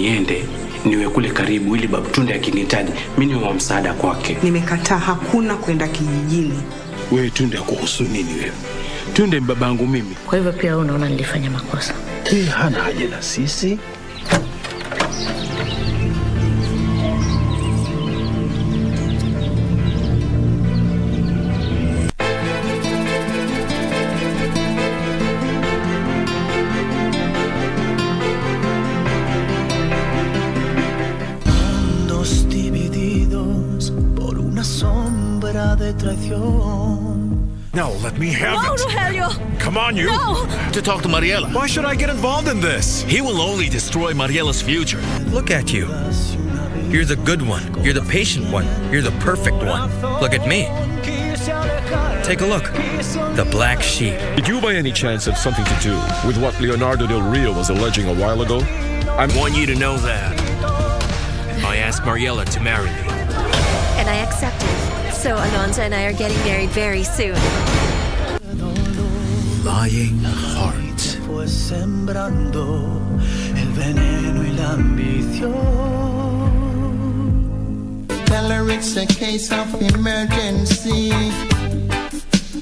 niende niwe kule karibu ili babu Tunde akinihitaji mimi niwe wa msaada kwake. Nimekataa, hakuna kwenda kijijini. Wewe Tunde akuhusu nini wewe? Tunde babangu mimi. Kwa hivyo pia unaona nilifanya makosa. Hana haja na sisi. No, let me have it. No, Rogelio. Come on, you. No. To talk to Mariela. Why should I get involved in this? He will only destroy Mariela's future. Look at you. You're the good one. You're the patient one. You're the perfect one. Look at me. Take a look. The black sheep. Did you by any chance have something to do with what Leonardo Del Rio was alleging a while ago? I want you to know that I asked Mariela to marry me. And I accepted. So Alonso and I are getting married very soon. Lying heart. Tell her it's a case of emergency.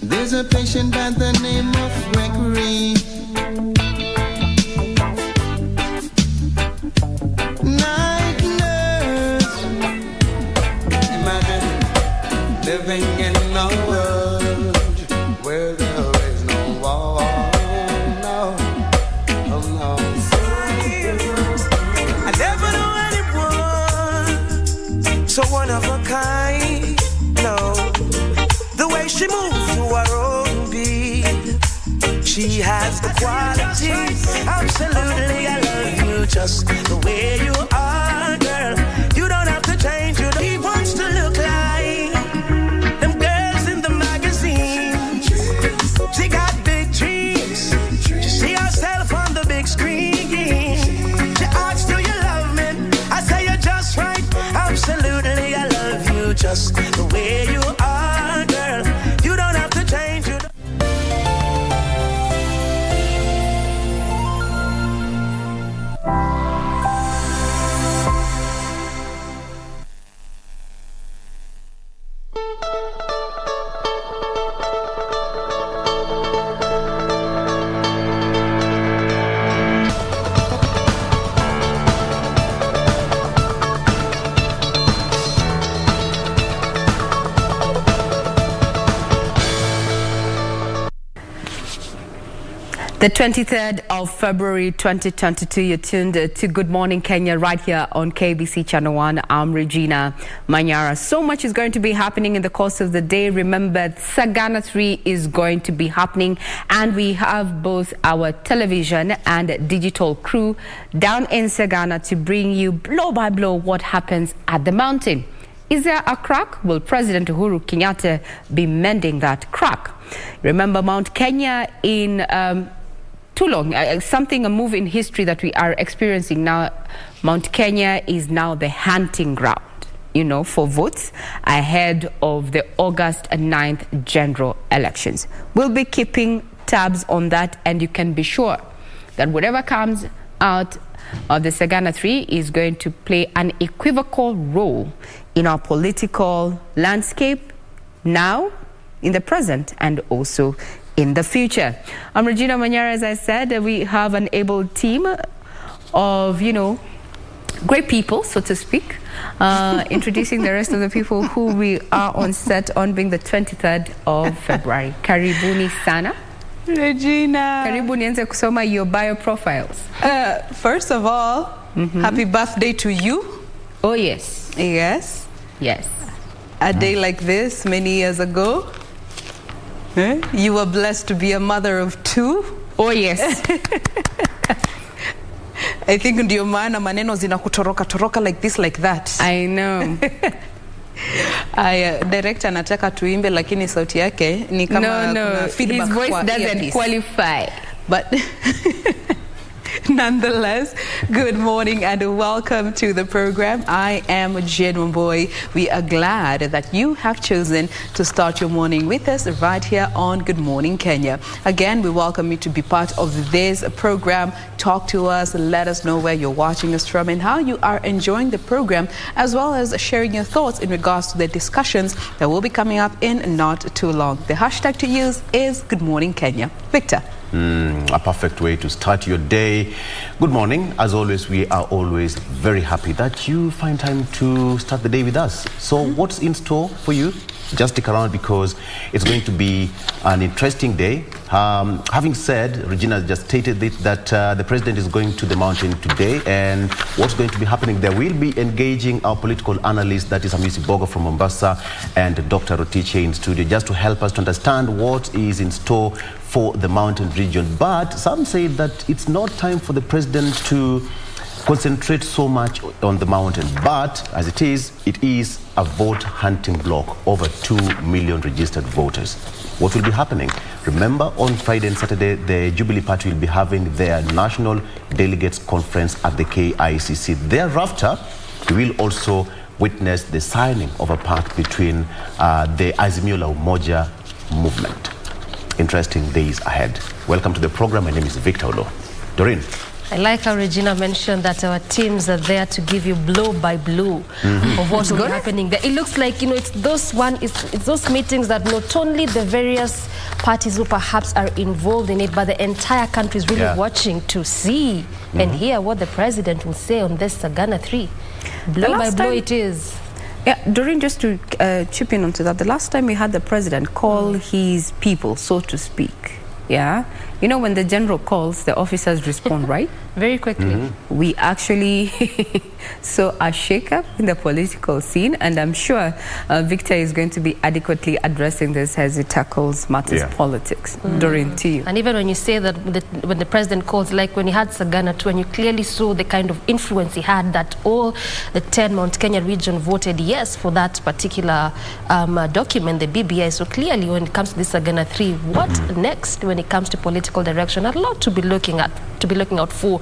There's a patient by the name of Gregory. Night nurse. Imagine living in a world where there is no war. No, oh no. I never knew anyone so one of a kind. No, the way she moves to her own beat, she has the qualities. Absolutely, I love you just the way you are, girl. You don't have to change. He wants to look like them girls in the magazine. She got big dreams. She see herself on the big screen. She asks, do you love me? I say you're just right. Absolutely, I love you just the way you are, girl. You don't have to change. The 23rd of February 2022, you're tuned to Good Morning Kenya right here on KBC Channel 1. I'm Regina Manyara. So much is going to be happening in the course of the day. Remember, Sagana 3 is going to be happening, and we have both our television and digital crew down in Sagana to bring you blow by blow what happens at the mountain. Is there a crack? Will President Uhuru Kenyatta be mending that crack? Remember, Mount Kenya in too long, a move in history that we are experiencing now. Mount Kenya is now the hunting ground, for votes ahead of the August 9th general elections. We'll be keeping tabs on that, and you can be sure that whatever comes out of the Sagana 3 is going to play an equivocal role in our political landscape now, in the present, and also in the future. I'm Regina Manyara. As I said, we have an able team of, great people, so to speak, introducing the rest of the people who we are on set on, being the 23rd of February. Karibuni sana. Regina. Karibu nianze kusoma your bio profiles. First of all, happy birthday to you. Oh, yes. Yes. Yes. A day like this, many years ago, you were blessed to be a mother of 2. Oh, yes. I think ndio maana maneno zinakutoroka like this, like that. I know. Director anataka tuimbe lakini sauti yake ni kama no. feedback. His voice doesn't qualify. But Nonetheless, good morning and welcome to the program. I am Jane Wamboy. We are glad that you have chosen to start your morning with us right here on Good Morning Kenya. Again, we welcome you to be part of this program. Talk to us, let us know where you're watching us from and how you are enjoying the program, as well as sharing your thoughts in regards to the discussions that will be coming up in not too long. The hashtag to use is Good Morning Kenya. Victor. A perfect way to start your day. Good morning. As always, we are always very happy that you find time to start the day with us. So what's in store for you? Just stick around because it's going to be an interesting day. Having said, Regina just stated that the president is going to the mountain today, and what's going to be happening there, we'll be engaging our political analyst, that is Hamisi Bogo from Mombasa, and Dr. Rotiche in studio, just to help us to understand what is in store for the mountain region. But some say that it's not time for the president to concentrate so much on the mountain, but as it is a vote hunting block, over 2 million registered voters. What will be happening? Remember, on Friday and Saturday, the Jubilee Party will be having their National Delegates Conference at the KICC. Thereafter, we will also witness the signing of a pact between the Azimio la Umoja movement. Interesting days ahead. Welcome to the program. My name is Victor Olo. Doreen. I like how Regina mentioned that our teams are there to give you blow by blow of what's happening there. It looks like, it's those meetings that not only the various parties who perhaps are involved in it, but the entire country is really watching to see and hear what the president will say on this Sagana 3. Blow by blow it is. Yeah, Doreen, just to chip in onto that, the last time we had the president call his people, so to speak, when the general calls, the officers respond, right? Very quickly. We actually saw a shake-up in the political scene, and I'm sure Victor is going to be adequately addressing this as he tackles matters politics. Doreen, to you. And even when you say that when the president calls, like when he had Sagana 2, and you clearly saw the kind of influence he had, that all the 10 Mount Kenya region voted yes for that particular document, the BBI. So clearly when it comes to this Sagana 3, what next when it comes to political direction? A lot to be looking out for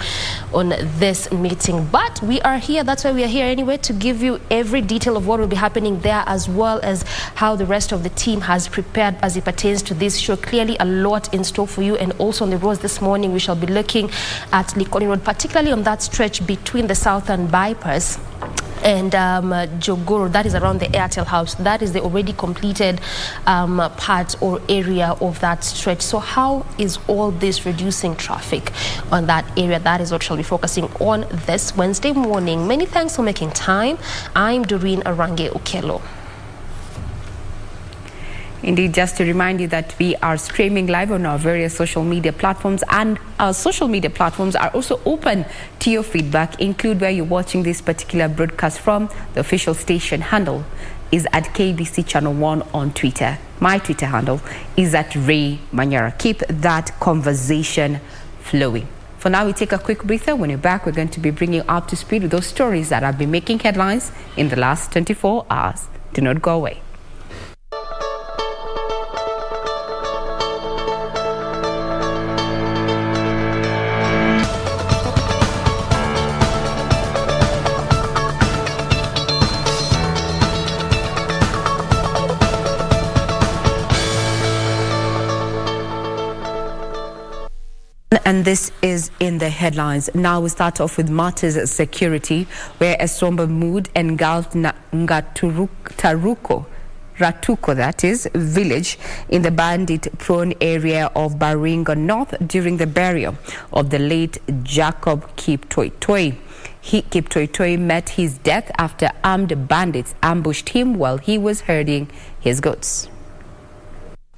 on this meeting. But we are here, that's why we are here anyway, to give you every detail of what will be happening there, as well as how the rest of the team has prepared as it pertains to this show. Clearly a lot in store for you. And also on the roads this morning, we shall be looking at Likoni Road, particularly on that stretch between the Southern Bypass and Jogoro, that is around the Airtel House. That is the already completed part or area of that stretch. So how is all this reducing traffic on that area? That is what shall be focusing on this Wednesday morning. Many thanks for making time. I'm Doreen Arange Okelo. Indeed, just to remind you that we are streaming live on our various social media platforms, and our social media platforms are also open to your feedback. Include where you're watching this particular broadcast from. The official station handle is at KBC Channel 1 on Twitter. My Twitter handle is at Ray Manyara. Keep that conversation flowing. For now, we take a quick breather. When you're back, we're going to be bringing you up to speed with those stories that have been making headlines in the last 24 hours. Do not go away. And this is in the headlines. Now we start off with matters security, where a somber mood engulfed Ratuko, that is, village in the bandit-prone area of Baringo North during the burial of the late Jacob Kiptoitoi. Kiptoitoi met his death after armed bandits ambushed him while he was herding his goats.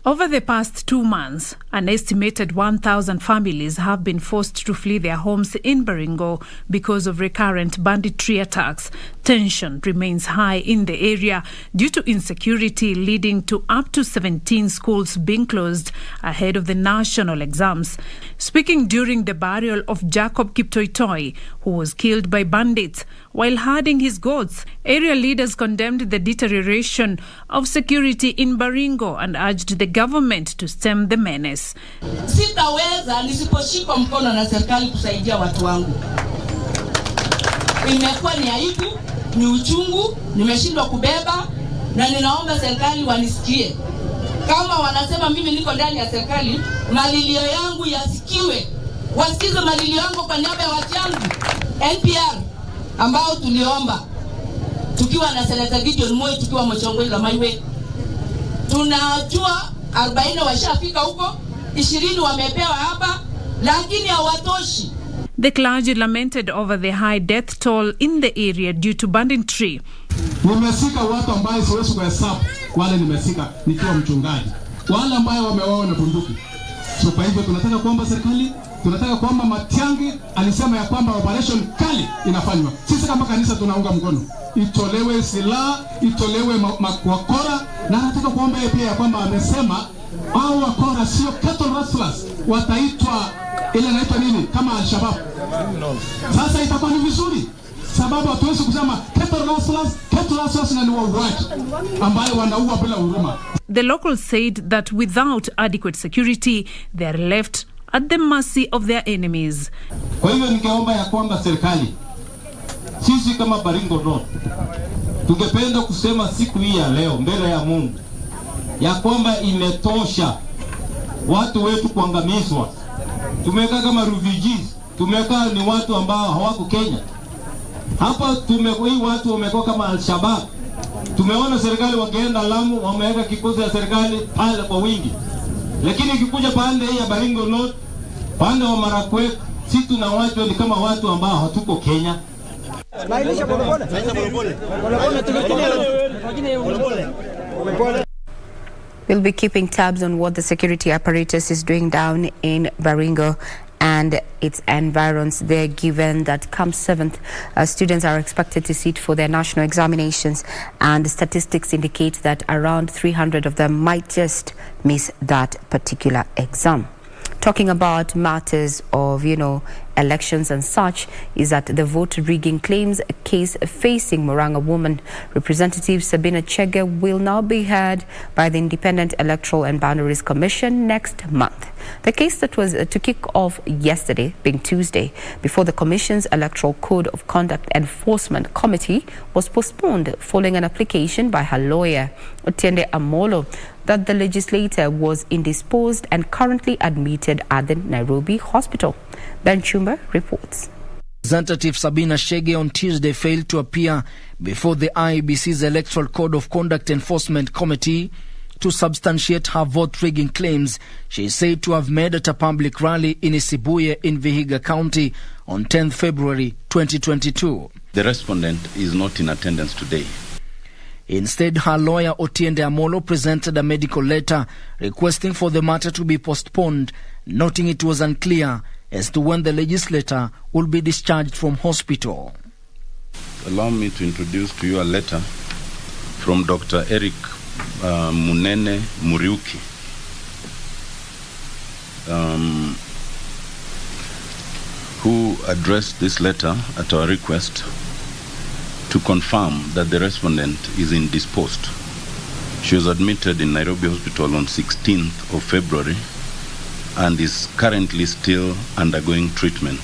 Over the past 2 months, an estimated 1,000 families have been forced to flee their homes in Baringo because of recurrent banditry attacks. Tension remains high in the area due to insecurity, leading to up to 17 schools being closed ahead of the national exams. Speaking during the burial of Jacob Kiptoitoi, who was killed by bandits while herding his goats, area leaders condemned the deterioration of security in Baringo and urged the government to stem the menace. Sitaweza nisiposhikwa mkono na serikali kusaidia watu wangu. Imekuwa ni aibu, ni uchungu, nimeshindwa kubeba na ninaomba serikali wanisikie. Kama wanasema mimi niko ndani ya serikali, malilio yangu yasikiwe. Wasikize malilio yangu kwa niaba ya watu yangu. NPR ambao tuliomba tukiwa na Senator Gideon Moi, tukiwa Mchongwe la Maiwe. Tunajua 40 washafika huko, 20 wamepewa hapa, lakini hawatoshi. The clergy lamented over the high death toll in the area due to banditry. Nimesika watu ambao siwezi kuhesabu, wale nimesika nikiwa mchungaji. Wale ambao wamewawa na bunduki. So kwa hivyo tunataka kuomba serikali, tunataka kuomba Matiang'i alisema ya kwamba operation kali inafanywa. Sisi kama kanisa tunaunga mkono. Itolewe silaha, itolewe wakora, na nataka kuomba pia ya kwamba amesema hao wakora sio cattle rustlers, wataitwa ile inaitwa nini kama Al-Shabaab. Sasa itakuwa ni vizuri sababu hatuwezi kusema cattle rustlers na ni wauaji ambao wanaua bila huruma. The locals said that without adequate security, they are left at the mercy of their enemies. Kwa hivyo ningeomba ya kwamba serikali, sisi kama Baringo Road, tungependa kusema siku hii ya leo mbele ya Mungu ya kwamba imetosha watu wetu kuangamizwa. Tumekaa kama refugees, tumekaa ni watu ambao hawako Kenya. Hapa hii watu wamekuwa kama Al-Shabaab. Tumeona serikali wakienda Lamu, wameweka kikosi ya serikali pale kwa wingi. Lakini ikikuja pande hii ya Baringo Road, pande wa Marakwet, sisi tuna watu ni kama watu ambao hatuko Kenya. We'll be keeping tabs on what the security apparatus is doing down in Baringo and its environs there, given that come 7th, students are expected to sit for their national examinations, and the statistics indicate that around 300 of them might just miss that particular exam. Talking about matters of, elections and such, is that the vote rigging claims case facing Murang'a woman Representative Sabina Chege will now be heard by the Independent Electoral and Boundaries Commission next month. The case that was to kick off yesterday, being Tuesday, before the Commission's Electoral Code of Conduct Enforcement Committee was postponed following an application by her lawyer, Otiende Amolo, that the legislator was indisposed and currently admitted at the Nairobi hospital. Ben Chumba reports. Representative Sabina Chege on Tuesday failed to appear before the IEBC's Electoral Code of Conduct Enforcement Committee to substantiate her vote rigging claims she is said to have made at a public rally in Isibuye in Vihiga County on 10th February 2022. The respondent is not in attendance today. Instead, her lawyer Otiende Amolo presented a medical letter requesting for the matter to be postponed, noting it was unclear as to when the legislator will be discharged from hospital. Allow me to introduce to you a letter from Dr. Eric Munene Muriuki, who addressed this letter at our request to confirm that the respondent is indisposed. She was admitted in Nairobi Hospital on 16th of February and is currently still undergoing treatment.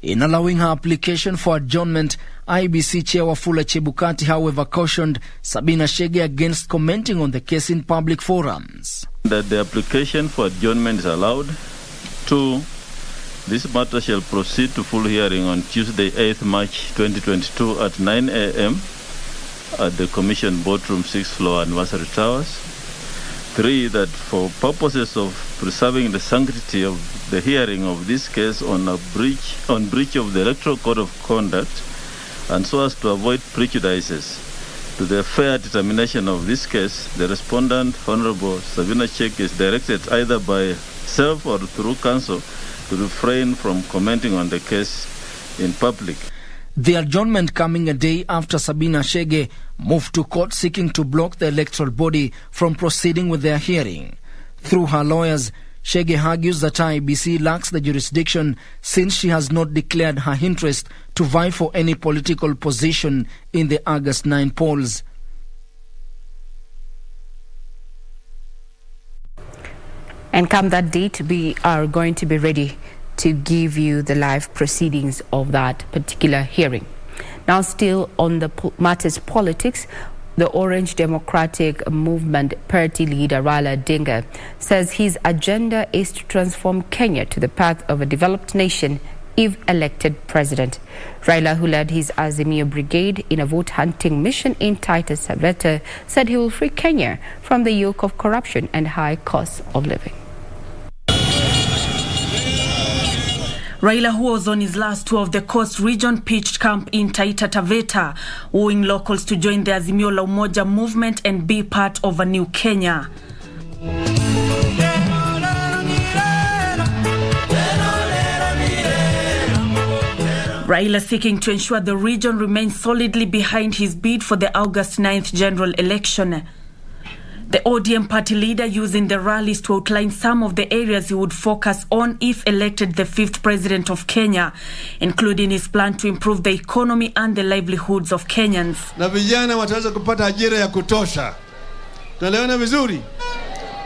In allowing her application for adjournment, IBC Chair Wafula Chebukati, however, cautioned Sabina Chege against commenting on the case in public forums. That the application for adjournment is allowed. 2, this matter shall proceed to full hearing on Tuesday, 8th March 2022 at 9 a.m. at the Commission Boardroom 6th floor Anniversary Towers. 3, that for purposes of preserving the sanctity of the hearing of this case on breach of the Electoral Code of Conduct, and so as to avoid prejudices to the fair determination of this case, the respondent, Honorable Sabina Chege, is directed either by self or through counsel to refrain from commenting on the case in public. The adjournment coming a day after Sabina Chege moved to court seeking to block the electoral body from proceeding with their hearing. Through her lawyers, Chege argues that IEBC lacks the jurisdiction since she has not declared her interest to vie for any political position in the August 9 polls. And come that date, we are going to be ready to give you the live proceedings of that particular hearing. Now, still on the matters politics, the Orange Democratic Movement party leader Raila Odinga says his agenda is to transform Kenya to the path of a developed nation if elected president. Raila, who led his Azimio brigade in a vote-hunting mission in Taita Taveta, said he will free Kenya from the yoke of corruption and high costs of living. Raila, who was on his last tour of the coast region, pitched camp in Taita Taveta, wooing locals to join the Azimio la Umoja movement and be part of a new Kenya. Raila seeking to ensure the region remains solidly behind his bid for the August 9th general election. The ODM party leader using the rallies to outline some of the areas he would focus on if elected the 5th president of Kenya, including his plan to improve the economy and the livelihoods of Kenyans. Na vijana wataweza kupata ajira ya kutosha. Tunaelewana vizuri?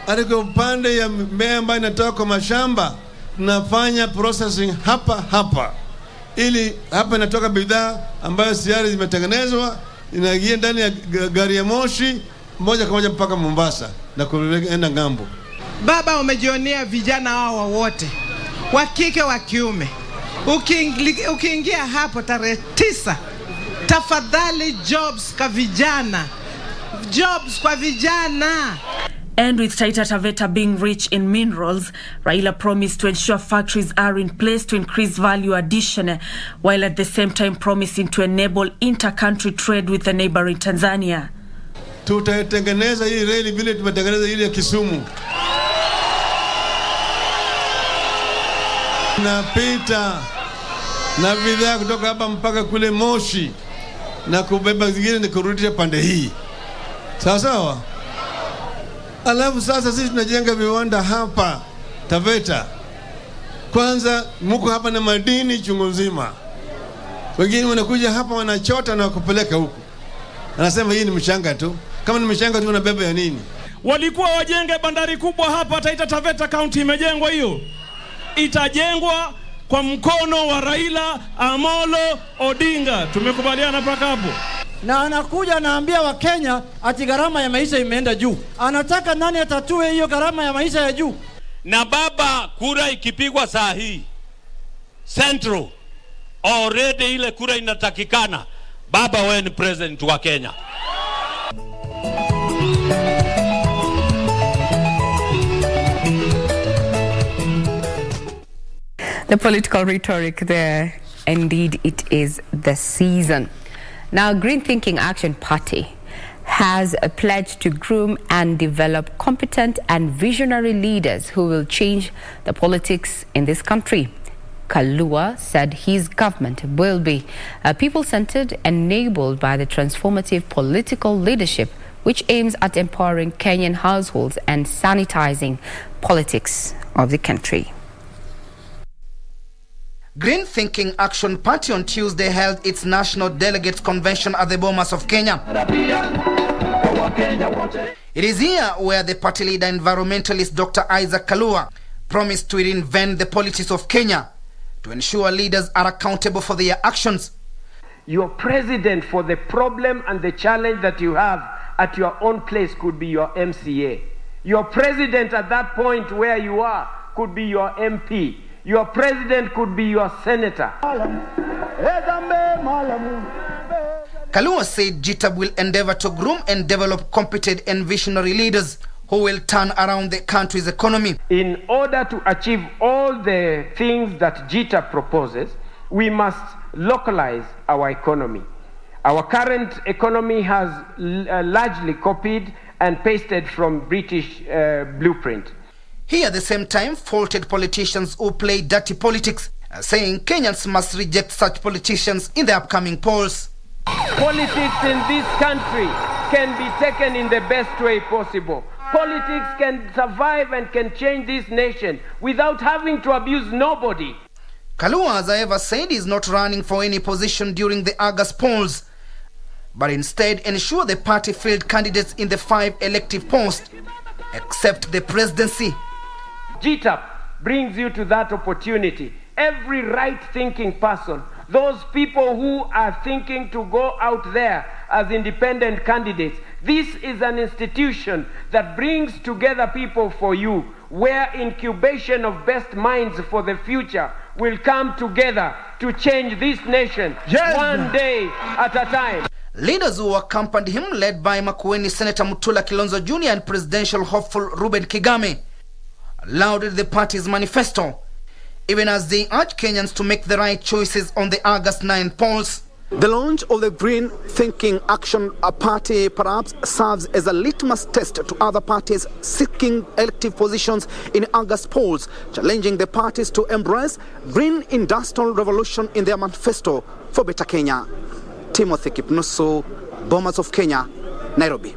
Hata kwa upande ya mimea ambayo inatoka kwa mashamba, tunafanya processing hapa. Ili hapa inatoka bidhaa ambayo tayari zimetengenezwa, inaingia ndani ya gari ya moshi moja kwa moja mpaka Mombasa na kuenda ngambo. Baba, umejionea vijana hao wote, wa kike wa kiume. Ukiingia hapo tarehe 9, tafadhali jobs kwa vijana. Jobs kwa vijana. And with Taita Taveta being rich in minerals, Raila promised to ensure factories are in place to increase value addition, while at the same time promising to enable inter-country trade with the neighboring Tanzania. Tutatengeneza hii reli vile tumetengeneza ile ya Kisumu. Napita na bidhaa kutoka hapa mpaka kule Moshi na kubeba zingine ni kurudisha pande hii. Sawa sawa? Alafu sasa sisi tunajenga viwanda hapa Taveta. Kwanza mko hapa na madini chungu nzima. Wengine wanakuja hapa wanachota na kupeleka huku. Anasema hii ni mchanga tu. Kama ni mchanga tu unabeba ya nini? Walikuwa wajenge bandari kubwa hapa Taita Taveta County, imejengwa hiyo. Itajengwa kwa mkono wa Raila Amolo Odinga. Tumekubaliana mpaka hapo. Na anakuja anaambia wa Kenya ati gharama ya maisha imeenda juu. Anataka nani atatue hiyo gharama ya maisha ya juu? Na baba, kura ikipigwa saa hii Central already ile kura inatakikana, baba wewe ni president wa Kenya. The political rhetoric there, indeed it is the season. Now, Green Thinking Action Party has a pledge to groom and develop competent and visionary leaders who will change the politics in this country. Kalua said his government will be people-centered, enabled by the transformative political leadership which aims at empowering Kenyan households and sanitizing politics of the country. Green Thinking Action Party on Tuesday held its National Delegates Convention at the Bomas of Kenya. It is here where the party leader, environmentalist Dr. Isaac Kalua, promised to reinvent the politics of Kenya to ensure leaders are accountable for their actions. Your president for the problem and the challenge that you have at your own place could be your MCA. Your president at that point where you are could be your MP. Your president could be your senator. Kalua said GTAB will endeavor to groom and develop competent and visionary leaders who will turn around the country's economy. In order to achieve all the things that GTAB proposes, we must localize our economy. Our current economy has largely copied and pasted from British blueprint. He at the same time faulted politicians who play dirty politics, saying Kenyans must reject such politicians in the upcoming polls. Politics in this country can be taken in the best way possible. Politics can survive and can change this nation without having to abuse nobody. Kalua, as I ever said, is not running for any position during the August polls, but instead ensure the party field candidates in the 5 elective posts, except the presidency. GTAP brings you to that opportunity. Every right-thinking person, those people who are thinking to go out there as independent candidates, this is an institution that brings together people for you, where incubation of best minds for the future will come together to change this nation one day at a time. Leaders who accompanied him, led by Makueni Senator Mutula Kilonzo Jr. and presidential hopeful Ruben Kigame, lauded the party's manifesto, even as they urged Kenyans to make the right choices on the August 9 polls. The launch of the Green Thinking Action Party perhaps serves as a litmus test to other parties seeking elective positions in August polls, challenging the parties to embrace green industrial revolution in their manifesto for better Kenya. Timothy Kipnusu, Bomas of Kenya, Nairobi.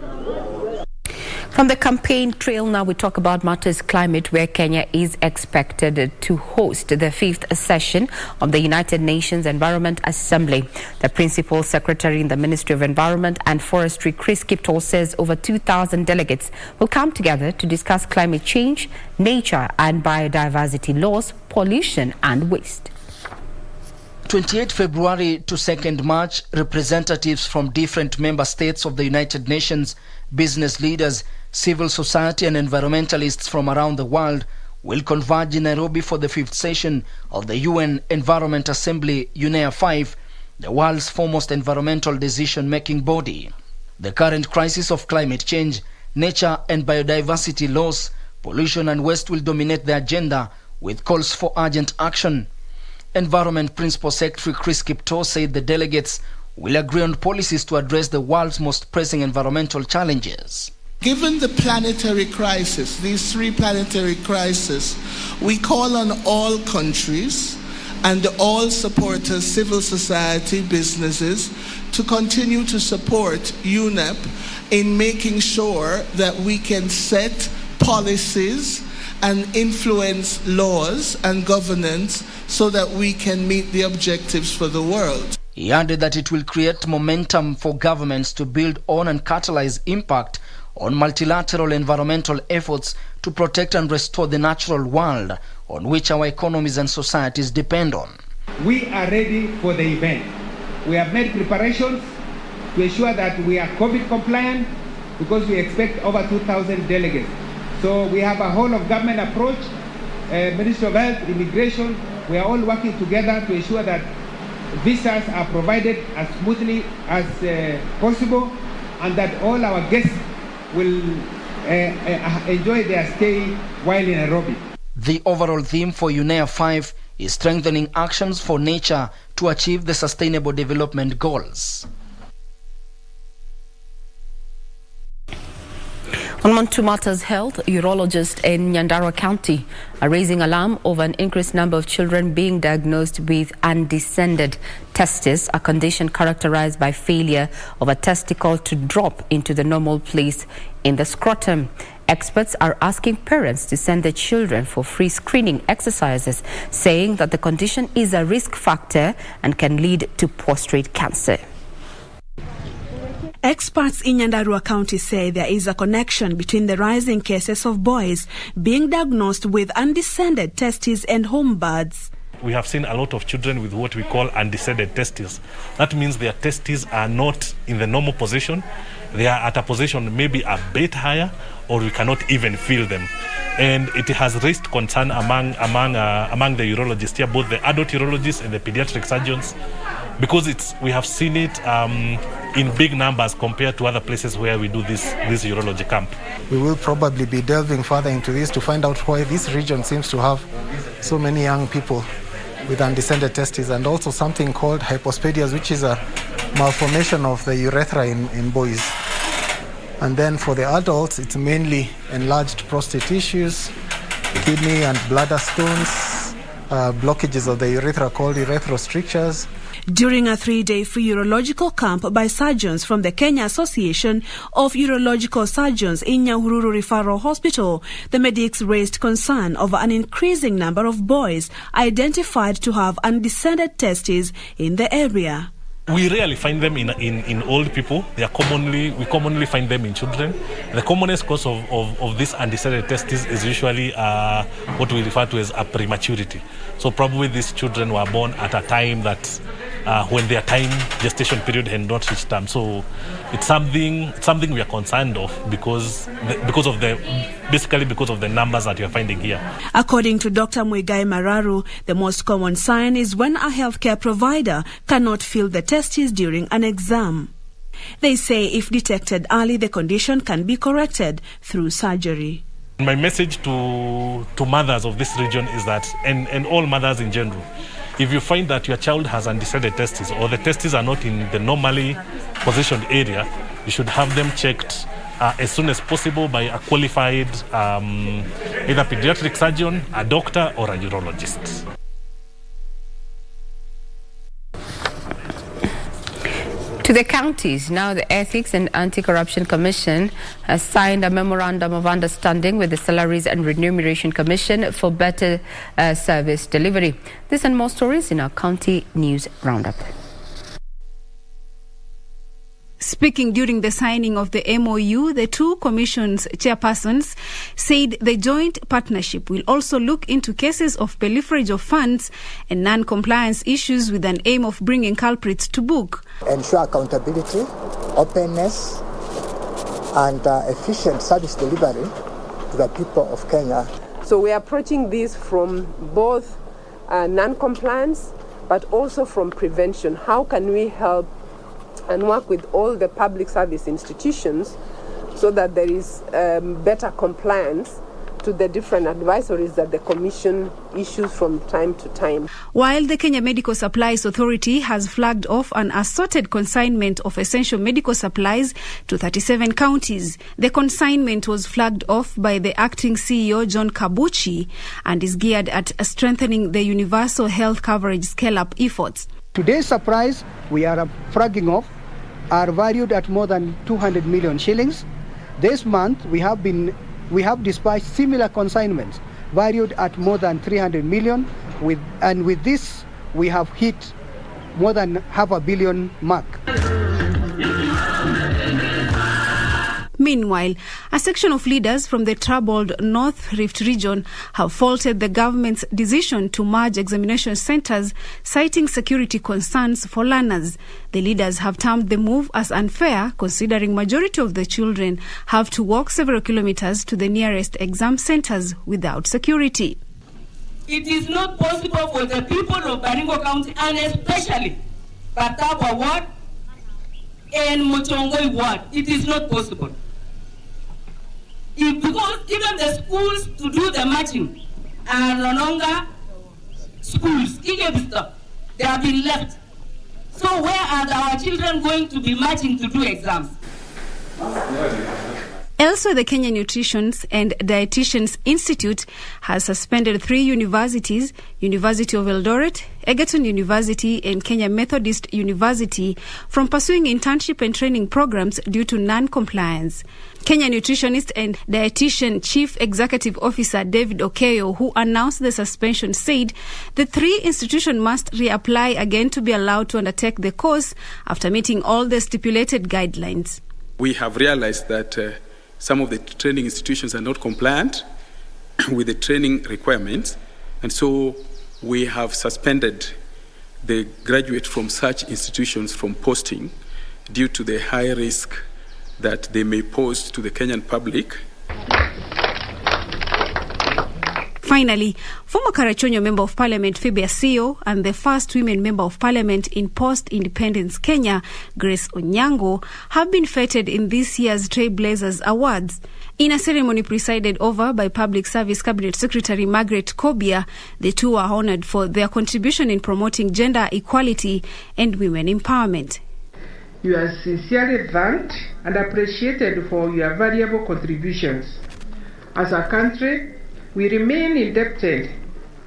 From the campaign trail, now we talk about matters climate, where Kenya is expected to host the 5th session of the United Nations Environment Assembly. The Principal Secretary in the Ministry of Environment and Forestry, Chris Kiptol, says over 2,000 delegates will come together to discuss climate change, nature and biodiversity laws, pollution and waste. 28 February to 2nd March, representatives from different member states of the United Nations, business leaders, civil society and environmentalists from around the world will converge in Nairobi for the 5th session of the UN Environment Assembly, UNEA 5, the world's foremost environmental decision-making body. The current crisis of climate change, nature and biodiversity loss, pollution and waste will dominate the agenda, with calls for urgent action. Environment Principal Secretary Chris Kiptol said the delegates will agree on policies to address the world's most pressing environmental challenges. Given the planetary crisis, these 3 planetary crises, we call on all countries and all supporters, civil society, businesses, to continue to support UNEP in making sure that we can set policies and influence laws and governance so that we can meet the objectives for the world. He added that it will create momentum for governments to build on and catalyze impact on multilateral environmental efforts to protect and restore the natural world on which our economies and societies depend on. We are ready for the event. We have made preparations to ensure that we are COVID compliant because we expect over 2,000 delegates. So we have a whole of government approach, Ministry of Health, Immigration. We are all working together to ensure that visas are provided as smoothly as possible and that all our guests will enjoy their stay while in Nairobi. The overall theme for UNEA 5 is strengthening actions for nature to achieve the Sustainable Development Goals. On to matters health, urologists in Nyandarua County are raising alarm over an increased number of children being diagnosed with undescended testes, a condition characterized by failure of a testicle to drop into the normal place in the scrotum. Experts are asking parents to send their children for free screening exercises, saying that the condition is a risk factor and can lead to prostate cancer. Experts in Nyandarua County say there is a connection between the rising cases of boys being diagnosed with undescended testes and home births. We have seen a lot of children with what we call undescended testes. That means their testes are not in the normal position. They are at a position maybe a bit higher, or we cannot even feel them. And it has raised concern among the urologists here, both the adult urologists and the pediatric surgeons, because we have seen it in big numbers compared to other places where we do this urology camp. We will probably be delving further into this to find out why this region seems to have so many young people with undescended testes, and also something called hypospadias, which is a malformation of the urethra in boys. And then for the adults, it's mainly enlarged prostate tissues, kidney and bladder stones, blockages of the urethra called urethrostrictures. During a 3-day free urological camp by surgeons from the Kenya Association of Urological Surgeons in Nyahururu Referral Hospital, the medics raised concern over an increasing number of boys identified to have undescended testes in the area. We rarely find them in old people. We commonly find them in children. The commonest cause of this undecided testes is usually what we refer to as a prematurity. So probably these children were born at a time that when their time gestation period had not reached term. So it's something we are concerned of because of the numbers that you are finding here. According to Dr. Muigai Mararu, the most common sign is when a healthcare provider cannot fill the testes during an exam. They say if detected early, the condition can be corrected through surgery. My message to mothers of this region is that, and all mothers in general, if you find that your child has undecided testes or the testes are not in the normally positioned area, you should have them checked as soon as possible by a qualified either pediatric surgeon, a doctor, or a urologist. To the counties, now the Ethics and Anti-Corruption Commission has signed a memorandum of understanding with the Salaries and Remuneration Commission for better service delivery. This and more stories in our County News Roundup. Speaking during the signing of the MOU, the two commissions' chairpersons said the joint partnership will also look into cases of pilferage of funds and non-compliance issues with an aim of bringing culprits to book. Ensure accountability, openness, and efficient service delivery to the people of Kenya. So we are approaching this from both non-compliance, but also from prevention. How can we help and work with all the public service institutions so that there is better compliance to the different advisories that the Commission issues from time to time. While the Kenya Medical Supplies Authority has flagged off an assorted consignment of essential medical supplies to 37 counties, the consignment was flagged off by the acting CEO John Kabuchi and is geared at strengthening the universal health coverage scale-up efforts. Today's supplies we are flagging off are valued at more than 200 million shillings. This month we have dispatched similar consignments valued at more than 300 million and with this we have hit more than $500 million mark. Meanwhile, a section of leaders from the troubled North Rift region have faulted the government's decision to merge examination centers, citing security concerns for learners. The leaders have termed the move as unfair, considering majority of the children have to walk several kilometers to the nearest exam centers without security. It is not possible for the people of Baringo County, and especially Katabwa Ward and Mochongoi Ward. It is not possible. Because even the schools to do the matching are no longer schools. They have been left. So where are our children going to be matching to do exams? Also, the Kenya Nutrition and Dietitians Institute has suspended 3 universities, University of Eldoret, Egerton University and Kenya Methodist University, from pursuing internship and training programs due to non-compliance. Kenya Nutritionist and Dietitian Chief Executive Officer David Okeyo, who announced the suspension, said the 3 institutions must reapply again to be allowed to undertake the course after meeting all the stipulated guidelines. We have realized that some of the training institutions are not compliant with the training requirements, and so we have suspended the graduate from such institutions from posting due to the high risk that they may pose to the Kenyan public. Finally, former Karachuonyo Member of Parliament Phoebe Asio and the first women Member of Parliament in post-independence Kenya, Grace Onyango, have been feted in this year's Trailblazers Awards. In a ceremony presided over by Public Service Cabinet Secretary Margaret Kobia, the two were honored for their contribution in promoting gender equality and women empowerment. You are sincerely thanked and appreciated for your valuable contributions. As a country, we remain indebted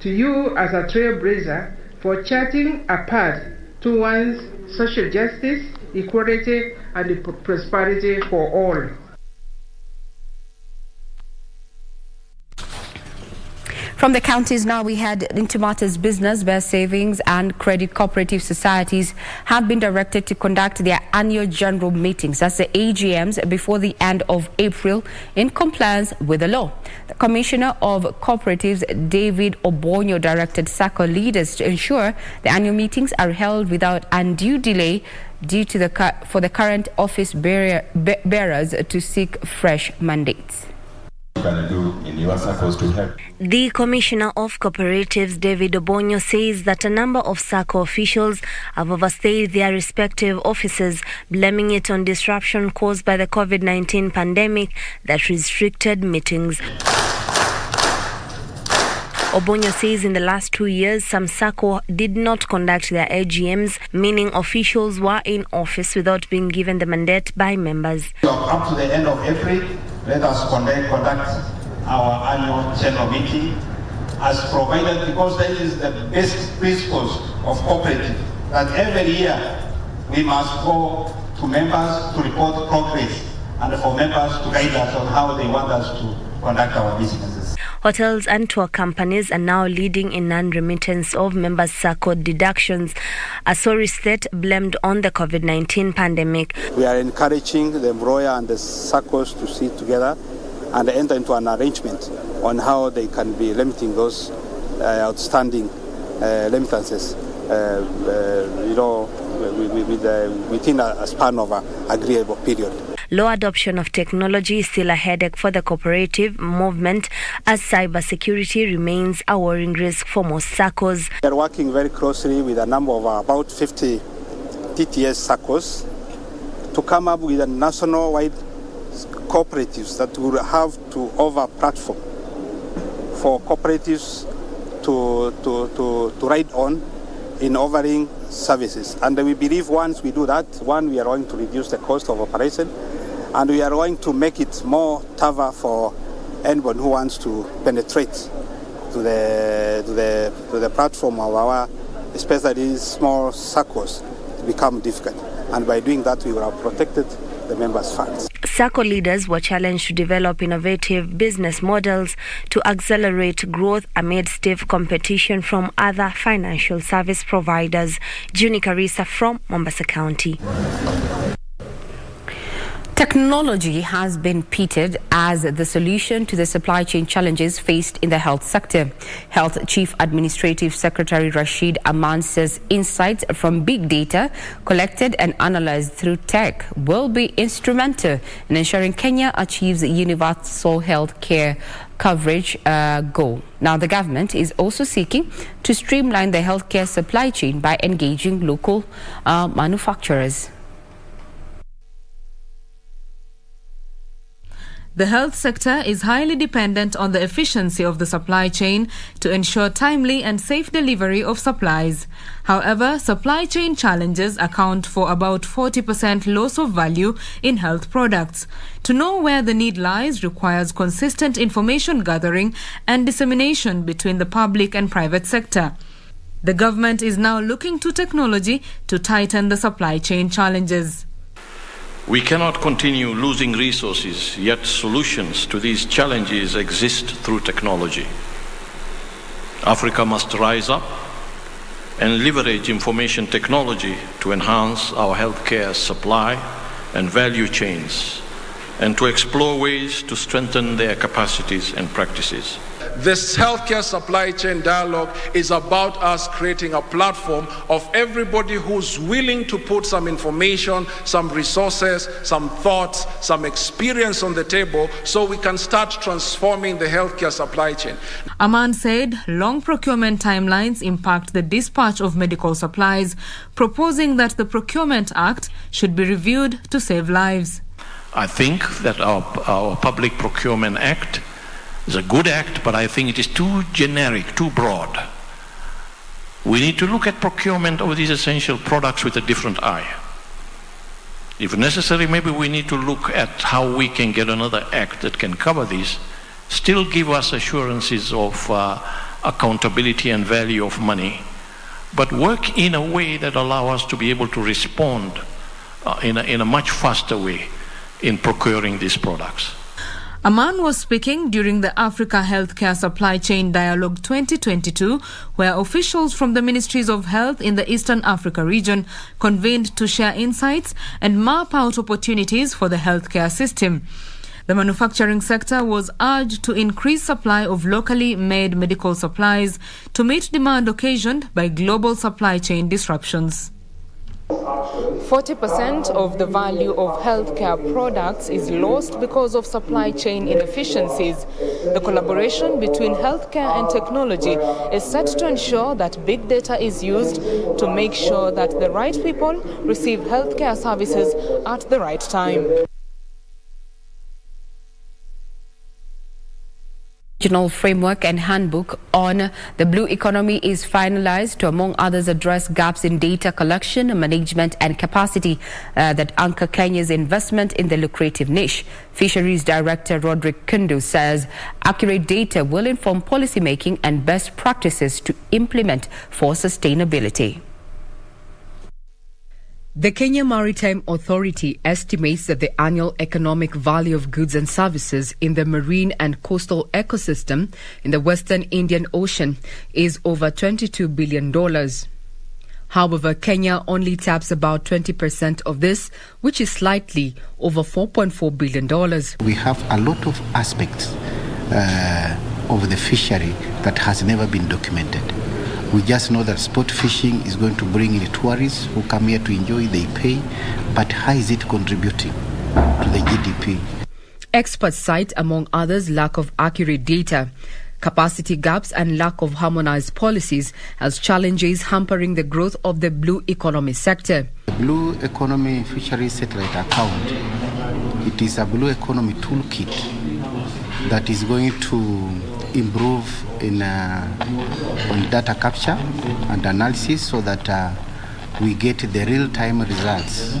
to you as a trailblazer for charting a path towards social justice, equality, and prosperity for all. From the counties now we head into matters business, where savings and credit cooperative societies have been directed to conduct their annual general meetings, that's the AGMs, before the end of April in compliance with the law. The Commissioner of Cooperatives, David Obonyo, directed SACCO leaders to ensure the annual meetings are held without undue delay due to for the current office bearers to seek fresh mandates. The Commissioner of Cooperatives, David Obonyo, says that a number of SACCO officials have overstayed their respective offices, blaming it on disruption caused by the COVID-19 pandemic that restricted meetings. Obonyo says in the last 2 years, some SACCO did not conduct their AGMs, meaning officials were in office without being given the mandate by members. Up to the end of April, let us conduct our annual general meeting as provided, because that is the basic principles of cooperative, that every year we must go to members to report progress and for members to guide us on how they want us to conduct our businesses. Hotels and tour companies are now leading in non-remittance of members' SACCO deductions, a sorry state blamed on the COVID-19 pandemic. We are encouraging the employer and the SACCOs to sit together and enter into an arrangement on how they can be limiting those outstanding remittances, within a span of an agreeable period. Low adoption of technology is still a headache for the cooperative movement, as cybersecurity remains a worrying risk for most SACCOs. We are working very closely with a number of about 50 TTS SACCOs to come up with a national-wide cooperatives that will have to offer platform for cooperatives to ride on in offering services. And we believe once we do that, we are going to reduce the cost of operation, and we are going to make it more tougher for anyone who wants to penetrate to the platform of our, especially small SACCOs, to become difficult. And by doing that, we will have protected the members' funds. SACCO leaders were challenged to develop innovative business models to accelerate growth amid stiff competition from other financial service providers. Juni Karisa from Mombasa County. Technology has been pitted as the solution to the supply chain challenges faced in the health sector. Health Chief Administrative Secretary Rashid Aman says insights from big data collected and analyzed through tech will be instrumental in ensuring Kenya achieves universal health care coverage goal. Now, the government is also seeking to streamline the healthcare supply chain by engaging local manufacturers. The health sector is highly dependent on the efficiency of the supply chain to ensure timely and safe delivery of supplies. However, supply chain challenges account for about 40% loss of value in health products. To know where the need lies requires consistent information gathering and dissemination between the public and private sector. The government is now looking to technology to tighten the supply chain challenges. We cannot continue losing resources, yet solutions to these challenges exist through technology. Africa must rise up and leverage information technology to enhance our healthcare supply and value chains, and to explore ways to strengthen their capacities and practices. This healthcare supply chain dialogue is about us creating a platform of everybody who's willing to put some information, some resources, some thoughts, some experience on the table so we can start transforming the healthcare supply chain. Aman said long procurement timelines impact the dispatch of medical supplies, proposing that the Procurement Act should be reviewed to save lives. I think that our Public Procurement Act is a good act, but I think it is too generic, too broad. We need to look at procurement of these essential products with a different eye. If necessary, maybe we need to look at how we can get another act that can cover these, still give us assurances of accountability and value of money, but work in a way that allow us to be able to respond in a much faster way in procuring these products. A man was speaking during the Africa Healthcare Supply Chain Dialogue 2022, where officials from the Ministries of Health in the Eastern Africa region convened to share insights and map out opportunities for the healthcare system. The manufacturing sector was urged to increase supply of locally made medical supplies to meet demand occasioned by global supply chain disruptions. 40% of the value of healthcare products is lost because of supply chain inefficiencies. The collaboration between healthcare and technology is set to ensure that big data is used to make sure that the right people receive healthcare services at the right time. Regional framework and handbook on the blue economy is finalized to, among others, address gaps in data collection, management and capacity that anchor Kenya's investment in the lucrative niche. Fisheries Director Roderick Kundu says accurate data will inform policymaking and best practices to implement for sustainability. The Kenya Maritime Authority estimates that the annual economic value of goods and services in the marine and coastal ecosystem in the Western Indian Ocean is over $22 billion. However, Kenya only taps about 20% of this, which is slightly over $4.4 billion. We have a lot of aspects of the fishery that has never been documented. We just know that sport fishing is going to bring in tourists who come here to enjoy, they pay, but how is it contributing to the GDP? Experts cite, among others, lack of accurate data, capacity gaps and lack of harmonized policies as challenges hampering the growth of the blue economy sector. The blue economy fishery satellite account, it is a blue economy toolkit that is going to improve on data capture and analysis so that we get the real-time results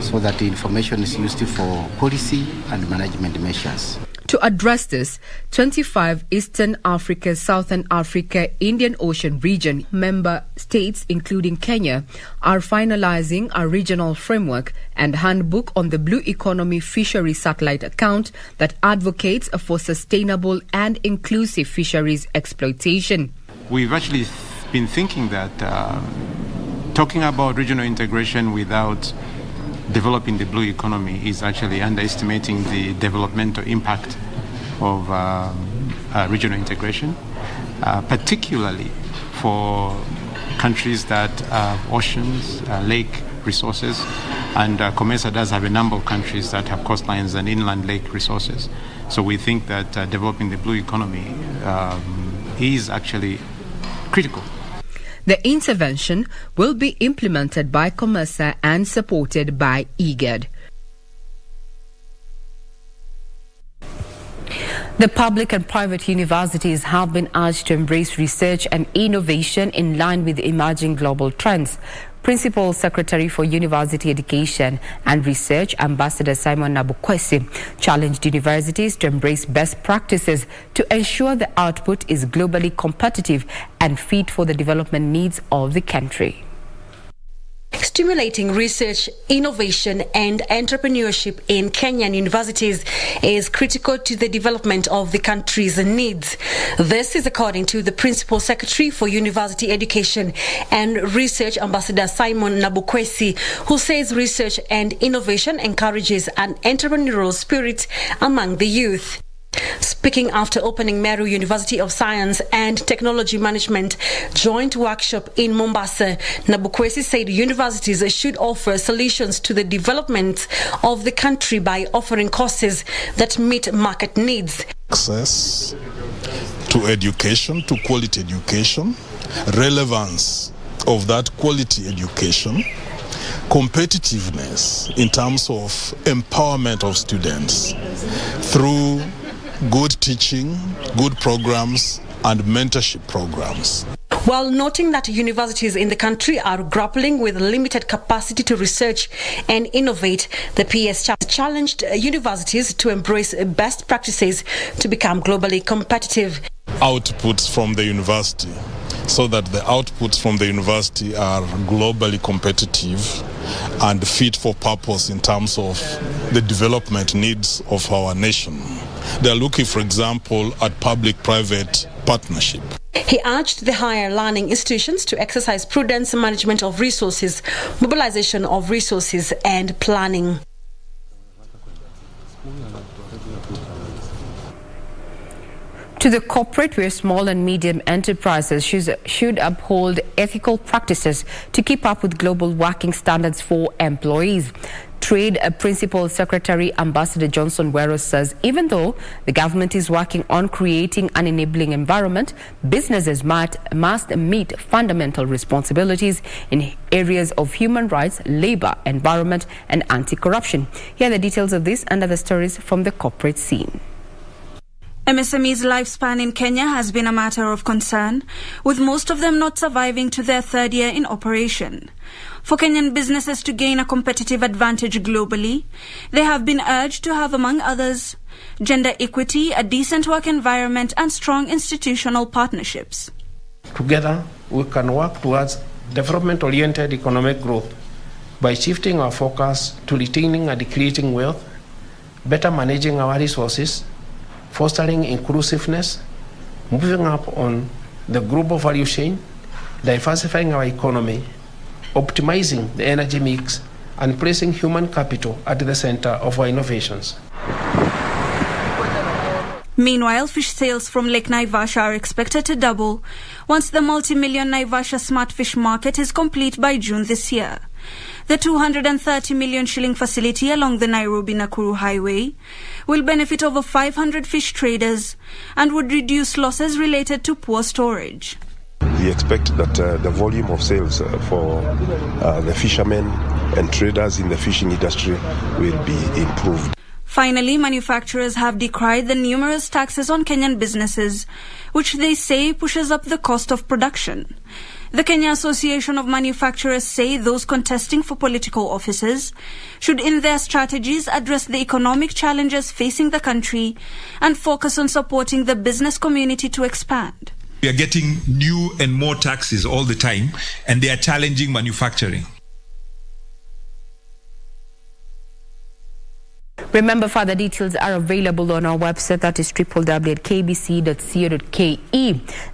so that the information is used for policy and management measures. To address this, 25 Eastern Africa, Southern Africa, Indian Ocean region member states, including Kenya, are finalizing a regional framework and handbook on the blue economy fishery satellite account that advocates for sustainable and inclusive fisheries exploitation. We've actually been thinking that talking about regional integration without developing the blue economy is actually underestimating the developmental impact of regional integration, particularly for countries that have oceans, lake resources, and COMESA does have a number of countries that have coastlines and inland lake resources. So we think that developing the blue economy is actually critical. The intervention will be implemented by COMESA and supported by IGAD. The public and private universities have been urged to embrace research and innovation in line with emerging global trends. Principal Secretary for University Education and Research, Ambassador Simon Nabukwesi, challenged universities to embrace best practices to ensure the output is globally competitive and fit for the development needs of the country. Stimulating research, innovation and entrepreneurship in Kenyan universities is critical to the development of the country's needs. This is according to the Principal Secretary for University Education and Research, Ambassador Simon Nabukwesi, who says research and innovation encourages an entrepreneurial spirit among the youth. Speaking after opening Meru University of Science and Technology Management joint workshop in Mombasa, Nabukwesi said universities should offer solutions to the development of the country by offering courses that meet market needs. Access to education, to quality education, relevance of that quality education, competitiveness in terms of empowerment of students through good teaching, good programs, and mentorship programs. While noting that universities in the country are grappling with limited capacity to research and innovate, the PS challenged universities to embrace best practices to become globally competitive. Outputs from the university, so that the outputs from the university are globally competitive and fit for purpose in terms of the development needs of our nation. They're looking, for example, at public-private partnership. He urged the higher learning institutions to exercise prudence management of resources, mobilization of resources, and planning. To the corporate, where small and medium enterprises should uphold ethical practices to keep up with global working standards for employees. Trade Principal Secretary Ambassador Johnson Wero says even though the government is working on creating an enabling environment, businesses must meet fundamental responsibilities in areas of human rights, labor, environment, and anti-corruption. Here are the details of this and other stories from the corporate scene. MSME's lifespan in Kenya has been a matter of concern, with most of them not surviving to their third year in operation. For Kenyan businesses to gain a competitive advantage globally, they have been urged to have, among others, gender equity, a decent work environment, and strong institutional partnerships. Together, we can work towards development-oriented economic growth by shifting our focus to retaining and creating wealth, better managing our resources, fostering inclusiveness, moving up on the global value chain, diversifying our economy, optimizing the energy mix, and placing human capital at the center of our innovations. Meanwhile, fish sales from Lake Naivasha are expected to double once the multi-million Naivasha Smart Fish Market is complete by June this year. The 230 million shilling facility along the Nairobi-Nakuru highway will benefit over 500 fish traders and would reduce losses related to poor storage. We expect that the volume of sales for the fishermen and traders in the fishing industry will be improved. Finally, manufacturers have decried the numerous taxes on Kenyan businesses, which they say pushes up the cost of production. The Kenya Association of Manufacturers say those contesting for political offices should in their strategies address the economic challenges facing the country and focus on supporting the business community to expand. We are getting new and more taxes all the time, and they are challenging manufacturing. Remember, further details are available on our website, that is www.kbc.co.ke.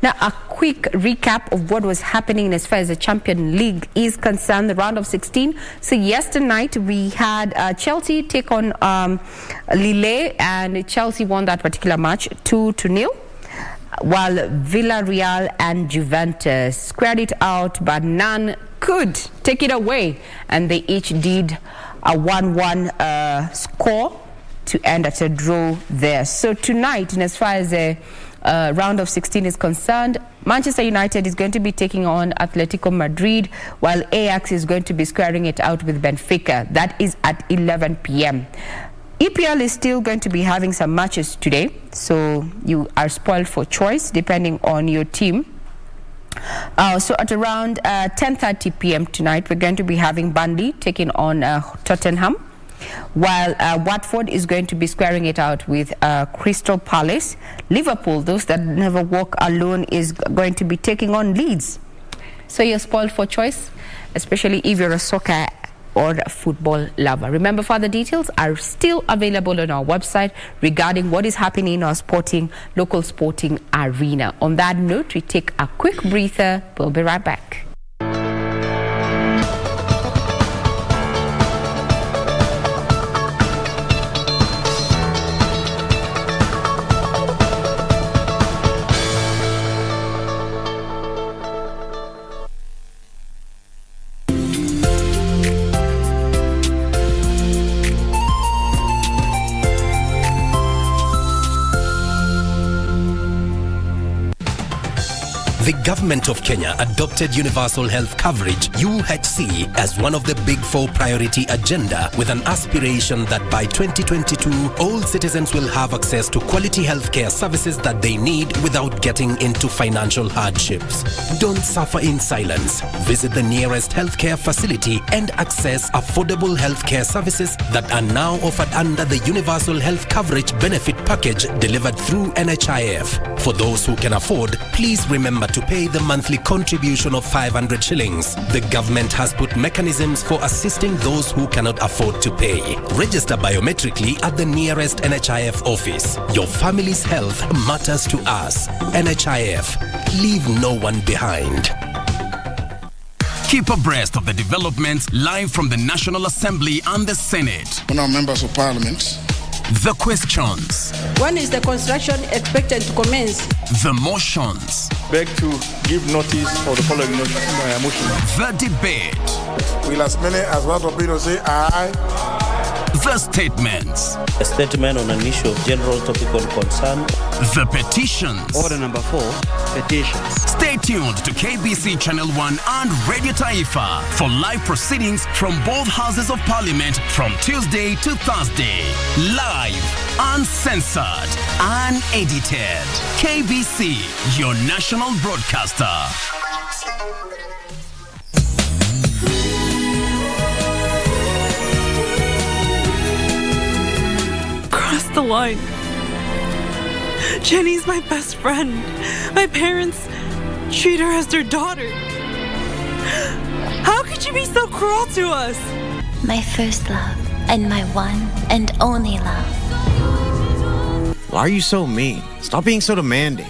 Now, a quick recap of what was happening as far as the Champion League is concerned, the round of 16. So yesterday night we had Chelsea take on Lille, and Chelsea won that particular match 2-0. While Villarreal and Juventus squared it out, but none could take it away, and they each did a 1-1 score to end at a draw there. So tonight, and as far as the round of 16 is concerned, Manchester United is going to be taking on Atletico Madrid, while Ajax is going to be squaring it out with Benfica. That is at 11 p.m. EPL is still going to be having some matches today, so you are spoiled for choice depending on your team. So at around 10:30 p.m. tonight, we're going to be having Burnley taking on Tottenham, while Watford is going to be squaring it out with Crystal Palace. Liverpool, those that never walk alone, is going to be taking on Leeds. So you're spoiled for choice, especially if you're a soccer or a football lover. Remember, further details are still available on our website regarding what is happening in our local sporting arena. On that note, we take a quick breather. We'll be right back. The Government of Kenya adopted Universal Health Coverage, UHC, as one of the Big Four priority agenda, with an aspiration that by 2022, all citizens will have access to quality healthcare services that they need without getting into financial hardships. Don't suffer in silence. Visit the nearest healthcare facility and access affordable healthcare services that are now offered under the Universal Health Coverage benefit package delivered through NHIF. For those who can afford, please remember to pay the monthly contribution of 500 shillings. The government has put mechanisms for assisting those who cannot afford to pay. Register biometrically at the nearest NHIF office. Your family's health matters to us. NHIF. Leave no one behind. Keep abreast of the developments live from the National Assembly and the Senate. On our members of parliament. The questions. When is the construction expected to commence? The motions. Beg to give notice of the following motion. The debate. Will as many as one of you say aye? The statements. A statement on an issue of general topical concern. The petitions. Order number 4, petitions. Stay tuned to KBC Channel 1 and Radio Taifa for live proceedings from both houses of parliament from Tuesday to Thursday. Live, uncensored, unedited. KBC, your national broadcaster. Crossed the line. Jenny's my best friend. My parents treat her as their daughter. How could you be so cruel to us? My first love and my one and only love. Why are you so mean? Stop being so demanding.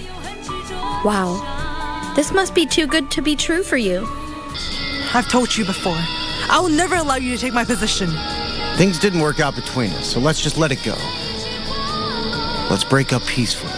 Wow. This must be too good to be true for you. I've told you before. I will never allow you to take my position. Things didn't work out between us, so let's just let it go. Let's break up peacefully.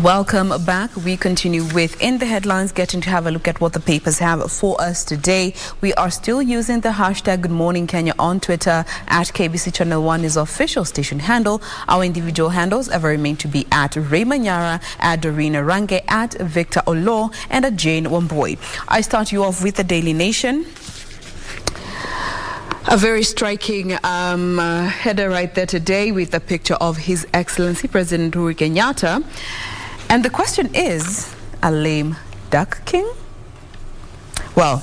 Welcome back. We continue with In the Headlines, getting to have a look at what the papers have for us today. We are still using the hashtag Good Morning Kenya on Twitter. At KBC Channel 1 is official station handle. Our individual handles ever remain to be at Ray Manyara, at Doreen Range, at Victor Olo, and at Jane Wamboi. I start you off with the Daily Nation. A very striking header right there today with a picture of His Excellency President Uhuru Kenyatta. And the question is, a lame duck king? Well,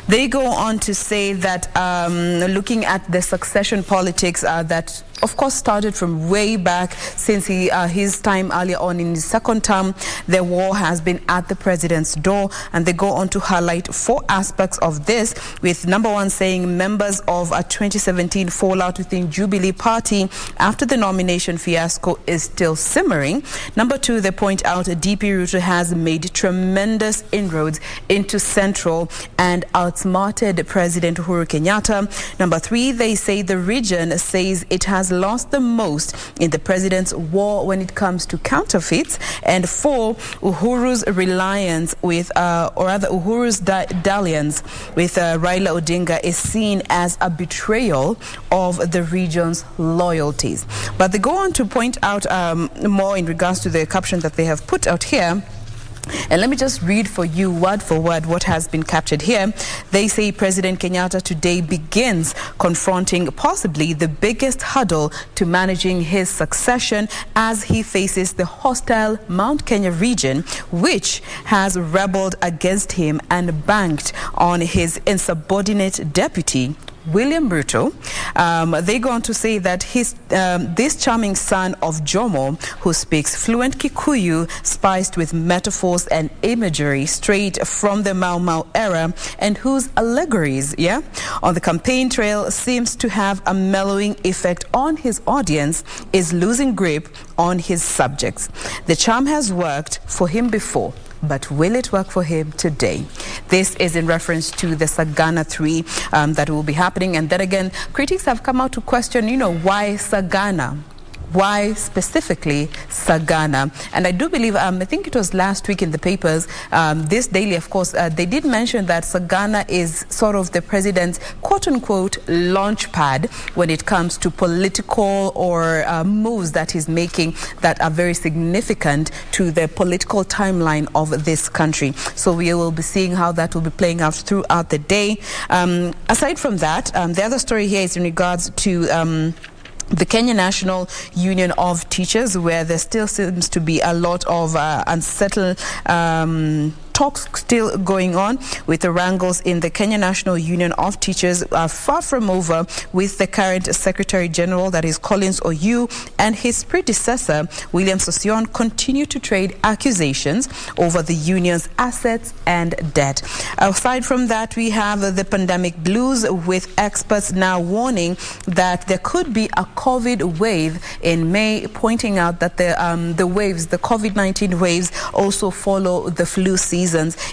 they go on to say that looking at the succession politics that, of course, started from way back since his time earlier on in his second term, the war has been at the president's door. And they go on to highlight 4 aspects of this, with number 1 saying members of a 2017 fallout within Jubilee Party after the nomination fiasco is still simmering. Number 2, they point out DP Ruto has made tremendous inroads into Central and outsmarted President Uhuru Kenyatta. Number 3, they say the region says it has lost the most in the president's war when it comes to counterfeits. And 4, Uhuru's reliance with, or rather Uhuru's dalliance with Raila Odinga is seen as a betrayal of the region's loyalties. But they go on to point out more in regards to the caption that they have put out here. And let me just read for you word for word what has been captured here. They say President Kenyatta today begins confronting possibly the biggest hurdle to managing his succession as he faces the hostile Mount Kenya region, which has rebelled against him and banked on his insubordinate deputy, William Ruto. They go on to say that this charming son of Jomo, who speaks fluent Kikuyu spiced with metaphors and imagery straight from the Mau Mau era, and whose allegories, on the campaign trail seems to have a mellowing effect on his audience, is losing grip on his subjects. The charm has worked for him before, but will it work for him today? This is in reference to the Sagana 3 that will be happening. And then again, critics have come out to question, why Sagana? Why specifically Sagana? And I do believe, I think it was last week in the papers, this daily, of course, they did mention that Sagana is sort of the president's quote-unquote launch pad when it comes to political or moves that he's making that are very significant to the political timeline of this country. So we will be seeing how that will be playing out throughout the day. Aside from that, the other story here is in regards to the Kenya National Union of Teachers, where there still seems to be a lot of unsettled talks still going on, with the wrangles in the Kenya National Union of Teachers are far from over, with the current Secretary General, that is Collins Oyu, and his predecessor William Sosion continue to trade accusations over the union's assets and debt. Aside from that, we have the pandemic blues, with experts now warning that there could be a COVID wave in May, pointing out that the COVID-19 waves also follow the flu seasons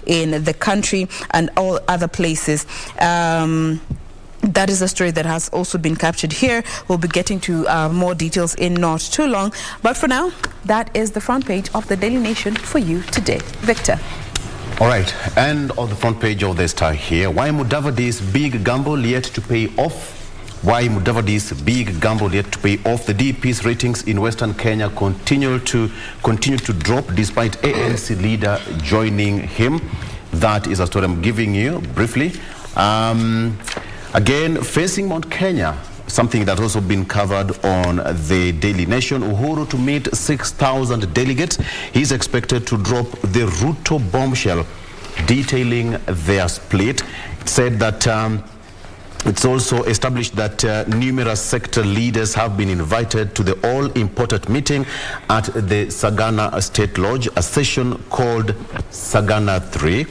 in the country and all other places. That is a story that has also been captured here. We'll be getting to more details in not too long. But for now, that is the front page of the Daily Nation for you today. Victor. All right, and on the front page of the Star here, why Mudavadi's big gamble yet to pay off? Why Mudavadi's big gamble yet to pay off? The DP's ratings in Western Kenya continue to drop despite ANC leader joining him. That is a story I'm giving you briefly. Again, facing Mount Kenya, something that also been covered on the Daily Nation. Uhuru to meet 6,000 delegates. He's expected to drop the Ruto bombshell detailing their split. It said that it's also established that numerous sector leaders have been invited to the all-important meeting at the Sagana State Lodge, a session called Sagana 3.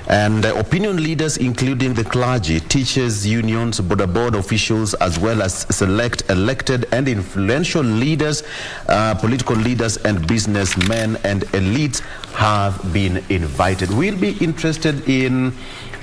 And opinion leaders, including the clergy, teachers, unions, board officials, as well as select elected and influential leaders, political leaders and businessmen and elites have been invited. We'll be interested in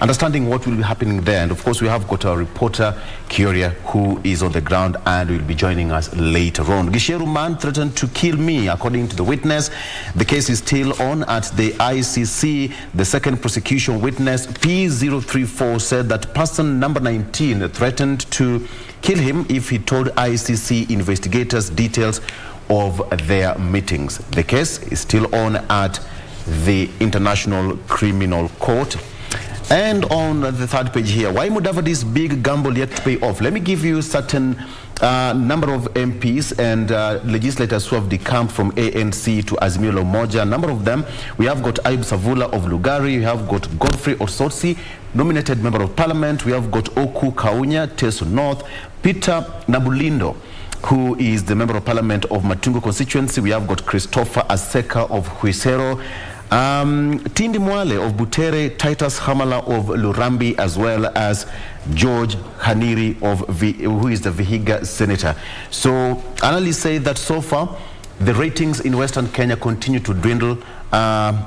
understanding what will be happening there. And of course, we have got our reporter, Kioria, who is on the ground and will be joining us later on. Gisheru man threatened to kill me, according to the witness. The case is still on at the ICC. The second prosecution witness, P034, said that person number 19 threatened to kill him if he told ICC investigators details of their meetings. The case is still on at the International Criminal Court. And on the third page here, why Mudavadi's big gamble yet to pay off? Let me give you certain number of MPs and legislators who have decamped from ANC to Azimio la Umoja. A number of them, we have got Ayub Savula of Lugari, we have got Godfrey Osotsi, nominated member of parliament, we have got Oku Kaunya, Teso North, Peter Nabulindo, who is the member of parliament of Matungo constituency. We have got Christopher Aseka of Huisero, Tindi Mwale of Butere, Titus Hamala of Lurambi, as well as George Haniri, who is the Vihiga senator. So analysts say that so far the ratings in Western Kenya continue to dwindle,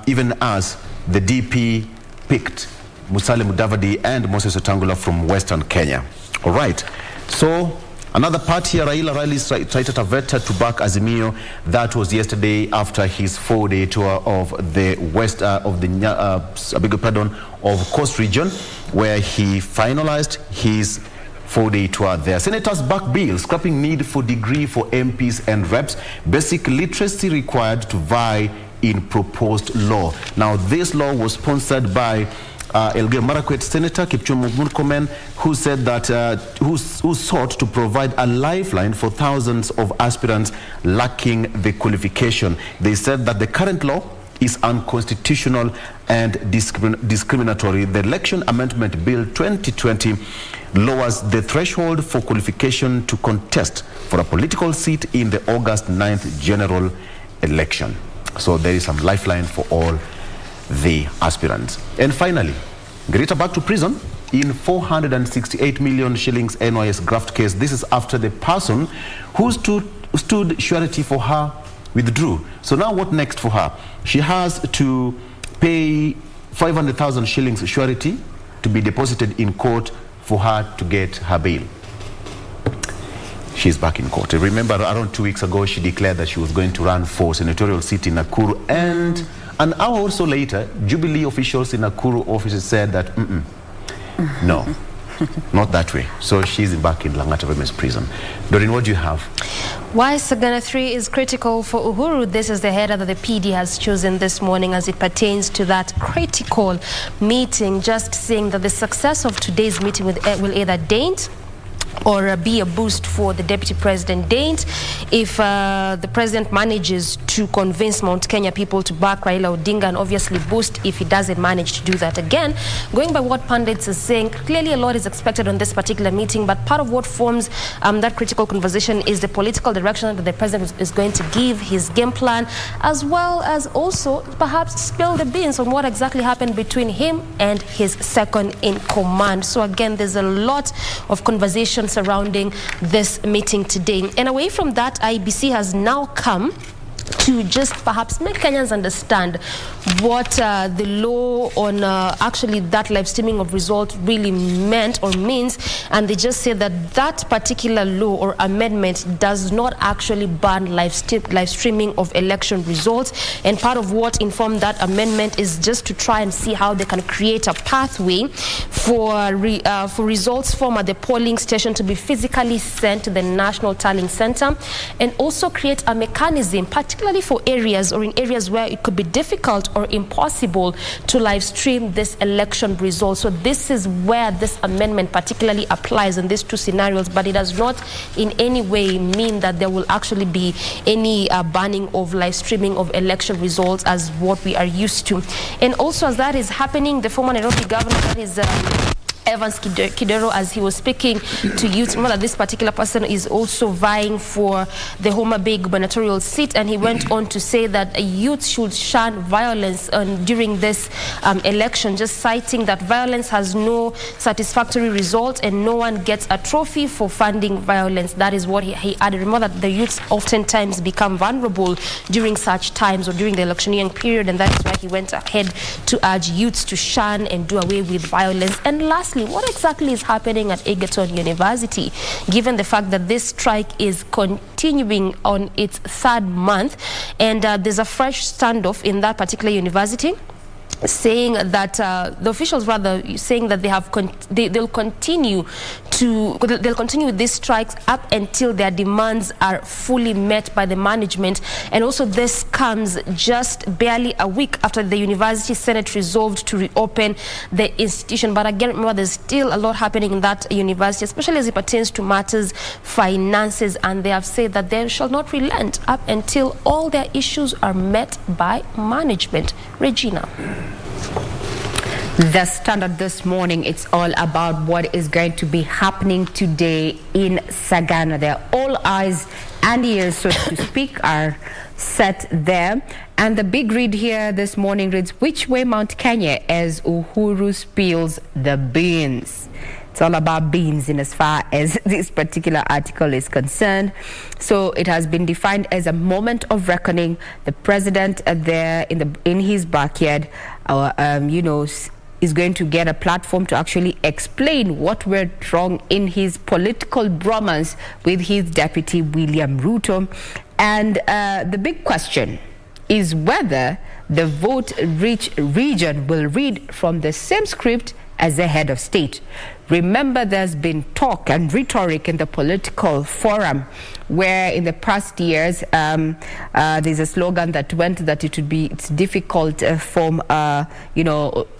even as the DP picked Musalia Mudavadi and Moses Wetangula from Western Kenya. All right, so another party, Raila Taita Taveta to back Azimio. That was yesterday after his 4-day tour of the of Coast Region, where he finalized his 4-day tour there. Senators back bill scrapping need for degree for MPs and reps. Basic literacy required to vie in proposed law. Now, this law was sponsored by Elgeyo Marakwet Senator Kipchumba Murkomen, who said that who sought to provide a lifeline for thousands of aspirants lacking the qualification. They said that the current law is unconstitutional and discriminatory. The Election Amendment Bill 2020 lowers the threshold for qualification to contest for a political seat in the August 9th general election. So there is some lifeline for all the aspirants. And finally, Greta back to prison in 468 million shillings NYS graft case. This is after the person who stood surety for her withdrew. So now what next for her? She has to pay 500,000 shillings surety to be deposited in court for her to get her bail. she's back in court. Remember, around 2 weeks ago, she declared that she was going to run for senatorial seat in Nakuru, and an hour or so later, Jubilee officials in Nakuru offices said that, no, not that way. So she's back in Langata Women's Prison. Doreen, what do you have? Why Sagana 3 is critical for Uhuru. This is the header that the PD has chosen this morning as it pertains to that critical meeting, just saying that the success of today's meeting will either dent or be a boost for the deputy president. Dent if the president manages to convince Mount Kenya people to back Raila Odinga, and obviously boost if he doesn't manage to do that. Again, going by what pundits are saying, clearly a lot is expected on this particular meeting, but part of what forms that critical conversation is the political direction that the president is going to give, his game plan, as well as also perhaps spill the beans on what exactly happened between him and his second in command. So again, there's a lot of conversation surrounding this meeting today. And away from that, IBC has now come to just perhaps make Kenyans understand what the law on actually that live streaming of results really meant or means, and they just say that that particular law or amendment does not actually ban live streaming of election results. And part of what informed that amendment is just to try and see how they can create a pathway for results from at the polling station to be physically sent to the National Tallying Center, and also create a mechanism, particularly for areas or in areas where it could be difficult or impossible to live stream this election result. So this is where this amendment particularly applies in these two scenarios, but it does not in any way mean that there will actually be any banning of live streaming of election results as what we are used to. And also, as that is happening, the former Nairobi governor, that is Evans Kidero, as he was speaking to youth, remember that this particular person is also vying for the Homa Bay gubernatorial seat, and he went on to say that youth should shun violence during this election, just citing that violence has no satisfactory result and no one gets a trophy for funding violence. That is what he added. Remember that the youths oftentimes become vulnerable during such times or during the electioneering period, and that is why he went ahead to urge youths to shun and do away with violence. And lastly, what exactly is happening at Egerton University, given the fact that this strike is continuing on its third month, and there's a fresh standoff in that particular university, saying that the officials rather saying that they'll continue with these strikes up until their demands are fully met by the management. And also this comes just barely a week after the University Senate resolved to reopen the institution. But again, remember, there's still a lot happening in that university, especially as it pertains to matters finances, and they have said that they shall not relent up until all their issues are met by management. Regina. The Standard this morning, it's all about what is going to be happening today in Sagana. There, all eyes and ears, so to speak, are set there. And the big read here this morning reads, "Which way Mount Kenya as Uhuru spills the beans?" It's all about beans in as far as this particular article is concerned. So it has been defined as a moment of reckoning. The president there in his backyard, is going to get a platform to actually explain what went wrong in his political bromance with his deputy William Ruto. And the big question is whether the vote-rich region will read from the same script as the head of state. Remember, there's been talk and rhetoric in the political forum where in the past years there's a slogan that went that it's difficult for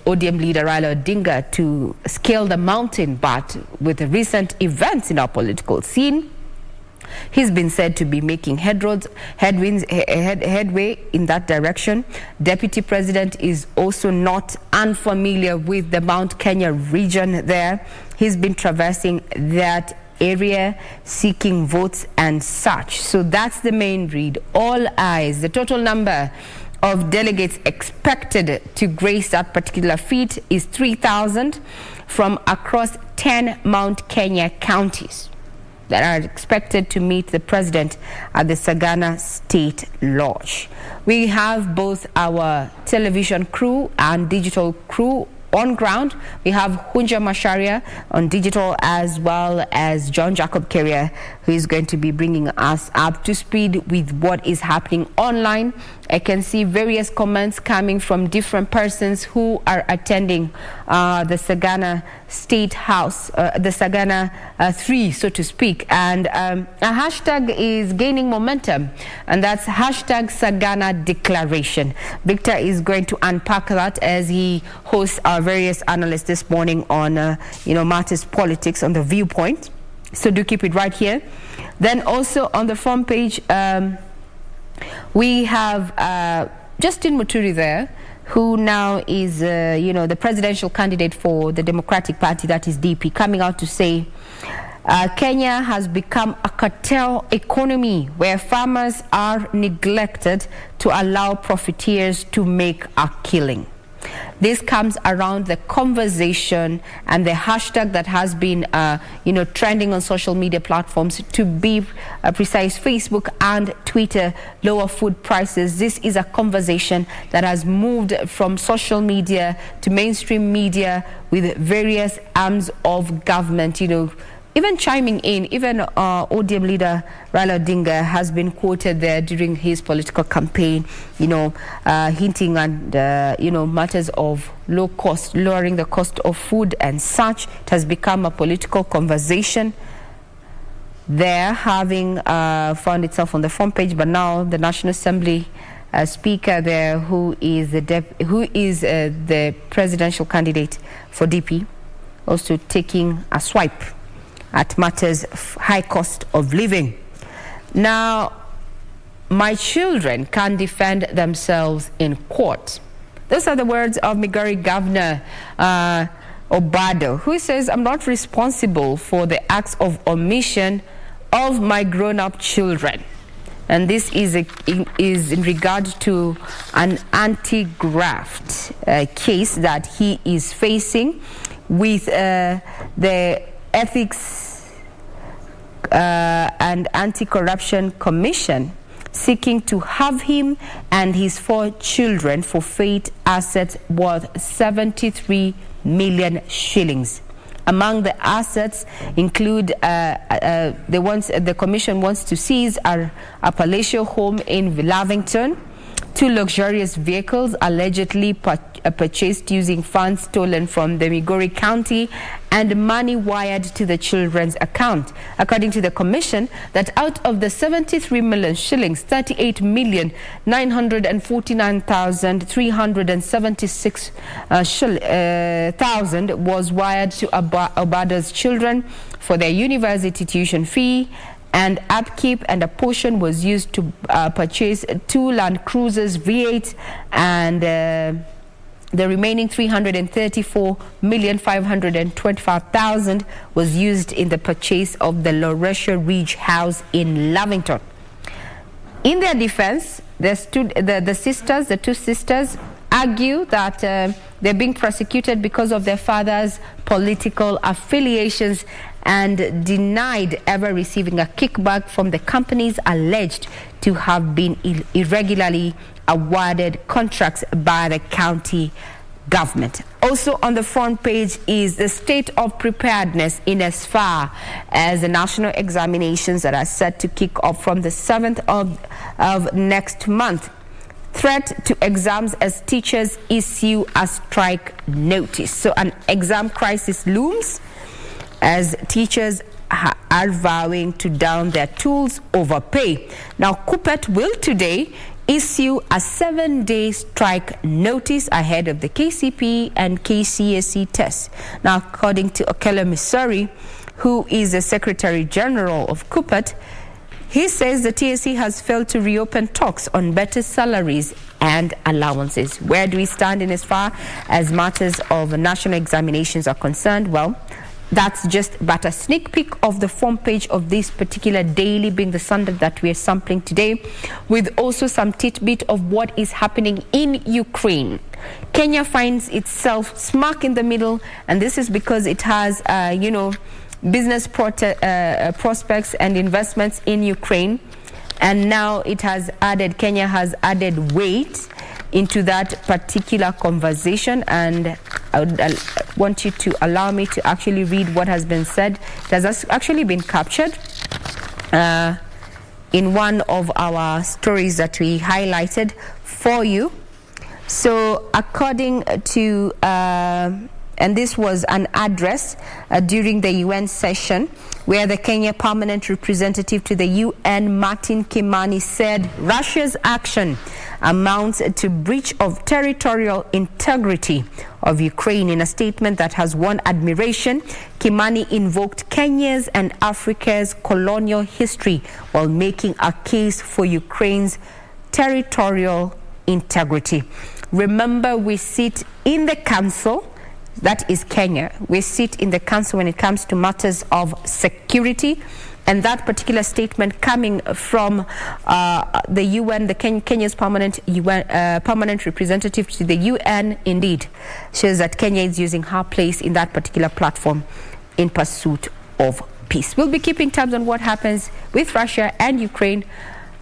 ODM leader Raila Odinga to scale the mountain, but with the recent events in our political scene, he's been said to be making headway in that direction. Deputy President is also not unfamiliar with the Mount Kenya region there. He's been traversing that area, seeking votes and such. So that's the main read. All eyes. The total number of delegates expected to grace that particular feat is 3,000 from across 10 Mount Kenya counties that are expected to meet the president at the Sagana State Lodge. We have both our television crew and digital crew on ground, we have Hunja Masharia on digital, as well as John Jacob Carrier, who is going to be bringing us up to speed with what is happening online. I can see various comments coming from different persons who are attending the Sagana State House, the Sagana 3, so to speak. And a hashtag is gaining momentum, and that's hashtag Sagana Declaration. Victor is going to unpack that as he hosts our various analysts this morning on, matters politics on The Viewpoint. So do keep it right here. Then also on the front page, we have Justin Muturi there, who now is, the presidential candidate for the Democratic Party, that is DP, coming out to say Kenya has become a cartel economy where farmers are neglected to allow profiteers to make a killing. This comes around the conversation and the hashtag that has been, trending on social media platforms, to be precise, Facebook and Twitter, lower food prices. This is a conversation that has moved from social media to mainstream media with various arms of government, even chiming in. Even ODM leader Raila Odinga has been quoted there during his political campaign, hinting at, matters of low cost, lowering the cost of food and such. It has become a political conversation there, having found itself on the front page. But now the National Assembly Speaker there, who is the presidential candidate for DP, also taking a swipe at matters of high cost of living. Now, my children can defend themselves in court. Those are the words of Migori Governor Obado, who says, I'm not responsible for the acts of omission of my grown-up children. And this is in regard to an anti-graft case that he is facing with the Ethics and Anti-Corruption Commission, seeking to have him and his 4 children forfeit assets worth 73 million shillings. Among the assets include the commission wants to seize a palatial home in Lavington, 2 luxurious vehicles allegedly purchased using funds stolen from the Migori County, and money wired to the children's account. According to the commission, that out of the 73 million shillings, 38,949,376 was wired to Obada's children for their university tuition fee and upkeep, and a portion was used to purchase 2 Land Cruisers V8, and the remaining 334,525,000 was used in the purchase of the Lauretia Ridge House in Lavington. In their defense, the 2 sisters argue that they're being prosecuted because of their father's political affiliations and denied ever receiving a kickback from the companies alleged to have been irregularly awarded contracts by the county government. Also on the front page is the state of preparedness in as far as the national examinations that are set to kick off from the 7th of next month. Threat to exams as teachers issue a strike notice. So an exam crisis looms as teachers are vowing to down their tools over pay. Now, Kupet will today issue a 7-day strike notice ahead of the KCP and KCSE tests. Now, according to Okelo Missouri, who is the Secretary General of Kupet, he says the TSC has failed to reopen talks on better salaries and allowances. Where do we stand in as far as matters of national examinations are concerned? Well, that's just but a sneak peek of the front page of this particular daily, being the Sunday that we are sampling today, with also some tidbit of what is happening in Ukraine. Kenya finds itself smack in the middle, and this is because it has, business prospects and investments in Ukraine, and now Kenya has added weight into that particular conversation, and I want you to allow me to actually read what has been said. It has actually been captured in one of our stories that we highlighted for you. So according to, and this was an address during the UN session where the Kenya permanent representative to the UN, Martin Kimani, said Russia's action amounts to breach of territorial integrity of Ukraine. In a statement that has won admiration, Kimani invoked Kenya's and Africa's colonial history while making a case for Ukraine's territorial integrity. Remember, we sit in the council, that is Kenya. We sit in the council when it comes to matters of security. And that particular statement coming from the UN, Kenya's permanent representative to the UN, indeed shows that Kenya is using her place in that particular platform in pursuit of peace. We'll be keeping tabs on what happens with Russia and Ukraine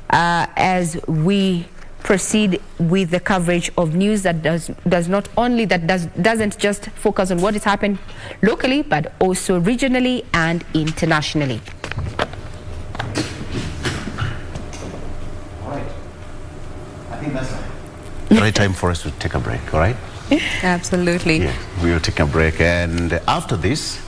as we proceed with the coverage of news that doesn't just focus on what is happening locally, but also regionally and internationally. All right. I think that's the right time for us to take a break, all right? Absolutely. Yeah, we will take a break, and after this,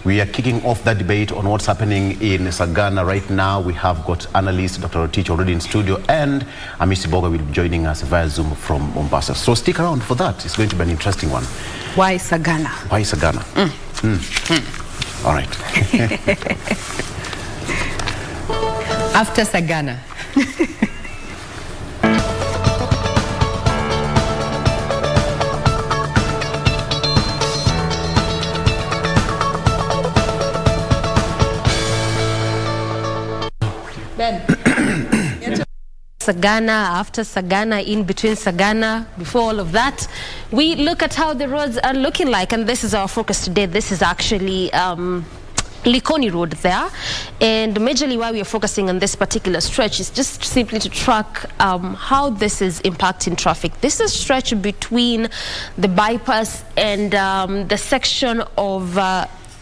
we are kicking off that debate on what's happening in Sagana right now. We have got analyst Dr. Rotich already in studio, and Amisi Boga will be joining us via Zoom from Mombasa. So stick around for that. It's going to be an interesting one. Why Sagana? Why Sagana? All right. After Sagana. Sagana, after Sagana, in between Sagana, before all of that, we look at how the roads are looking like, and this is our focus today. This is actually Likoni Road there, and majorly why we are focusing on this particular stretch is just simply to track how this is impacting traffic. This is a stretch between the bypass and the section of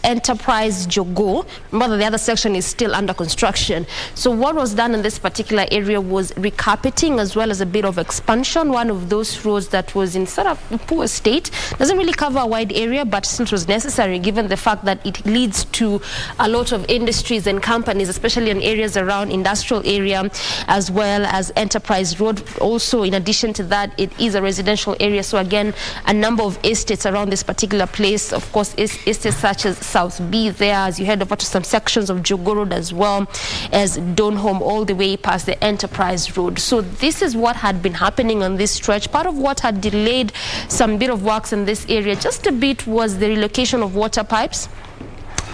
Enterprise Jogo. Remember, the other section is still under construction. So what was done in this particular area was recarpeting as well as a bit of expansion. One of those roads that was in sort of a poor state, doesn't really cover a wide area, but still was necessary given the fact that it leads to a lot of industries and companies, especially in areas around industrial area as well as Enterprise Road. Also, in addition to that, it is a residential area. So again, a number of estates around this particular place. Of course, estates such as South B there, as you head over to some sections of Jogo Road as well as Donholm, all the way past the Enterprise Road. So this is what had been happening on this stretch. Part of what had delayed some bit of works in this area just a bit was the relocation of water pipes,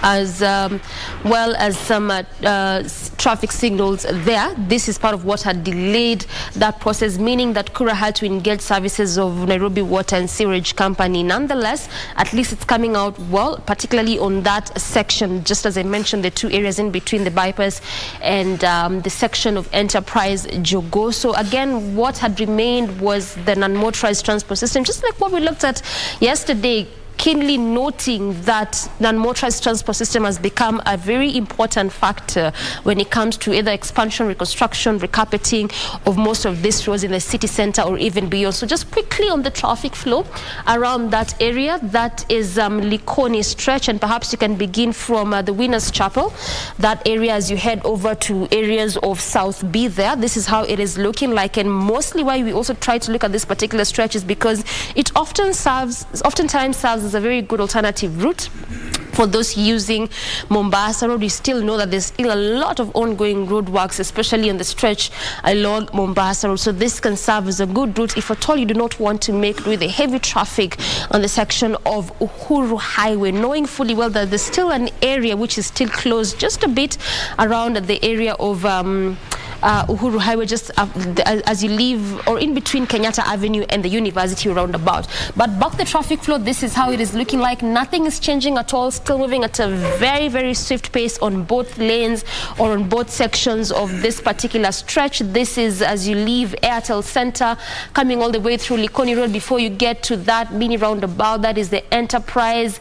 as well as some traffic signals there. This is part of what had delayed that process, meaning that Kura had to engage services of Nairobi Water and Sewerage Company. Nonetheless, at least it's coming out well, particularly on that section, just as I mentioned, the two areas in between the bypass and the section of Enterprise Jogo. So again, what had remained was the non-motorized transport system, just like what we looked at yesterday, keenly noting that non-motorized transport system has become a very important factor when it comes to either expansion, reconstruction, recarpeting of most of these roads in the city center or even beyond. So just quickly on the traffic flow around that area, that is Likoni stretch, and perhaps you can begin from the Winners Chapel, that area, as you head over to areas of South B there. This is how it is looking like, and mostly why we also try to look at this particular stretch is because it oftentimes serves as a very good alternative route for those using Mombasa Road. We still know that there's still a lot of ongoing road works, especially on the stretch along Mombasa Road. So this can serve as a good route if at all you do not want to make with the heavy traffic on the section of Uhuru Highway, knowing fully well that there's still an area which is still closed just a bit around the area of Uhuru Highway, just as you leave or in between Kenyatta Avenue and the University roundabout. But back the traffic flow, this is how it is looking like. Nothing is changing at all. Still moving at a very, very swift pace on both lanes or on both sections of this particular stretch. This is as you leave Airtel Center, coming all the way through Likoni Road before you get to that mini roundabout. That is the Enterprise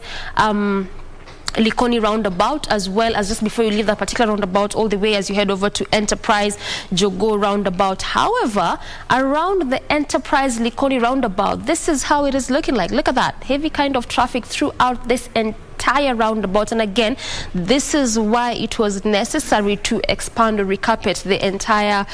Likoni roundabout, as well as just before you leave that particular roundabout, all the way as you head over to Enterprise Jogo roundabout. However, around the Enterprise Likoni roundabout, this is how it is looking like. Look at that heavy kind of traffic throughout this entire roundabout. And again, this is why it was necessary to expand or recarpet the entire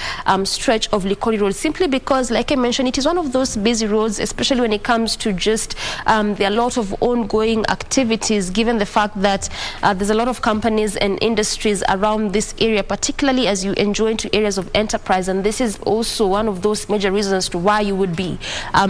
stretch of Likoni Road, simply because, like I mentioned, it is one of those busy roads, especially when it comes to just there are a lot of ongoing activities, given the fact that there's a lot of companies and industries around this area, particularly as you enjoy into areas of enterprise. And this is also one of those major reasons as to why you would be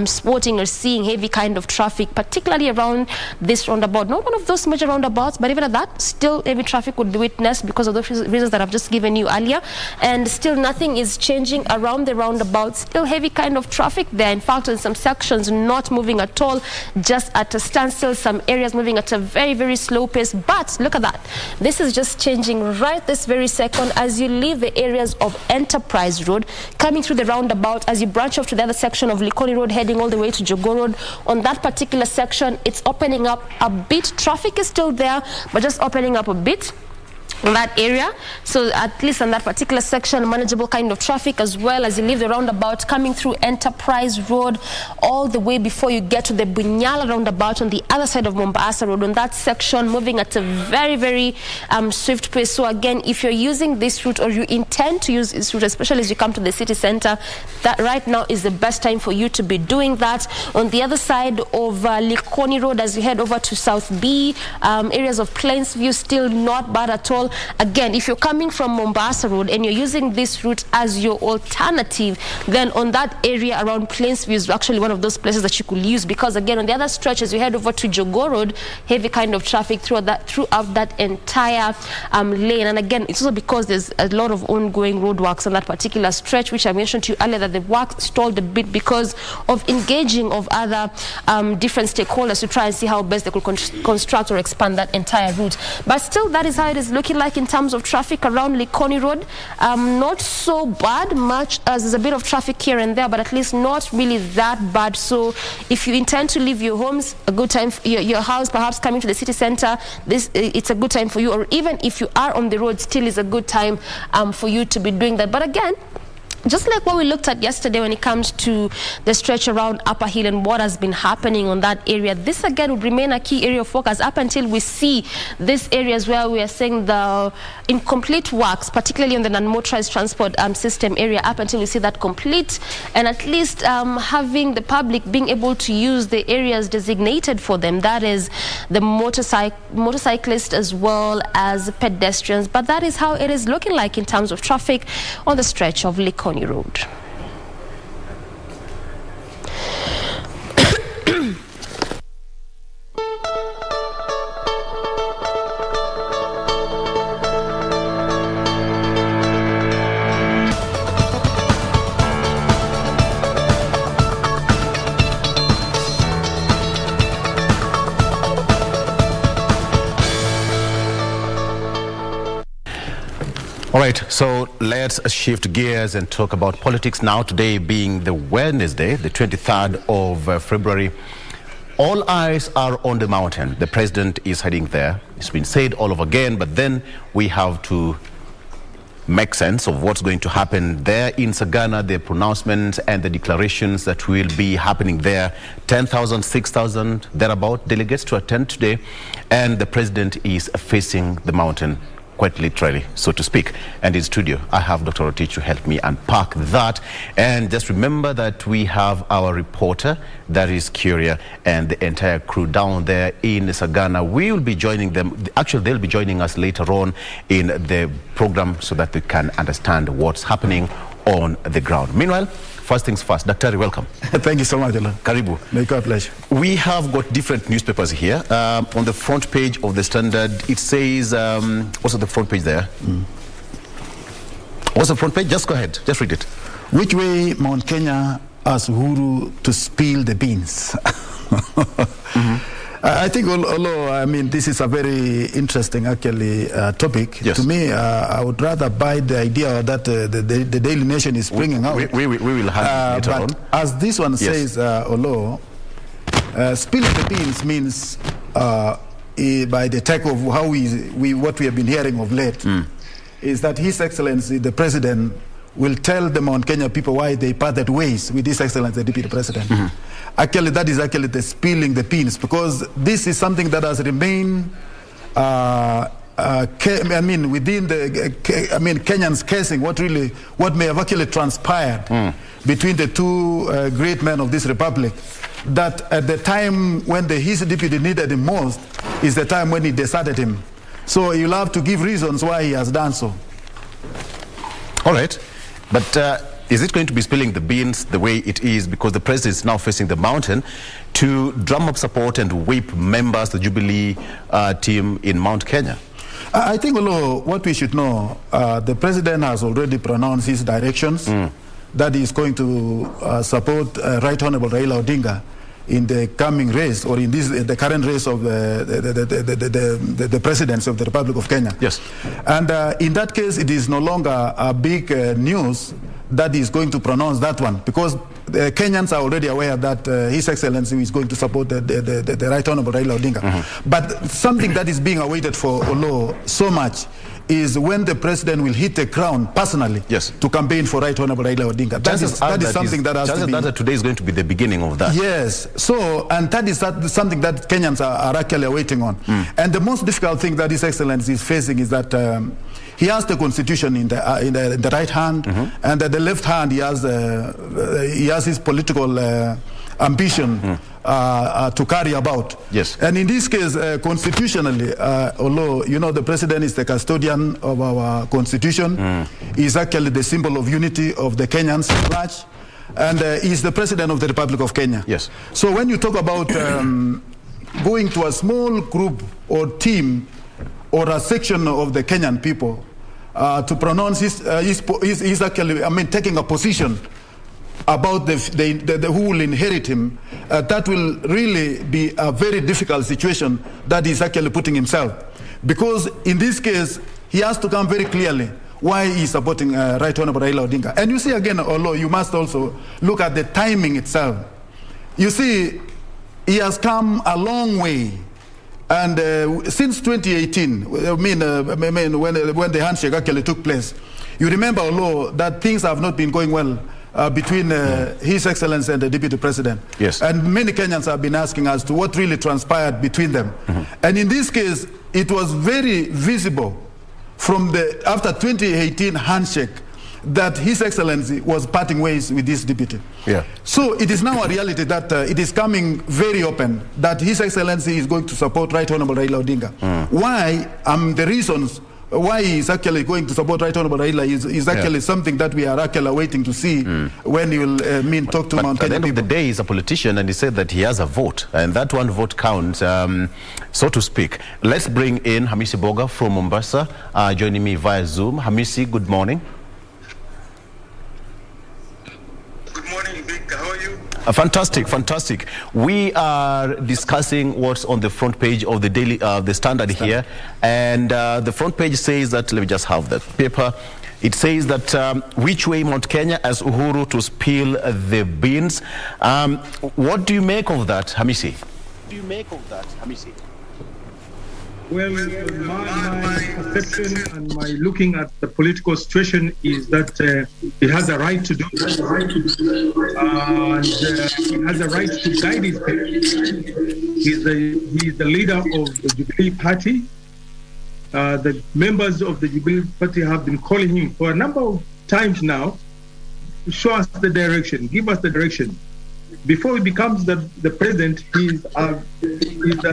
spotting or seeing heavy kind of traffic, particularly around this roundabout. Not one of those major roundabouts, but even at that, still heavy traffic would be witnessed because of those reasons that I've just given you earlier. And still nothing is changing around the roundabout. Still heavy kind of traffic there. In fact, in some sections not moving at all, just at a standstill. Some areas moving at a very, very slow pace. But look at that. This is just changing right this very second as you leave the areas of Enterprise Road, coming through the roundabout as you branch off to the other section of Likoni Road, heading all the way to Jogo Road. On that particular section, it's opening up a bit. Traffic is still there, but just opening up a bit in that area. So at least on that particular section, manageable kind of traffic, as well as you leave the roundabout, coming through Enterprise Road all the way before you get to the Bunyala roundabout on the other side of Mombasa Road. On that section, moving at a very, very swift pace. So again, if you're using this route or you intend to use this route, especially as you come to the city center, that right now is the best time for you to be doing that. On the other side of Likoni Road, as you head over to South B, areas of Plainsview, still not bad at all. Again, if you're coming from Mombasa Road and you're using this route as your alternative, then on that area around Plainsview is actually one of those places that you could use, because again, on the other stretch, as you head over to Jogo Road, heavy kind of traffic throughout that entire lane. And again, it's also because there's a lot of ongoing road works on that particular stretch, which I mentioned to you earlier that the work stalled a bit because of engaging of other different stakeholders to try and see how best they could construct or expand that entire route. But still, that is how it is looking like in terms of traffic around Likoni Road. Not so bad, much as there's a bit of traffic here and there, but at least not really that bad. So if you intend to leave your homes, a good time, your house, perhaps coming to the city center, it's a good time for you. Or even if you are on the road, still is a good time for you to be doing that. But again, just like what we looked at yesterday when it comes to the stretch around Upper Hill and what has been happening on that area, this again would remain a key area of focus up until we see these areas where we are seeing the incomplete works, particularly on the non-motorized transport system area, up until we see that complete, and at least having the public being able to use the areas designated for them, that is the motorcyclists as well as pedestrians. But that is how it is looking like in terms of traffic on the stretch of Likoni Road. All right, so let's shift gears and talk about politics now. Today being the Wednesday, the 23rd of February, all eyes are on the mountain. The president is heading there. It's been said all over again, but then we have to make sense of what's going to happen there in Sagana, the pronouncements and the declarations that will be happening there. 10,000, 6,000, thereabout delegates to attend today, and the president is facing the mountain, quite literally, so to speak. And in studio, I have Dr. Rotich to help me unpack that. And just remember that we have our reporter, that is Curia, and the entire crew down there in Sagana. We will be joining them. Actually, they'll be joining us later on in the program so that we can understand what's happening on the ground. Meanwhile, first things first, Daktari, welcome. Thank you so much, Alan. Karibu. Make our pleasure. We have got different newspapers here. On the front page of the Standard, it says, what's on the front page there? What's the front page? Just go ahead. Just read it. Which way Mount Kenya asked Uhuru to spill the beans? I think, although, I mean, this is a very interesting, actually, topic. Yes. To me, I would rather buy the idea that the Daily Nation is bringing out. We will have it later on. As this one says, although, spilling the beans means, by the type of how what we have been hearing of late, is that His Excellency, the President, will tell the Mount Kenya people why they parted ways with His Excellency, the Deputy President. Actually, that is actually the spilling the beans, because this is something that has remained, within the, Kenyans casing what may have actually transpired between the two great men of this republic, that at the time when his deputy needed him most is the time when he deserted him. So you'll have to give reasons why he has done so. All right. But is it going to be spilling the beans the way it is, because the president is now facing the mountain to drum up support and whip members, the Jubilee team in Mount Kenya? I think, what we should know, the president has already pronounced his directions that he is going to support Right Honorable Raila Odinga in the coming race, or in the current race of the presidency of the Republic of Kenya. Yes. And in that case, it is no longer a big news that is going to pronounce that one, because the Kenyans are already aware that His Excellency is going to support the Right Honorable Raila Odinga. But something that is being awaited for Olo so much is when the president will hit the ground personally to campaign for Right Honorable Raila Odinga. That is something that has to be... That today is going to be the beginning of that. Yes. So, and that is something that Kenyans are actually waiting on. And the most difficult thing that His Excellency is facing is that he has the constitution in the right hand, and at the left hand he has his political ambition to carry about. Yes. And in this case, constitutionally, although the president is the custodian of our constitution, he's actually the symbol of unity of the Kenyans at large, and he's the president of the Republic of Kenya. Yes. So when you talk about going to a small group or team or a section of the Kenyan people to pronounce he's actually, taking a position about who will inherit him, that will really be a very difficult situation that he's actually putting himself. Because in this case, he has to come very clearly why he's supporting Right Honorable Raila Odinga. And you see again, although you must also look at the timing itself. You see, he has come a long way. And since 2018, when the handshake actually took place, you remember, although, that things have not been going well between His Excellency and the Deputy President. Yes. And many Kenyans have been asking as to what really transpired between them. And in this case, it was very visible from after 2018 handshake that His Excellency was parting ways with this deputy. Yeah. So it is now a reality that it is coming very open that His Excellency is going to support Right Honorable Raila Odinga. Why? The reasons why he is actually going to support Right Honorable Raila is actually something that we are actually waiting to see when he will talk to Mount Kenya people. At the end of the day, he's a politician, and he said that he has a vote, and that one vote counts, so to speak. Let's bring in Hamisi Boga from Mombasa, joining me via Zoom. Hamisi, good morning. Fantastic, fantastic. We are discussing what's on the front page of the daily, the Standard here, and the front page says that, let me just have that paper. It says that which way Mount Kenya as Uhuru to spill the beans. What do you make of that, Hamisi? Well, my perception and my looking at the political situation is that he has a right to do it, and he has a right to guide his people. He is the leader of the Jubilee Party. The members of the Jubilee Party have been calling him for a number of times now to show us the direction, give us the direction. Before he becomes the president, he's a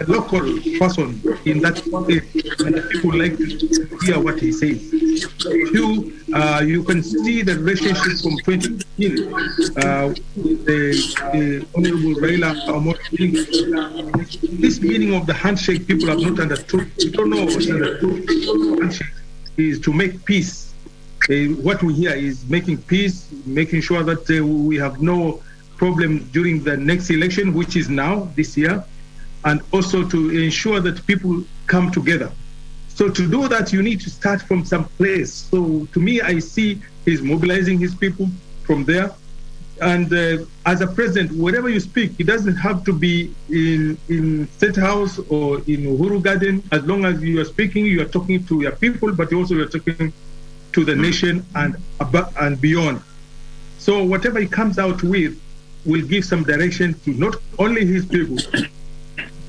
local person in that state, and people like to hear what he says. You can see the relationship from 2015 with the Honorable Raila Amolo Odinga. This meaning of the handshake, people have not understood. You don't know what the handshake is, to make peace what we hear is making peace, making sure that we have no problem during the next election, which is now, this year, and also to ensure that people come together. So to do that, you need to start from some place. So to me, I see he's mobilizing his people from there. And as a president, wherever you speak, it doesn't have to be in State House or in Uhuru Garden. As long as you are speaking, you are talking to your people, but also you are talking to the nation and beyond. So whatever he comes out with will give some direction to not only his people,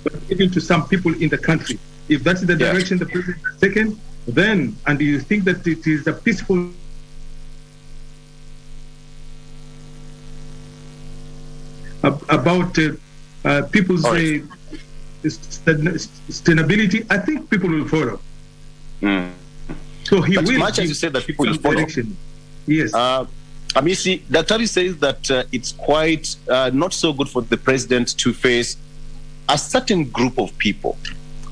but even to some people in the country. If that's the direction the president has taken, then, and you think that it is a peaceful about people's sustainability, I think people will follow. So he will. Much as you said that people will follow. Direction. Yes. Amisi, Daktari says that it's quite not so good for the president to face a certain group of people,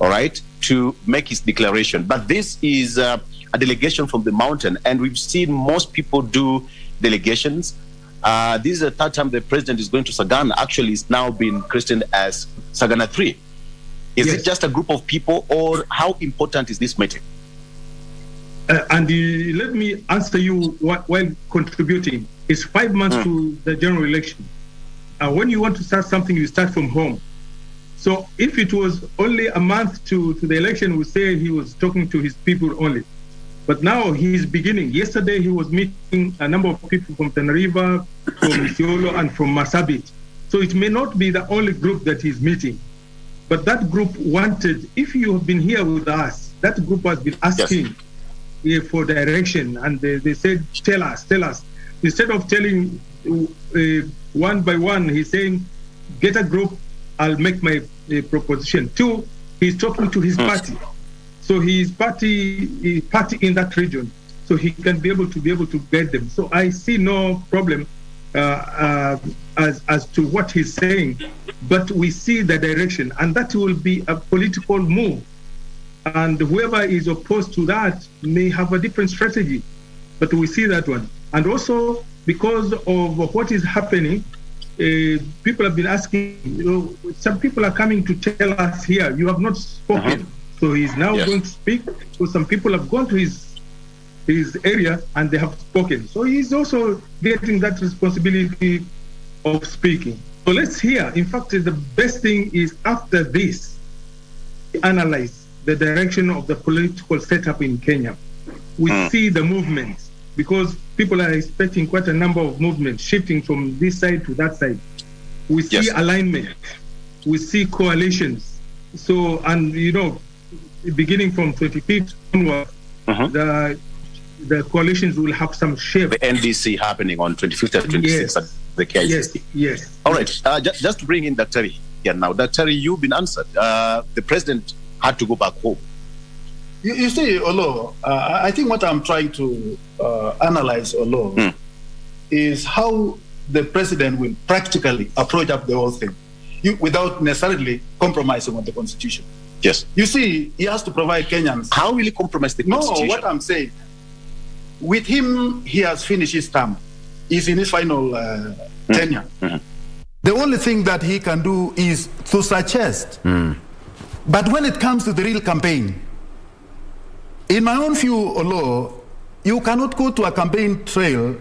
all right, to make his declaration. But this is a delegation from the mountain, and we've seen most people do delegations. This is the third time the president is going to Sagana. Actually, it's now been christened as Sagana 3. Is it just a group of people, or how important is this meeting? And let me answer you while contributing. It's 5 months to the general election. When you want to start something, you start from home. So if it was only a month to the election, we say he was talking to his people only. But now he's beginning. Yesterday he was meeting a number of people from Tenerife, from Isiolo, and from Marsabit. So it may not be the only group that he's meeting. But that group wanted, if you have been here with us, that group has been asking for direction. And they said, tell us. Instead of telling one by one, he's saying, get a group, I'll make my proposition. 2, he's talking to his party. So his party in that region, so he can be able to guide them. So I see no problem as to what he's saying, but we see the direction, and that will be a political move. And whoever is opposed to that may have a different strategy, but we see that one. And also because of what is happening, people have been asking, some people are coming to tell us here, you have not spoken. So he's now going to speak. So some people have gone to his area and they have spoken. So he's also getting that responsibility of speaking. So let's hear. In fact, the best thing is after this, analyze the direction of the political setup in Kenya. We see the movements, because people are expecting quite a number of movements shifting from this side to that side. We see alignment. We see coalitions. So, and beginning from 25th onward, the coalitions will have some shape. The NDC happening on 25th and 26th at the KICC. Yes. All right. Just to bring in Daktari here now. Daktari, you've been answered. The president had to go back home. You see, Olo, I think what I'm trying to analyze, Olo, is how the president will practically approach up the whole thing without necessarily compromising on the constitution. Yes. You see, he has to provide Kenyans. How will he compromise the constitution? No, what I'm saying, with him, he has finished his term. He's in his final tenure. The only thing that he can do is to suggest. But when it comes to the real campaign, in my own view, Olo, you cannot go to a campaign trail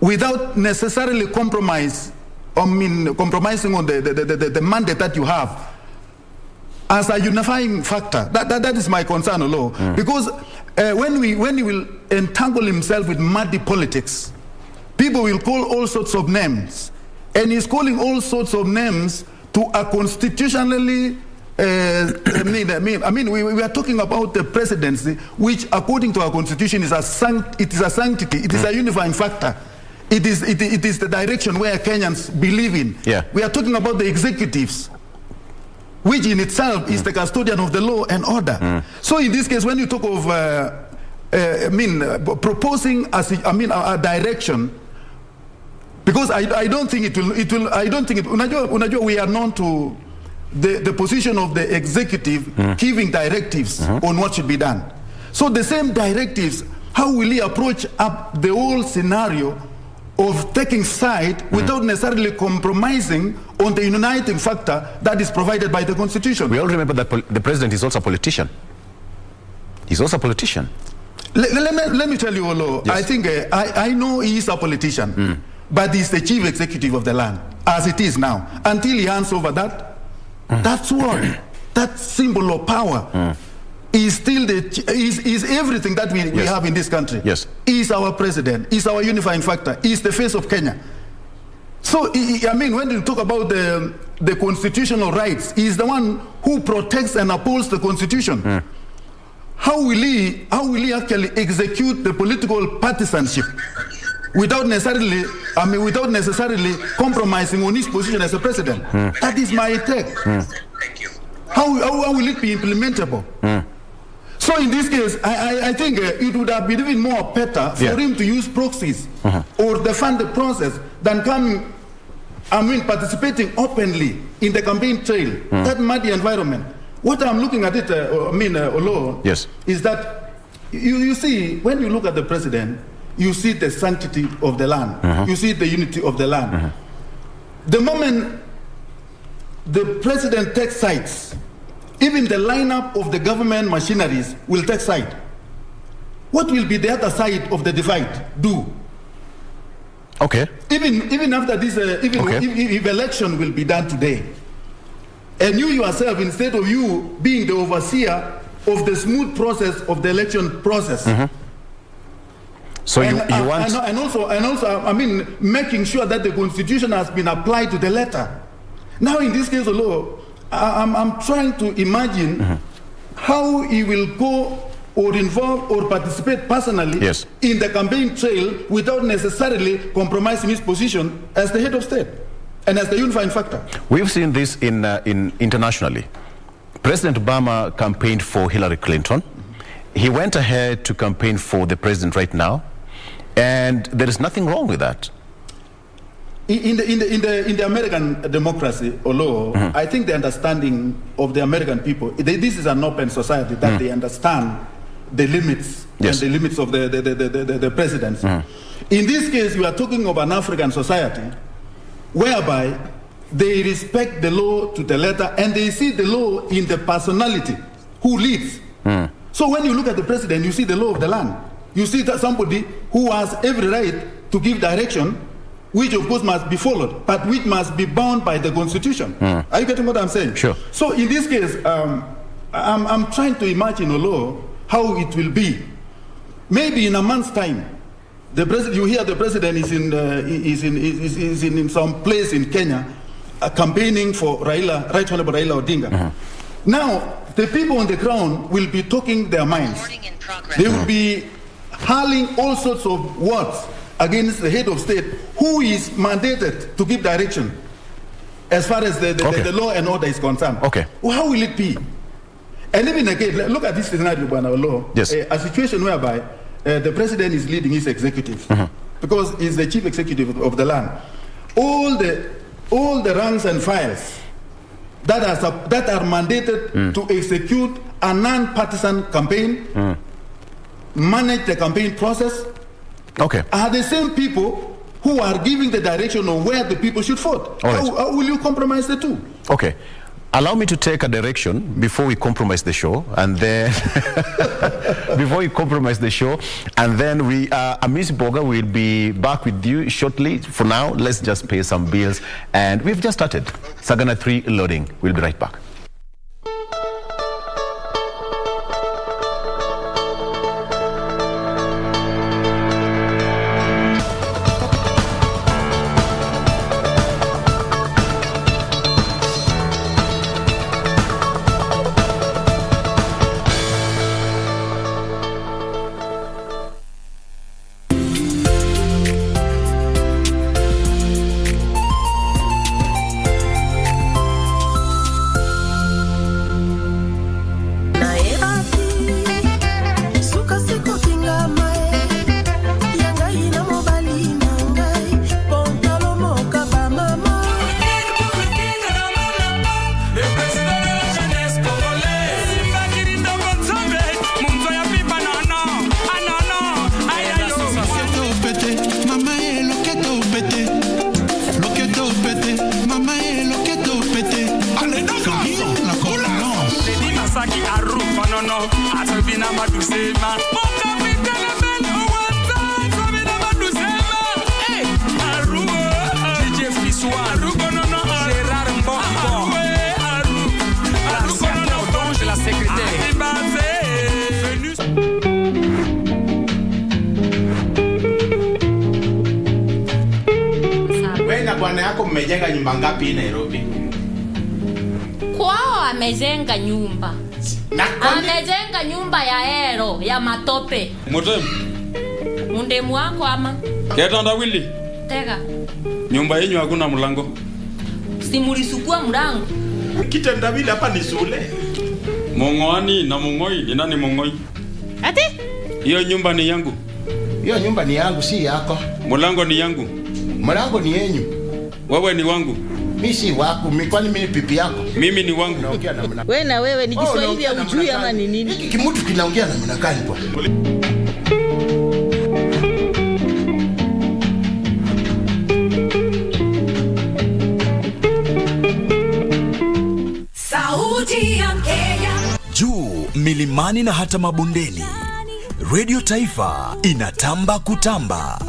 without necessarily compromising on the mandate that you have as a unifying factor. That is my concern, Olo. Because when he will entangle himself with muddy politics, people will call all sorts of names. And he's calling all sorts of names to a constitutionally we are talking about the presidency, which according to our constitution is a sanctity, it is a unifying factor. It is the direction where Kenyans believe in. We are talking about the executives, which in itself is the custodian of the law and order. So in this case, when you talk of proposing a direction, because I don't think it will I don't think it unajua, we are known to the position of the executive giving directives on what should be done. So the same directives, how will he approach up the whole scenario of taking side without necessarily compromising on the uniting factor that is provided by the Constitution? We all remember that the president is also a politician. He's also a politician. Let me tell you, Olo, yes. I think I know he is a politician, but he's the chief executive of the land, as it is now. Until he hands over that, that's what, that symbol of power is still is everything that we have in this country. Yes. He's our president, he's our unifying factor, he's the face of Kenya. So, I mean, when you talk about the constitutional rights, he's the one who protects and upholds the Constitution. How will he actually execute the political partisanship without necessarily compromising on his position as a president? That is my take. How will it be implementable? So in this case, I think it would have been even more better for him to use proxies or defund the process than participating openly in the campaign trail, that muddy environment. What I'm looking at it, Olo, is that you see, when you look at the president, you see the sanctity of the land. You see the unity of the land. The moment the president takes sides, even the lineup of the government machineries will take side. What will be the other side of the divide do? Okay. Even after this, if election will be done today, and you yourself, instead of you being the overseer of the smooth process of the election process, so you want, and also, I mean, making sure that the Constitution has been applied to the letter. Now, in this case, I'm trying to imagine how he will go or involve or participate personally in the campaign trail without necessarily compromising his position as the head of state and as the unifying factor. We've seen this in internationally. President Obama campaigned for Hillary Clinton. He went ahead to campaign for the president right now, and there is nothing wrong with that. In the American democracy, although I think the understanding of the American people, this is an open society that they understand the limits and the limits of the presidency. In this case, you are talking of an African society whereby they respect the law to the letter and they see the law in the personality who leads. So when you look at the president, you see the law of the land. You see that somebody who has every right to give direction, which of course must be followed, but which must be bound by the Constitution. Are you getting what I'm saying? Sure. So in this case, I'm trying to imagine a law how it will be. Maybe in a month's time, the president, you hear the president is in some place in Kenya campaigning for Raila, Right Honorable Raila Odinga. Now, the people on the ground will be talking their minds. They will be hurling all sorts of words against the head of state who is mandated to give direction as far as the law and order is concerned. Well, how will it be? And even again, look at this scenario, law. A situation whereby the president is leading his executive because he's the chief executive of the land. All the ranks and files that are mandated to execute a non-partisan campaign, manage the campaign process, are the same people who are giving the direction on where the people should vote. How will you compromise the two? Okay. Allow me to take a direction before we compromise the show, and then Amis Boga will be back with you shortly. For now, let's just pay some bills, and we've just started Sagana 3 loading. We'll be right back. bwana yako mmejenga nyumba ngapi Nairobi? Kwao amejenga nyumba. Amejenga nyumba ya ero, ya matope. Motemu. Mundemu wako ama? Ketanda wili. Tega. Nyumba yenyu hakuna mlango. Simulisukua mlango. Kitanda wili hapa ni shule. Mongoni na Mongoi, ni nani Mongoi? Ati? Hiyo nyumba ni yangu. Hiyo nyumba ni yangu, si yako. Mlango ni yangu. Mlango ni yenyu. Wewe ni wangu. Mimi si wako, kwani mimi pipi yako? Mimi ni wangu. Wewe na wewe ni Kiswahili ya ujui ama ni nini? Hiki kimutu kinaongea na mna gani kwa? Sauti ya Kenya. Juu milimani na hata mabondeni, Radio Taifa inatamba kutamba.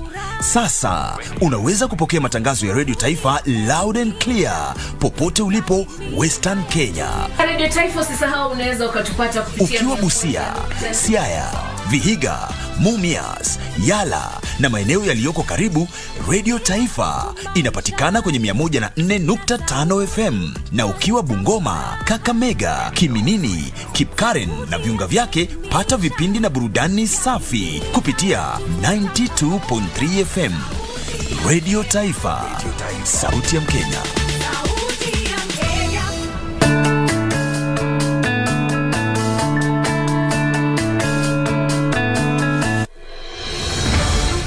Sasa unaweza kupokea matangazo ya Radio Taifa loud and clear popote ulipo Western Kenya. Radio Taifa usisahau unaweza ukatupata kupitia ukiwa Busia, Siaya, Vihiga, Mumias, Yala na maeneo yaliyoko karibu. Radio Taifa inapatikana kwenye 104.5 FM, na ukiwa Bungoma, Kakamega, Kiminini, Kipkaren na viunga vyake, pata vipindi na burudani safi kupitia 92.3 FM. Radio Taifa, sauti ya Mkenya.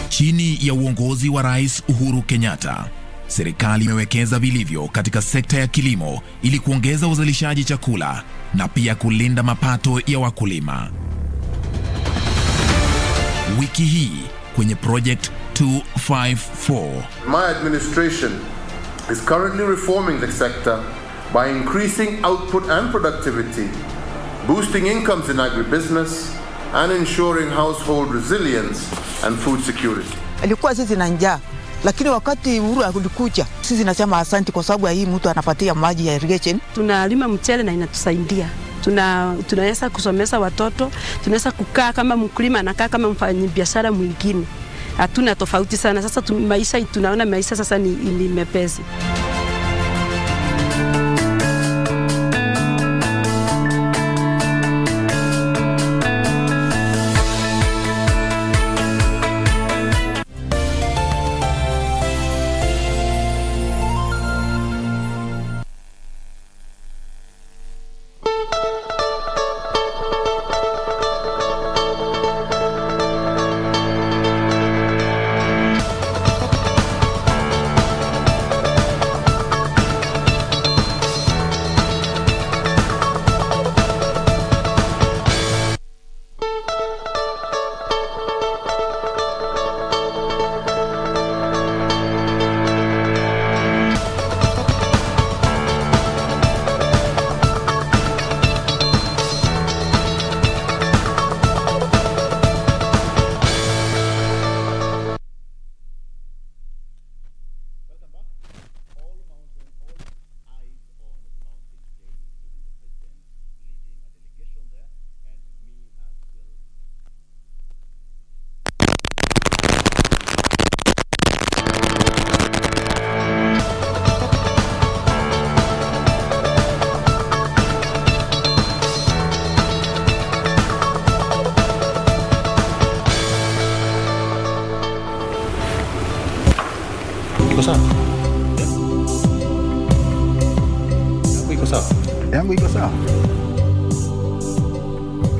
Chini ya uongozi wa Rais Uhuru Kenyatta, serikali imewekeza vilivyo katika sekta ya kilimo ili kuongeza uzalishaji chakula na pia kulinda mapato ya wakulima. Wiki hii kwenye Project 254. My administration is currently reforming the sector by increasing output and productivity, boosting incomes in agribusiness, and ensuring household resilience and food security. Alikuwa sisi na njaa, lakini wakati Uhuru alikuja, sisi nasema asante kwa sababu hii mtu anapatia maji ya irrigation. Tunalima mchele na inatusaidia. Tunaweza kusomesha watoto, tunaweza kukaa kama mkulima anakaa kama mfanyabiashara mwingine. Hatuna tofauti sana. Sasa maisha tunaona maisha sasa ni mepesi.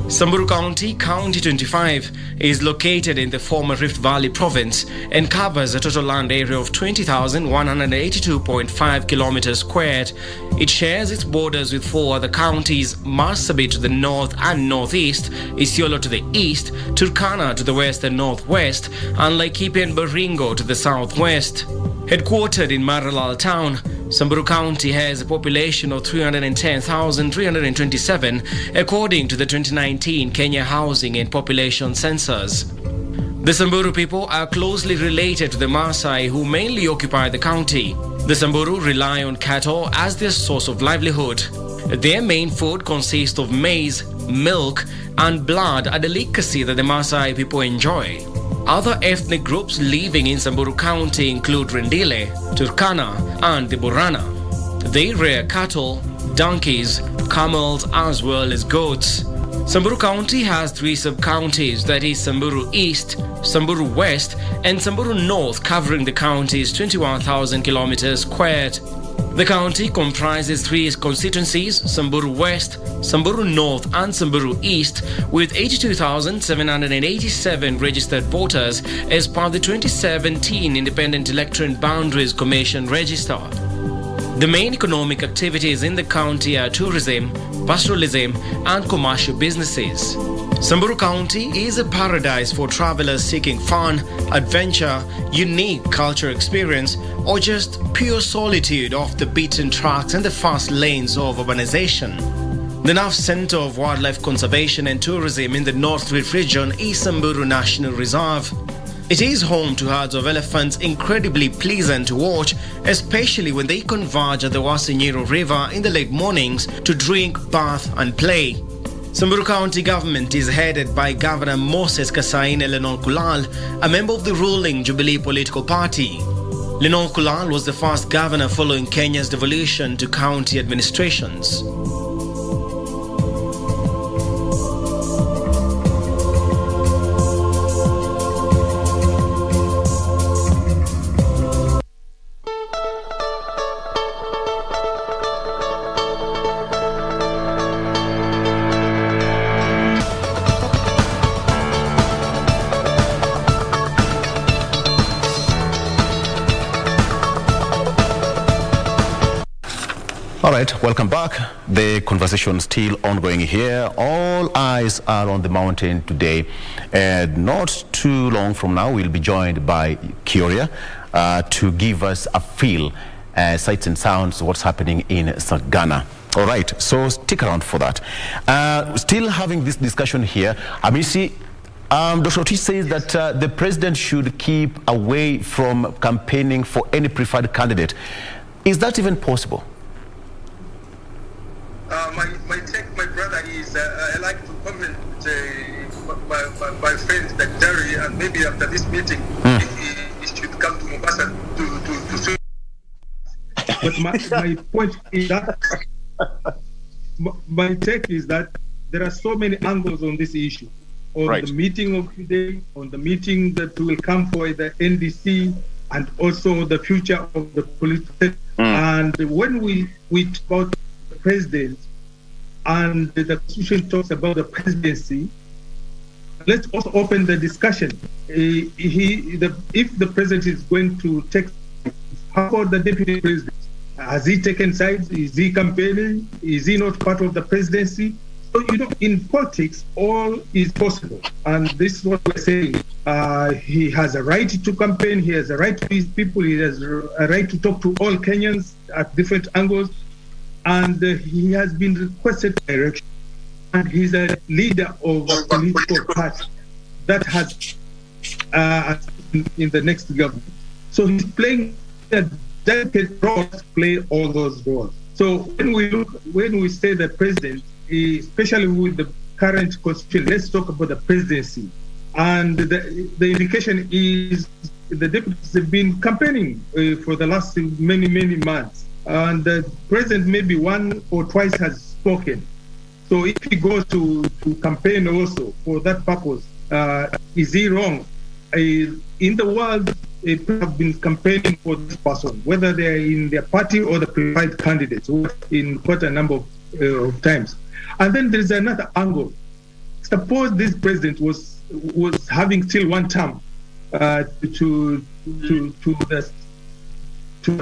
Samburu County, County 25, is located in the former Rift Valley province and covers a total land area of 20,182.5 kilometers squared. It shares its borders with four other counties: Marsabit to the north and northeast, Isiolo to the east, Turkana to the west and northwest, and Laikipia and Baringo to the southwest. Headquartered in Maralal town, Samburu County has a population of 310,327 according to the 2019 Kenya Housing and Population Census. The Samburu people are closely related to the Maasai, who mainly occupy the county. The Samburu rely on cattle as their source of livelihood. Their main food consists of maize, milk, and blood, a delicacy that the Maasai people enjoy. Other ethnic groups living in Samburu County include Rendile, Turkana, and the Borana. They rear cattle, donkeys, camels, as well as goats. Samburu County has 3 sub-counties, that is Samburu East, Samburu West, and Samburu North, covering the county's 21,000 kilometers squared. The county comprises 3 constituencies, Samburu West, Samburu North, and Samburu East, with 82,787 registered voters as per the 2017 Independent Electoral Boundaries Commission register. The main economic activities in the county are tourism, pastoralism, and commercial businesses. Samburu County is a paradise for travelers seeking fun, adventure, unique cultural experience, or just pure solitude off the beaten tracks and the fast lanes of urbanization. The nerve center of wildlife conservation and tourism in the North Rift region is Samburu National Reserve. It is home to herds of elephants incredibly pleasant to watch, especially when they converge at the Wasinyiro River in the late mornings to drink, bath, and play. Samburu County government is headed by Governor Moses Kasaine Lenol Kulal, a member of the ruling Jubilee political party. Lenol Kulal was the first governor following Kenya's devolution to county administrations. All right, welcome back. The conversation still ongoing here. All eyes are on the mountain today. And not too long from now, we'll be joined by Kioria to give us a feel, sights and sounds, what's happening in Sagana. All right, so stick around for that. Still having this discussion here, Amisi, Dr. Otis says that the president should keep away from campaigning for any preferred candidate. Is that even possible? My take, my brother, is I like to comment my friend that Jerry, and maybe after this meeting, he should come to Mombasa to But my point is that my take is that there are so many angles on this issue. On the meeting of today, on the meeting that will come for the NDC, and also the future of the political. And when we talk about the president, and the Constitution talks about the presidency, let's also open the discussion. If the president is going to take, how about the deputy president? Has he taken sides? Is he campaigning? Is he not part of the presidency? So, in politics, all is possible. And this is what we're saying. He has a right to campaign. He has a right to his people. He has a right to talk to all Kenyans at different angles. And he has been requested direction. And he's a leader of a political party that has in the next government. So he's playing a delicate role to play all those roles. So when we say the president, especially with the current constitution, let's talk about the presidency. And the indication is the deputies have been campaigning for the last many months. And the president maybe one or twice has spoken. So if he goes to campaign also for that purpose, is he wrong? In the world, people have been campaigning for this person, whether they are in their party or the preferred candidates, in quite a number of times. And then there's another angle. Suppose this president was having still one term to the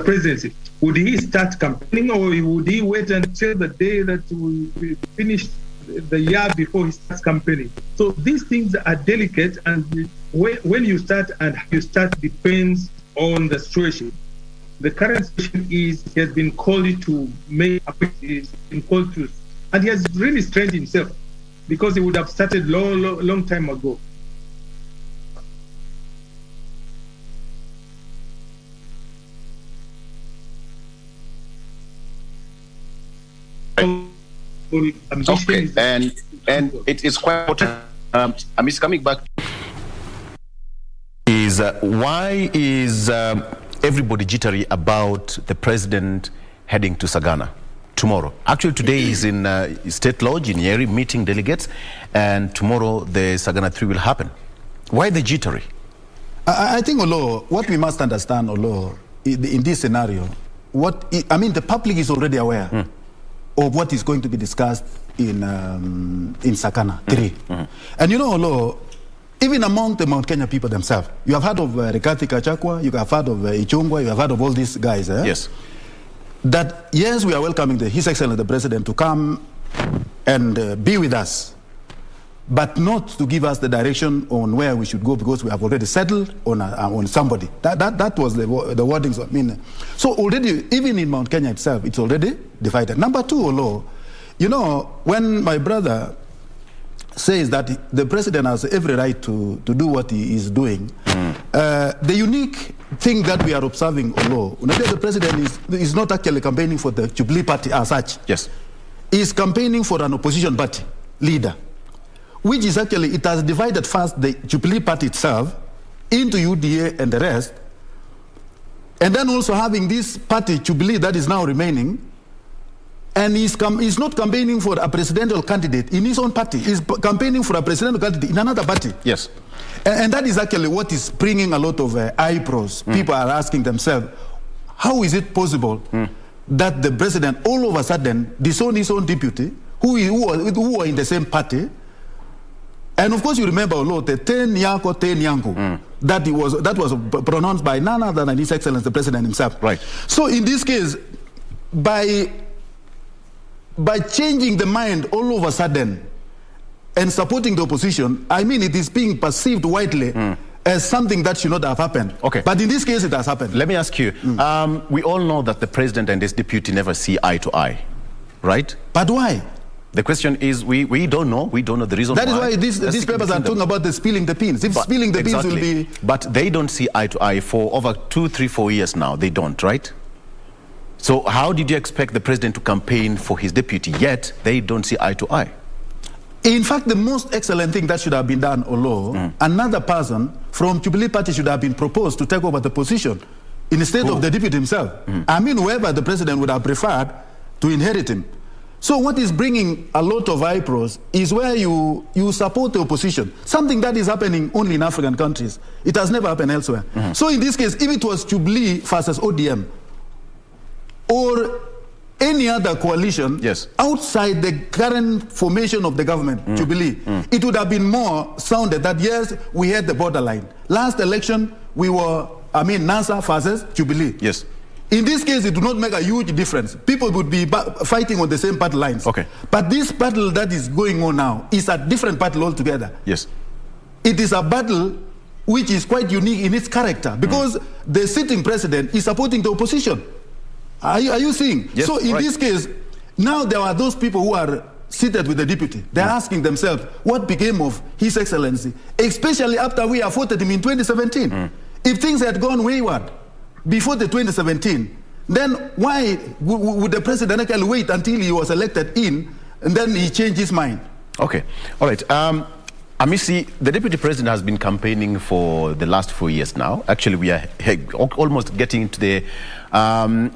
presidency. Would he start campaigning, or would he wait until the day that we finish the year before he starts campaigning? So these things are delicate, and when you start and how you start depends on the situation. The current situation is he has been called to make a and he has really strained himself because he would have started long time ago. Okay, and it is quite important. I'm just coming back. is why is everybody jittery about the president heading to Sagana tomorrow? Actually, today is in State Lodge in Nyeri meeting delegates, and tomorrow the Sagana 3 will happen. Why the jittery? I think, Olo, what we must understand, Olo, in this scenario, the public is already aware of what is going to be discussed in Sagana 3. And you know, Olo, even among the Mount Kenya people themselves, you have heard of Rigathi Gachagua, you have heard of Ichung'wah, you have heard of all these guys. Yes. That, yes, we are welcoming His Excellency the President to come and be with us, but not to give us the direction on where we should go, because we have already settled on somebody. That was the wordings. I mean, so already, even in Mount Kenya itself, it's already divided. Number two, Olo, you know, when my brother says that the president has every right to do what he is doing, the unique thing that we are observing, Olo, the president is not actually campaigning for the Jubilee Party as such. Yes. He's campaigning for an opposition party leader, which is actually, it has divided first the Jubilee Party itself into UDA and the rest, and then also having this party, Jubilee, that is now remaining, and he's not campaigning for a presidential candidate in his own party. He's campaigning for a presidential candidate in another party. Yes. And that is actually what is bringing a lot of eyebrows. People are asking themselves, how is it possible that the president all of a sudden disowned his own deputy, who are in the same party? And of course, you remember, the ten yangu, that was pronounced by none other than His Excellency the President himself. Right. So in this case, by changing the mind all of a sudden and supporting the opposition, I mean, it is being perceived widely as something that should not have happened. Okay. But in this case, it has happened. Let me ask you, we all know that the president and his deputy never see eye to eye, right? But why? The question is, we don't know. We don't know the reason why. That is why these papers are talking about the spilling the beans. If spilling the beans will be... But they don't see eye to eye for over 2, 3, 4 years now. They don't, right? So how did you expect the president to campaign for his deputy, yet they don't see eye to eye? In fact, the most excellent thing that should have been done, Olo, another person from Jubilee Party should have been proposed to take over the position instead of the deputy himself. I mean, whoever the president would have preferred to inherit him. So what is bringing a lot of eyebrows is where you support the opposition, something that is happening only in African countries. It has never happened elsewhere. So in this case, if it was Jubilee versus ODM, or any other coalition outside the current formation of the government, Jubilee, it would have been more sounded that, yes, we had the borderline. Last election, we were, NASA versus Jubilee. Yes. In this case, it would not make a huge difference. People would be fighting on the same party lines. Okay. But this battle that is going on now is a different battle altogether. Yes. It is a battle which is quite unique in its character, because the sitting president is supporting the opposition. Are you seeing? Yes, so in this case, now there are those people who are seated with the deputy. They're asking themselves, what became of His Excellency? Especially after we afforded him in 2017. If things had gone wayward before the 2017, then why would the president actually wait until he was elected in, and then he changed his mind? Okay. All right. Amisi, the deputy president has been campaigning for the last 4 years now. Actually, we are almost getting to the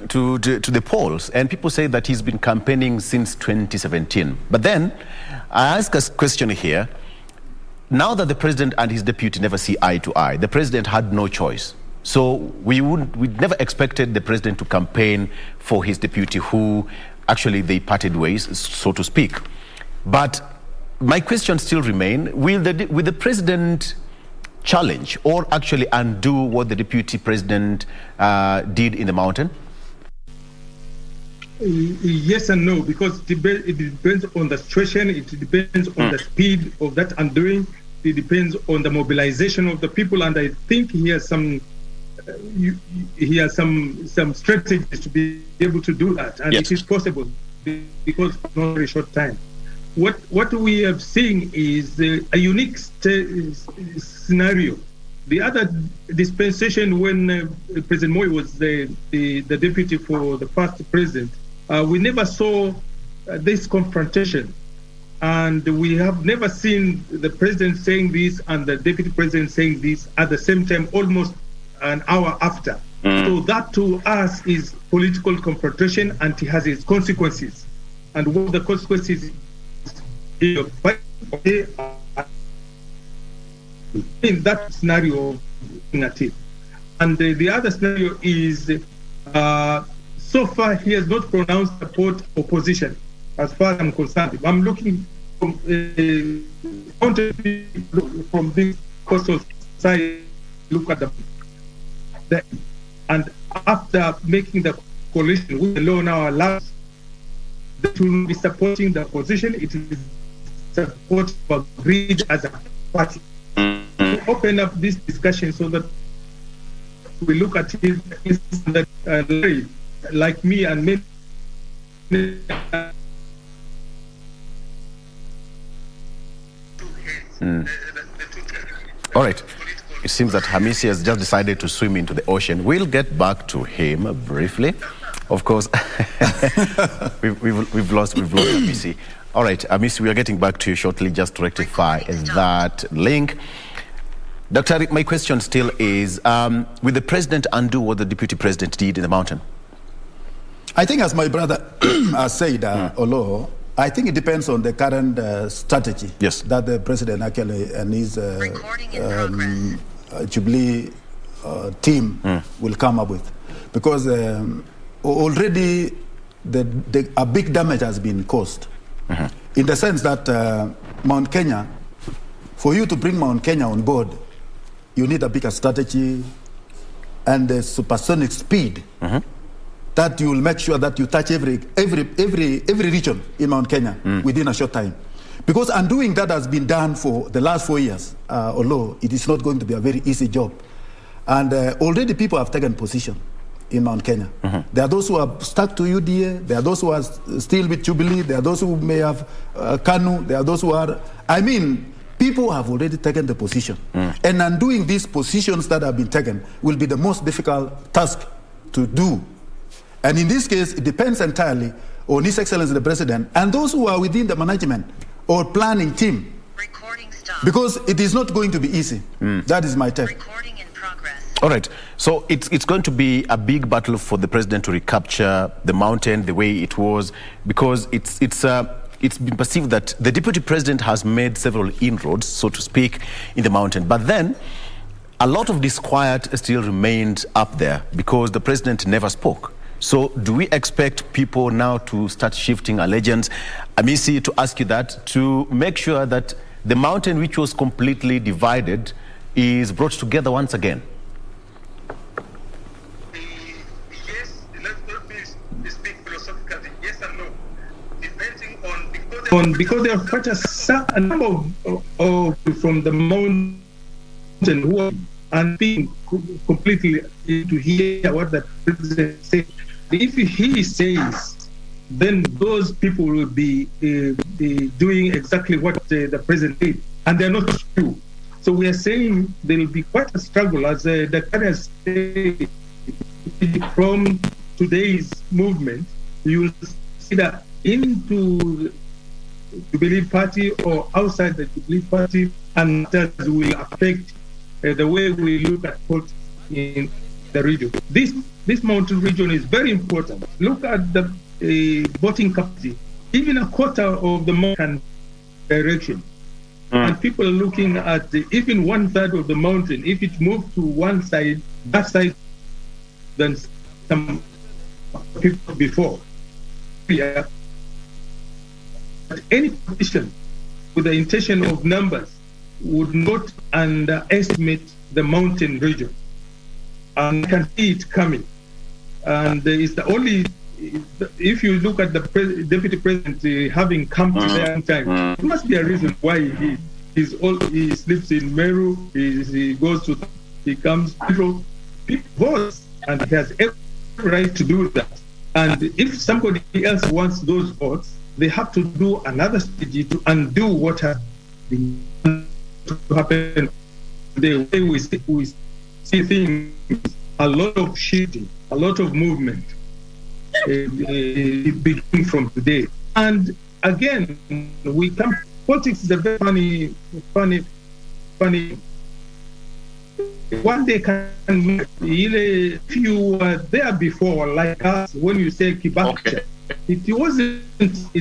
to the polls, and people say that he's been campaigning since 2017. But then, I ask a question here. Now that the president and his deputy never see eye to eye, the president had no choice. So we never expected the president to campaign for his deputy, who actually they parted ways, so to speak. But my question still remain: will the president challenge or actually undo what the deputy president did in the mountain? Yes and no, because it depends on the situation. It depends on the speed of that undoing. It depends on the mobilization of the people, and I think he has some strategies to be able to do that, and it is possible because of a very short time. What we have seen is a unique scenario. The other dispensation, when President Moi was the deputy for the first president, we never saw this confrontation. And we have never seen the president saying this and the deputy president saying this at the same time, almost an hour after. So that to us is political confrontation, and it has its consequences. And one of the consequences is in that scenario, and the other scenario is so far he has not pronounced support opposition. As far as I'm concerned, I'm looking from this coastal side, look at the and after making the coalition, which the law now allows, that will be supporting the opposition. It is support for agreed as a party. To open up this discussion so that we look at it that like me and many. All right. It seems that Hamisi has just decided to swim into the ocean. We'll get back to him briefly. Of course, we've lost Hamisi. All right, Hamisi, we are getting back to you shortly just to rectify that link. Dr. Arik, my question still is, will the president undo what the deputy president did in the mountain? I think, as my brother has said, Olo, I think it depends on the current strategy that the president actually and his Jubilee team will come up with. Because already a big damage has been caused. In the sense that Mount Kenya, for you to bring Mount Kenya on board, you need a bigger strategy and the supersonic speed that you will make sure that you touch every region in Mount Kenya within a short time. Because undoing that has been done for the last 4 years, although it is not going to be a very easy job. And already people have taken position in Mount Kenya. There are those who are stuck to UDA, there are those who are still with Jubilee, there are those who may have KANU, there are those who are... I mean, people have already taken the position. And undoing these positions that have been taken will be the most difficult task to do. And in this case, it depends entirely on His Excellency the President and those who are within the management or planning team. Because it is not going to be easy. That is my take. All right. So it's going to be a big battle for the president to recapture the mountain the way it was, because it's been perceived that the deputy president has made several inroads, so to speak, in the mountain. But then a lot of disquiet still remained up there because the president never spoke. So do we expect people now to start shifting allegiance? Hamisi, to ask you that, to make sure that the mountain which was completely divided is brought together once again? Yes, let's speak philosophically, yes and no. Depending on, because there are quite a number of from the mountain who are being completely to hear what the president says. If he says, then those people will be doing exactly what the president did, and they're not true. So we are saying there will be quite a struggle, as the has said, from today's movement. You will see that into the Jubilee Party or outside the Jubilee Party, and that will affect the way we look at politics in the region. This mountain region is very important. Look at the voting capacity, even a quarter of the mountain direction. And people are looking at even 1/3 of the mountain. If it moved to one side, that side, than some people before. Yeah. But any position with the intention of numbers would not underestimate the mountain region. And you can see it coming. And it's the only, if you look at the deputy president having come to there in time, there must be a reason why he sleeps in Meru, he goes to, he comes, people vote, and he has every right to do that. And if somebody else wants those votes, they have to do another strategy to undo what has been to happen. The way we see things, a lot of shifting, a lot of movement, beginning from today. And again, we come. Politics is a very funny. One day if you were there before, like us, when you say Kibaki, it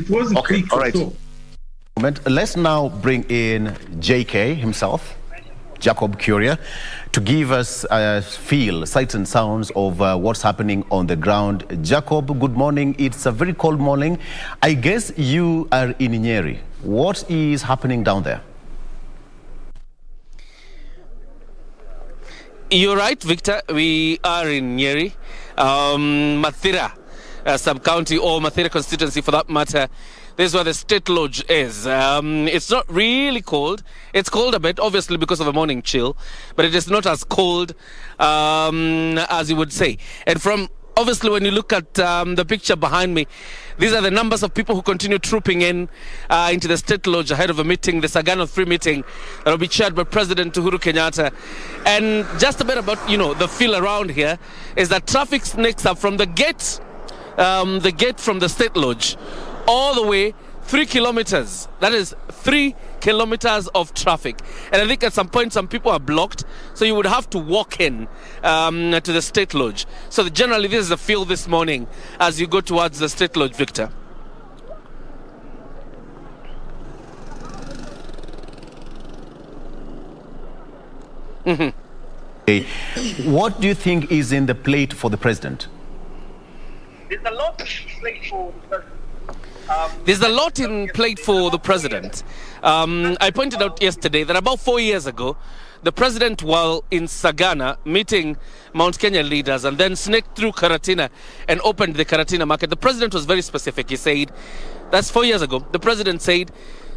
wasn't okay. quick. All right. So. Let's now bring in JK himself, Jacob Curia, to give us a feel, sights and sounds of what's happening on the ground. Jacob, good morning. It's a very cold morning. I guess you are in Nyeri. What is happening down there? You're right, Victor. We are in Nyeri, Mathira sub-county, or Mathira constituency for that matter. This is where the state lodge is. It's not really cold. It's cold a bit, obviously, because of a morning chill, but it is not as cold as you would say. And from obviously, when you look at the picture behind me, these are the numbers of people who continue trooping in into the state lodge ahead of a meeting, the Sagana 3 meeting that will be chaired by President Uhuru Kenyatta. And just a bit about, the feel around here is that traffic snakes up from the gate from the state lodge all the way 3 kilometers. That is 3 kilometers of traffic. And I think at some point some people are blocked, so you would have to walk in to the state lodge. So generally this is the feel this morning as you go towards the state lodge, Victor. Okay. What do you think is in the plate for the president? There's a lot in plate for the president. I pointed out yesterday that about 4 years ago, the president, while in Sagana, meeting Mount Kenya leaders and then snaked through Karatina and opened the Karatina market, the president was very specific. He said, that's 4 years ago, the president said,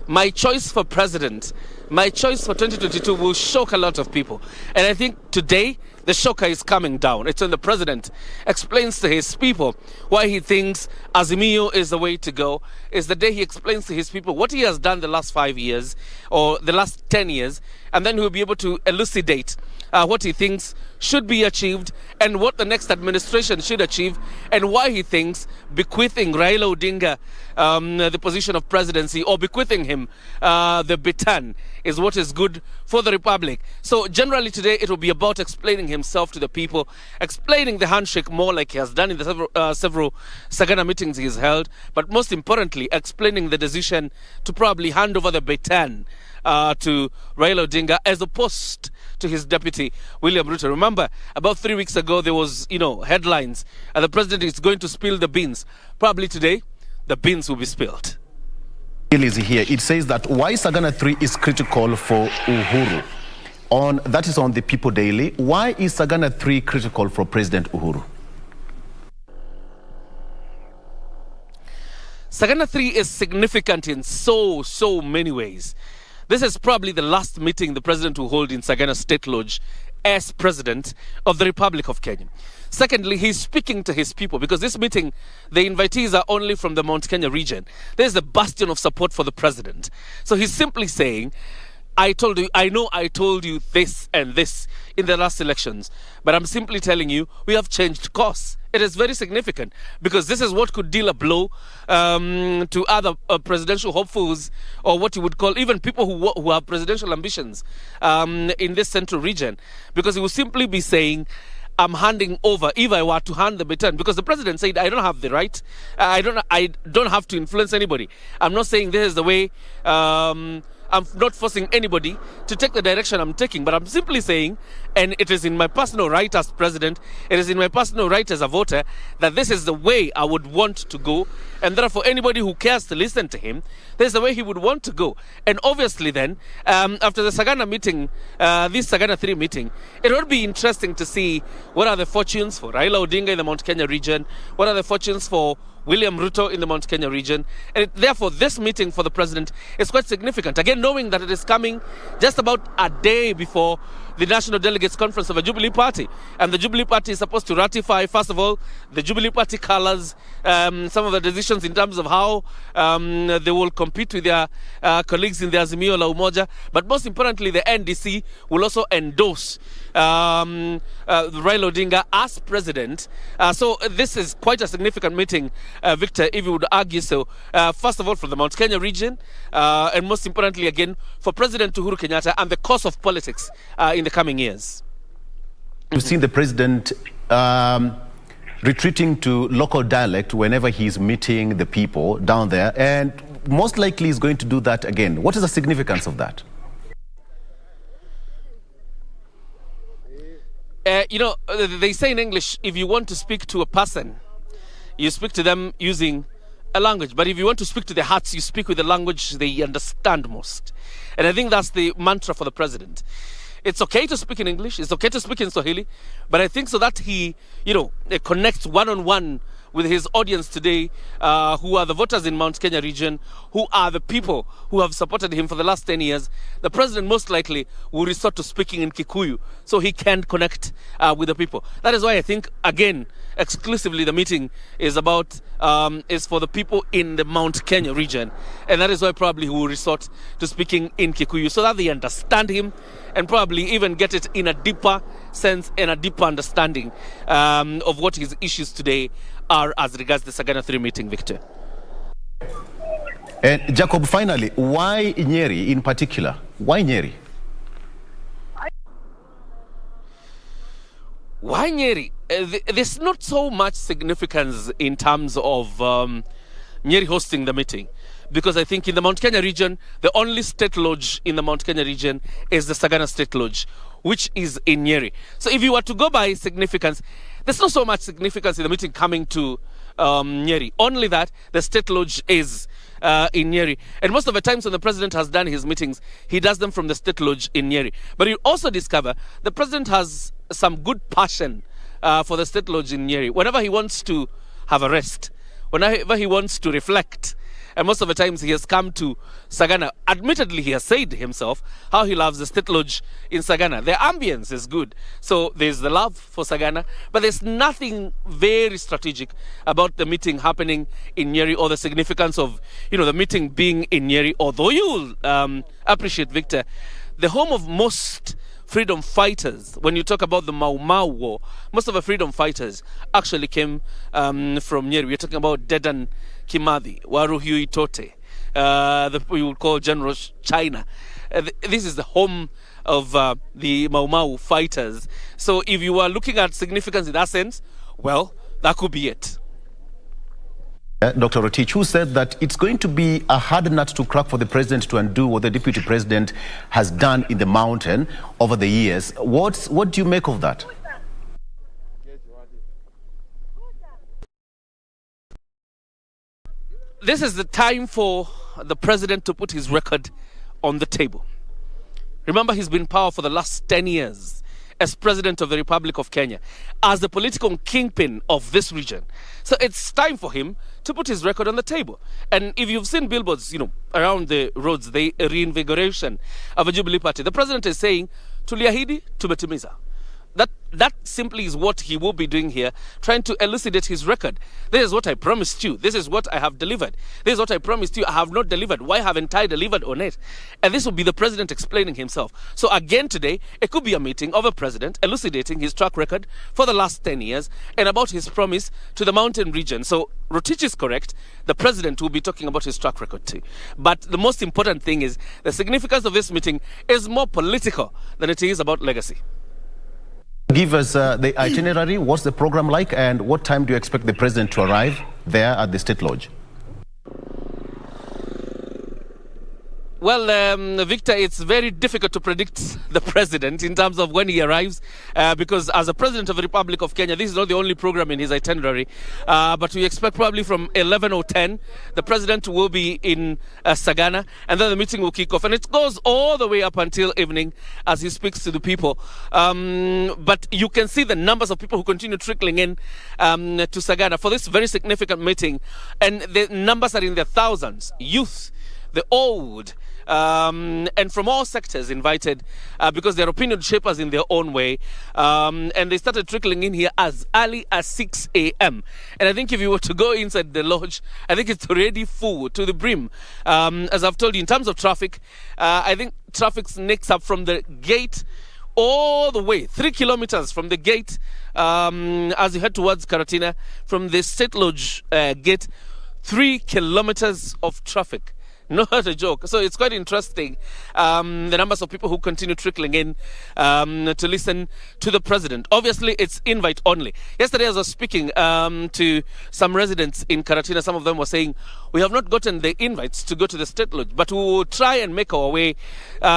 my choice for president, my choice for 2022 will shock a lot of people. And I think today, the shocker is coming down. It's when the president explains to his people why he thinks Azimio is the way to go. Is the day he explains to his people what he has done the last 5 years or the last 10 years, and then he'll be able to elucidate what he thinks should be achieved and what the next administration should achieve, and why he thinks bequeathing Raila Odinga the position of presidency, or bequeathing him the baton, is what is good for the republic. So generally today it will be about explaining himself to the people, explaining the handshake more like he has done in the several Sagana meetings he has held, but most importantly explaining the decision to probably hand over the baton to Raila Odinga as opposed to his deputy William Ruto. Remember, about 3 weeks ago there was, headlines, and the president is going to spill the beans. Probably today, the beans will be spilled. Is here. It says that why Sagana 3 is critical for Uhuru. That is on the People Daily. Why is Sagana 3 critical for President Uhuru? Sagana 3 is significant in so many ways. This is probably the last meeting the president will hold in Sagana State Lodge as president of the Republic of Kenya. Secondly, he's speaking to his people, because this meeting, the invitees are only from the Mount Kenya region. There's a bastion of support for the president. So he's simply saying, I know I told you this and this in the last elections, but I'm simply telling you we have changed course. It is very significant, because this is what could deal a blow to other presidential hopefuls, or what you would call even people who have presidential ambitions in this central region, because he will simply be saying, I'm handing over, if I were to hand the baton, because the president said, I don't have the right, I don't have to influence anybody. I'm not saying this is the way, I'm not forcing anybody to take the direction I'm taking, but I'm simply saying, and it is in my personal right as president, it is in my personal right as a voter, that this is the way I would want to go, and therefore anybody who cares to listen to him, this is the way he would want to go. And obviously then, after the Sagana meeting, this Sagana 3 meeting, it would be interesting to see what are the fortunes for Raila Odinga in the Mount Kenya region, what are the fortunes for William Ruto in the Mount Kenya region. And therefore, this meeting for the president is quite significant. Again, knowing that it is coming just about a day before the National Delegates Conference of a Jubilee Party. And the Jubilee Party is supposed to ratify, first of all, the Jubilee Party colors, some of the decisions in terms of how they will compete with their colleagues in the Azimio la Umoja. But most importantly, the NDC will also endorse Raila Odinga as president. So this is quite a significant meeting, Victor, if you would argue so. First of all, for the Mount Kenya region, and most importantly, again, for President Uhuru Kenyatta and the course of politics in the coming years. We've seen the president retreating to local dialect whenever he's meeting the people down there, and most likely he's going to do that again. What is the significance of that? They say in English, if you want to speak to a person, you speak to them using a language. But if you want to speak to their hearts, you speak with the language they understand most. And I think that's the mantra for the president. It's okay to speak in English, it's okay to speak in Swahili, but I think so that he, connects one-on-one with his audience today, who are the voters in Mount Kenya region, who are the people who have supported him for the last 10 years. The president most likely will resort to speaking in Kikuyu so he can connect with the people. That is why I think, again, exclusively the meeting is about is for the people in the Mount Kenya region, and that is why probably he will resort to speaking in Kikuyu so that they understand him and probably even get it in a deeper sense and a deeper understanding of what his issues today are as regards the Sagana 3 meeting, Victor. And Jacob, finally, why Nyeri in particular? Why Nyeri? Why Nyeri? There's not so much significance in terms of Nyeri hosting the meeting, because I think in the Mount Kenya region, the only state lodge in the Mount Kenya region is the Sagana State Lodge, which is in Nyeri. So if you were to go by significance, there's not so much significance in the meeting coming to Nyeri. Only that the state lodge is in Nyeri. And most of the times when the president has done his meetings, he does them from the state lodge in Nyeri. But you also discover the president has some good passion for the state lodge in Nyeri. Whenever he wants to have a rest, whenever he wants to reflect, and most of the times he has come to Sagana. Admittedly, he has said himself how he loves the state lodge in Sagana. The ambience is good. So there's the love for Sagana, but there's nothing very strategic about the meeting happening in Nyeri or the significance of, the meeting being in Nyeri. Although you'll appreciate, Victor, the home of most freedom fighters, when you talk about the Mau Mau War, most of the freedom fighters actually came from Nyeri. We're talking about Dedan Kimathi, Waru Hui Tote, we would call General China. This is the home of the Mau Mau fighters. So if you are looking at significance in that sense, well, that could be it. Dr. Rotich, who said that it's going to be a hard nut to crack for the president to undo what the deputy president has done in the mountain over the years. What do you make of that? This is the time for the president to put his record on the table. Remember, he's been in power for the last 10 years as president of the Republic of Kenya, as the political kingpin of this region. So it's time for him to put his record on the table. And if you've seen billboards, around the roads, the reinvigoration of a Jubilee Party, the president is saying, tuliahidi, tumetimiza. That simply is what he will be doing here, trying to elucidate his record. This is what I promised you. This is what I have delivered. This is what I promised you. I have not delivered. Why haven't I delivered on it? And this will be the president explaining himself. So again today, it could be a meeting of a president elucidating his track record for the last 10 years and about his promise to the mountain region. So Rotich is correct. The president will be talking about his track record too. But the most important thing is the significance of this meeting is more political than it is about legacy. Give us the itinerary. What's the program like, and what time do you expect the president to arrive there at the State Lodge? Well, Victor, it's very difficult to predict the president in terms of when he arrives, because as a president of the Republic of Kenya, this is not the only program in his itinerary. But we expect probably from 11 or 10, the president will be in Sagana, and then the meeting will kick off. And it goes all the way up until evening as he speaks to the people. But you can see the numbers of people who continue trickling in to Sagana for this very significant meeting. And the numbers are in the thousands. Youth, the old, and from all sectors invited, because they're opinion shapers in their own way, and they started trickling in here as early as 6 a.m. And I think if you were to go inside the lodge, I think it's already full to the brim. As I've told you, in terms of traffic, I think traffic snakes up from the gate all the way 3 kilometers from the gate as you head towards Karatina, from the State Lodge gate. 3 kilometers of traffic. Not a joke. So it's quite interesting, the numbers of people who continue trickling in to listen to the president. Obviously, it's invite only. Yesterday, as I was speaking to some residents in Karatina, some of them were saying, we have not gotten the invites to go to the State Lodge, but we will try and make our way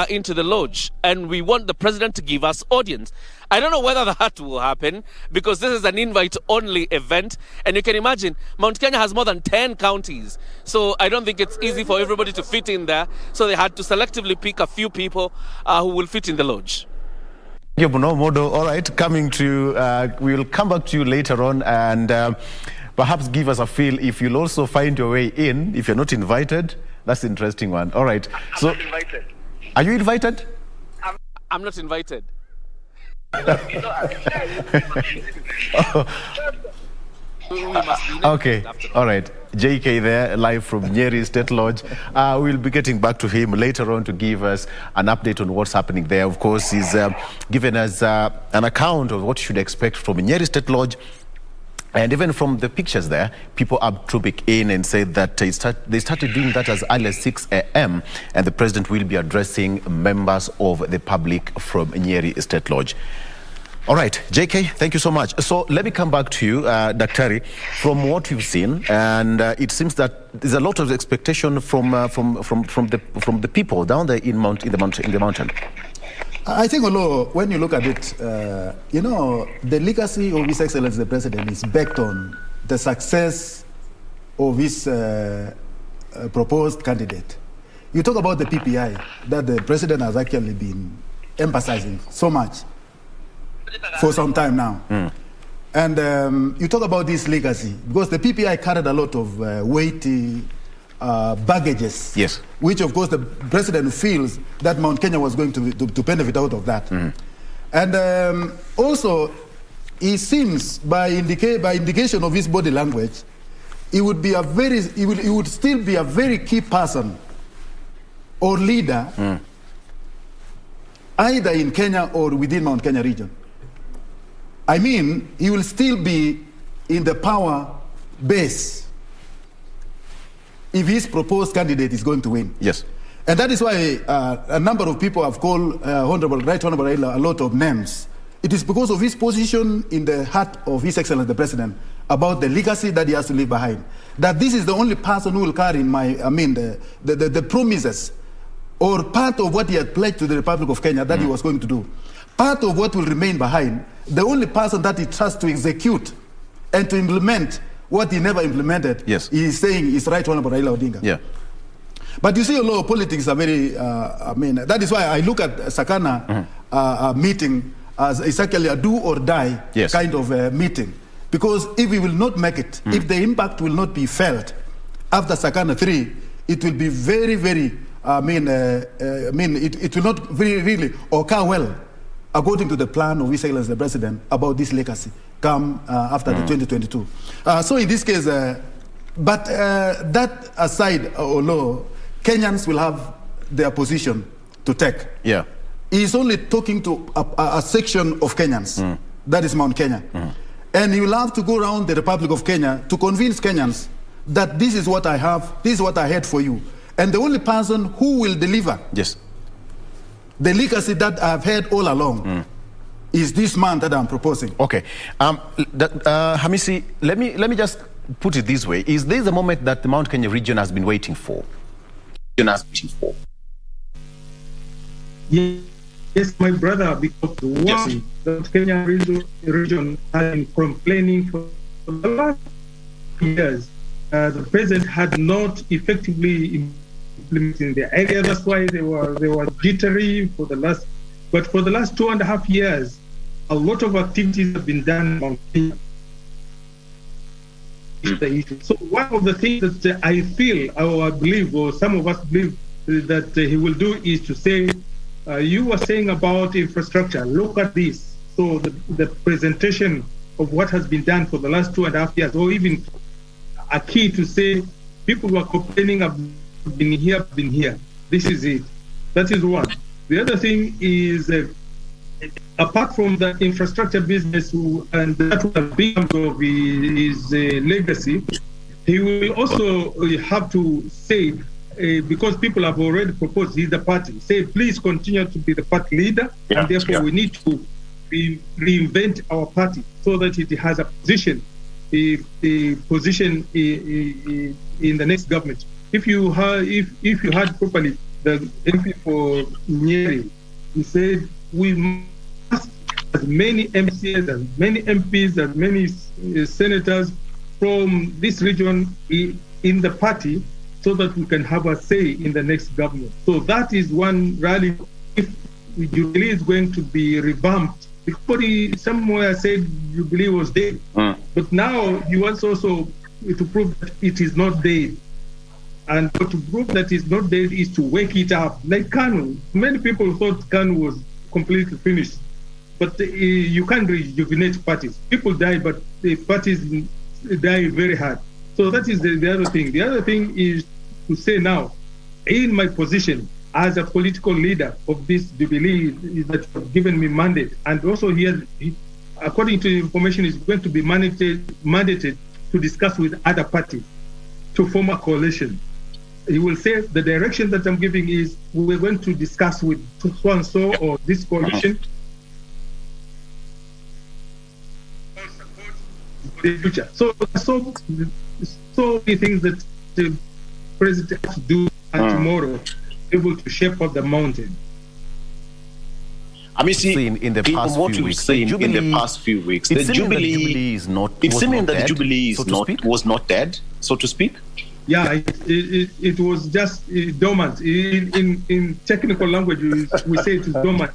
into the lodge, and we want the president to give us audience. I don't know whether that will happen, because this is an invite-only event, and you can imagine Mount Kenya has more than 10 counties, so I don't think it's easy for everybody to fit in there, so they had to selectively pick a few people who will fit in the lodge. Yeah, Modo, all right, coming to, we will come back to you later on, and perhaps give us a feel if you'll also find your way in, if you're not invited. That's an interesting one. All right. I'm not invited. Are you invited? I'm not invited. Okay, all right. JK there, live from Nyeri State Lodge. We'll be getting back to him later on to give us an update on what's happening there. Of course, he's given us an account of what you should expect from Nyeri State Lodge. And even from the pictures there, people are trooping in and said that they started doing that as early as 6 a.m. and the president will be addressing members of the public from Nyeri State Lodge. All right, JK, thank you so much. So let me come back to you, Daktari. From what you've seen, and it seems that there's a lot of expectation from the people down there in the mountain. I think, although when you look at it, you know, the legacy of His Excellency the President is backed on the success of his proposed candidate. You talk about the PPI that the President has actually been emphasizing so much for some time now. And you talk about this legacy, because the PPI carried a lot of weighty baggages, yes, which of course the president feels that Mount Kenya was going to benefit out of that. And also, he seems, by indication of his body language, he would still be a very key person or leader, either in Kenya or within Mount Kenya region. I mean, he will still be in the power base if his proposed candidate is going to win. Yes. And that is why a number of people have called Right Honorable Raila a lot of names. It is because of his position in the heart of His Excellency the President about the legacy that he has to leave behind. That this is the only person who will carry the promises or part of what he had pledged to the Republic of Kenya that he was going to do. Part of what will remain behind, the only person that he trusts to execute and to implement what he never implemented, yes, he is saying is Right Honorable Raila Odinga. Yeah. But you see, a lot of politics are very, that is why I look at Sakana meeting as exactly a do or die kind of meeting. Because if we will not make it, if the impact will not be felt after Sakana 3, it will be very, very, it will not really occur well according to the plan of His Excellency the President about this legacy come after the 2022. So in this case, but that aside, although Kenyans will have their position to take. Yeah. He's only talking to a section of Kenyans. That is Mount Kenya. And he will have to go around the Republic of Kenya to convince Kenyans that this is what I have, this is what I had for you. And the only person who will deliver the legacy that I've had all along is this man that I'm proposing. Okay. Hamisi, let me just put it this way. Is this the moment that the Mount Kenya region has been waiting for? Yes, my brother, because the Kenya region has been complaining for the last years. The president had not effectively implemented the area. That's why they were jittery for the last. But for the last 2.5 years, a lot of activities have been done on Kenya. So one of the things that I feel, or I believe, or some of us believe that he will do is to say, you were saying about infrastructure, look at this. So the presentation of what has been done for the last 2.5 years, or even a key to say, people who are complaining have been here. This is it. That is one. The other thing is apart from the infrastructure business, and that will be of his legacy, he will also have to say, because people have already proposed he's the party, say, please continue to be the party leader, and therefore we need to reinvent our party so that it has a position, in the next government. If you heard properly, the MP for Nyeri, he said we must have as many MCAs, as many MPs, as many senators from this region in the party, so that we can have a say in the next government. So that is one rally. If Jubilee is going to be revamped, because somewhere said Jubilee was dead, but now he wants also to prove that it is not dead. And to prove that it's not dead is to wake it up. Like Kanu, many people thought Kanu was completely finished, but you can't rejuvenate parties. People die, but the parties die very hard. So that is the other thing. The other thing is to say now, in my position as a political leader of this Jubilee, is that you've given me mandate, and also according to the information, is going to be mandated to discuss with other parties to form a coalition. He will say the direction that I'm giving is we're going to discuss with so and so or this coalition for the future. So many things that the president has to do tomorrow, able to shape up the mountain. I mean, see, in the past few weeks, in the past few weeks, the Jubilee is not. It's seeming that the Jubilee was not dead, so to speak. Yeah, it was just dormant. In technical language, we say it is dormant.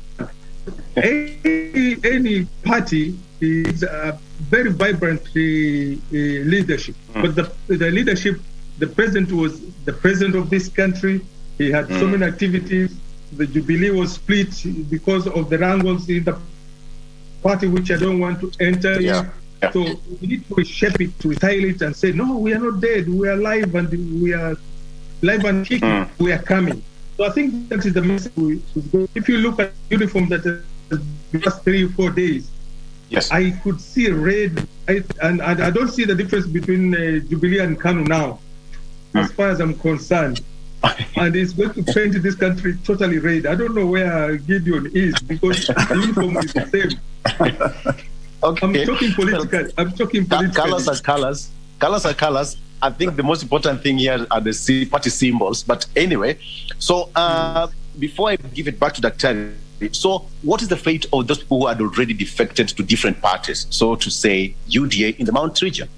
Any party is a very vibrant leadership, but the leadership, the president was the president of this country. He had so many activities. The Jubilee was split because of the wrangles in the party, which I don't want to enter in. So we need to reshape it, to retile it, and say, no, we are not dead. We are alive, and we are live and kicking. We are coming. So I think that is the message we should go. If you look at the uniform that the last 3 or 4 days, I could see red, and I don't see the difference between Jubilee and Kanu now, as far as I'm concerned. And it's going to paint this country totally red. I don't know where Gideon is, because the uniform is the same. Okay. I'm talking political. Colors are colors. Colors are colors. I think the most important thing here are the party symbols. But anyway, so before I give it back to Dr. So what is the fate of those people who had already defected to different parties, so to say UDA in the Mount region?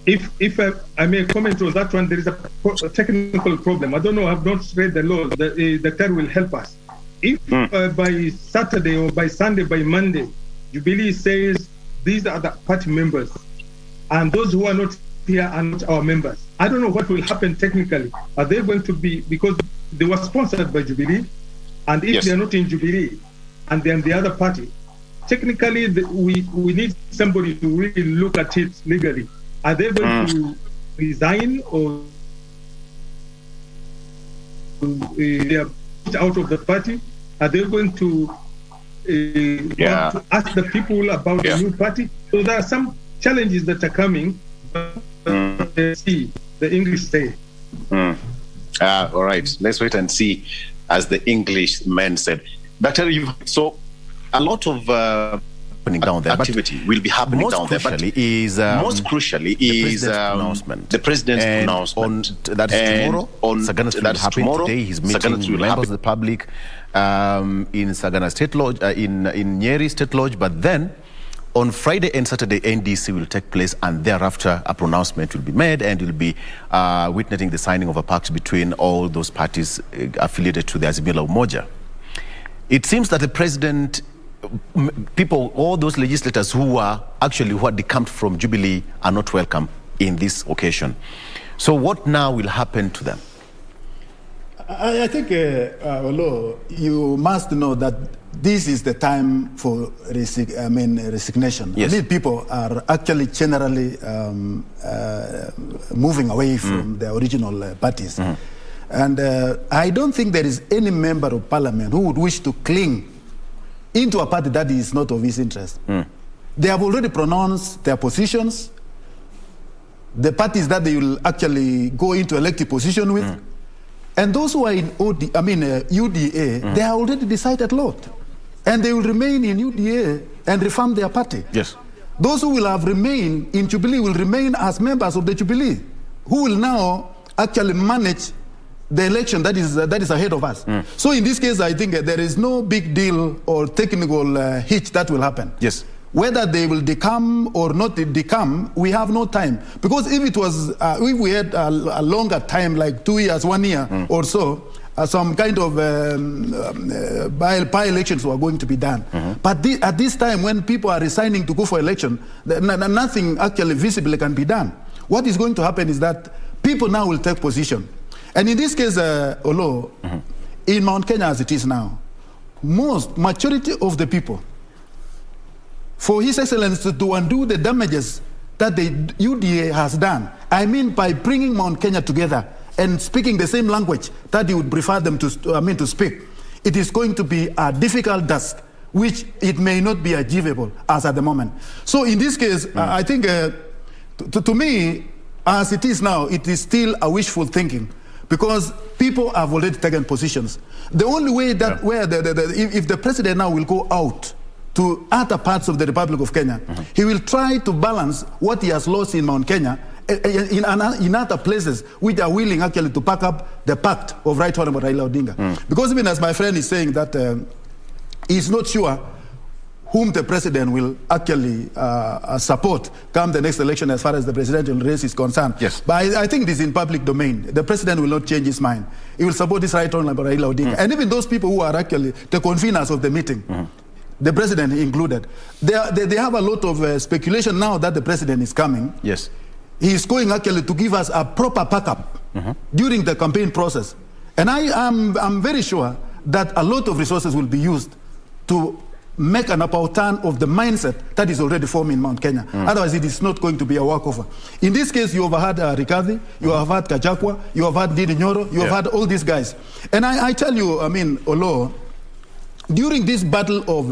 If I may comment on that one, there is a technical problem. I don't know, I've not read the law. The Dr. will help us. If by Saturday or by Sunday, by Monday, Jubilee says these are the party members, and those who are not here are not our members, I don't know what will happen technically. Are they going to be, because they were sponsored by Jubilee, and if they are not in Jubilee and they're in the other party, technically we need somebody to really look at it legally. Are they going to resign, or they are put out of the party? Are they going to, want to ask the people about the new party? So there are some challenges that are coming. See, the English say. All right, let's wait and see, as the English men said. Doctor, so a lot of down there, activity will be happening down there. But most crucially is the president's announcement. That is tomorrow. That is tomorrow. Today he's meeting members of the public in Sagana State Lodge, in Nyeri State Lodge. But then on Friday and Saturday, NDC will take place, and thereafter a pronouncement will be made, and will be witnessing the signing of a pact between all those parties affiliated to the Azimio la Umoja. It seems that the president, people, all those legislators who are decamped from Jubilee are not welcome in this occasion. So what now will happen to them? I think, you must know that this is the time for resignation. Yes. I mean, people are actually generally moving away from the original parties. And I don't think there is any member of parliament who would wish to cling into a party that is not of his interest. They have already pronounced their positions, the parties that they will actually go into elective position with. And those who are in UDA, they are already decided a lot. And they will remain in UDA and reform their party. Yes. Those who will have remained in Jubilee will remain as members of the Jubilee, who will now actually manage the election that is ahead of us. So in this case, I think there is no big deal or technical hitch that will happen. Yes. Whether they will decome or not decome, we have no time. Because if it was, if we had a longer time, like 2 years, 1 year or so, some kind of by-elections were going to be done. But at this time, when people are resigning to go for election, nothing actually visibly can be done. What is going to happen is that people now will take position. And in this case, Olo, in Mount Kenya as it is now, majority of the people, for His Excellency to undo the damages that the UDA has done, I mean by bringing Mount Kenya together and speaking the same language that you would prefer them to speak, it is going to be a difficult task, which it may not be achievable as at the moment. So in this case, I think, to me, as it is now, it is still a wishful thinking, because people have already taken positions. The only way that if the president now will go out to other parts of the Republic of Kenya, he will try to balance what he has lost in Mount Kenya in other places which are willing actually to back up the pact of Right Honorable Raila Odinga. Because even as my friend is saying that he's not sure whom the president will actually support come the next election as far as the presidential race is concerned. Yes. But I think it is in public domain. The president will not change his mind. He will support his Right Honorable Raila Odinga. And even those people who are actually the conveners of the meeting, the president included, they have a lot of speculation now that the president is coming. Yes. He is going actually to give us a proper backup during the campaign process. And I'm very sure that a lot of resources will be used to make an upturn of the mindset that is already forming in Mount Kenya. Otherwise, it is not going to be a walkover. In this case, you have had Rikadhi, you have had Kachakwa, you have had Didi Nyoro, you have had all these guys. And I tell you, Olo, during this battle of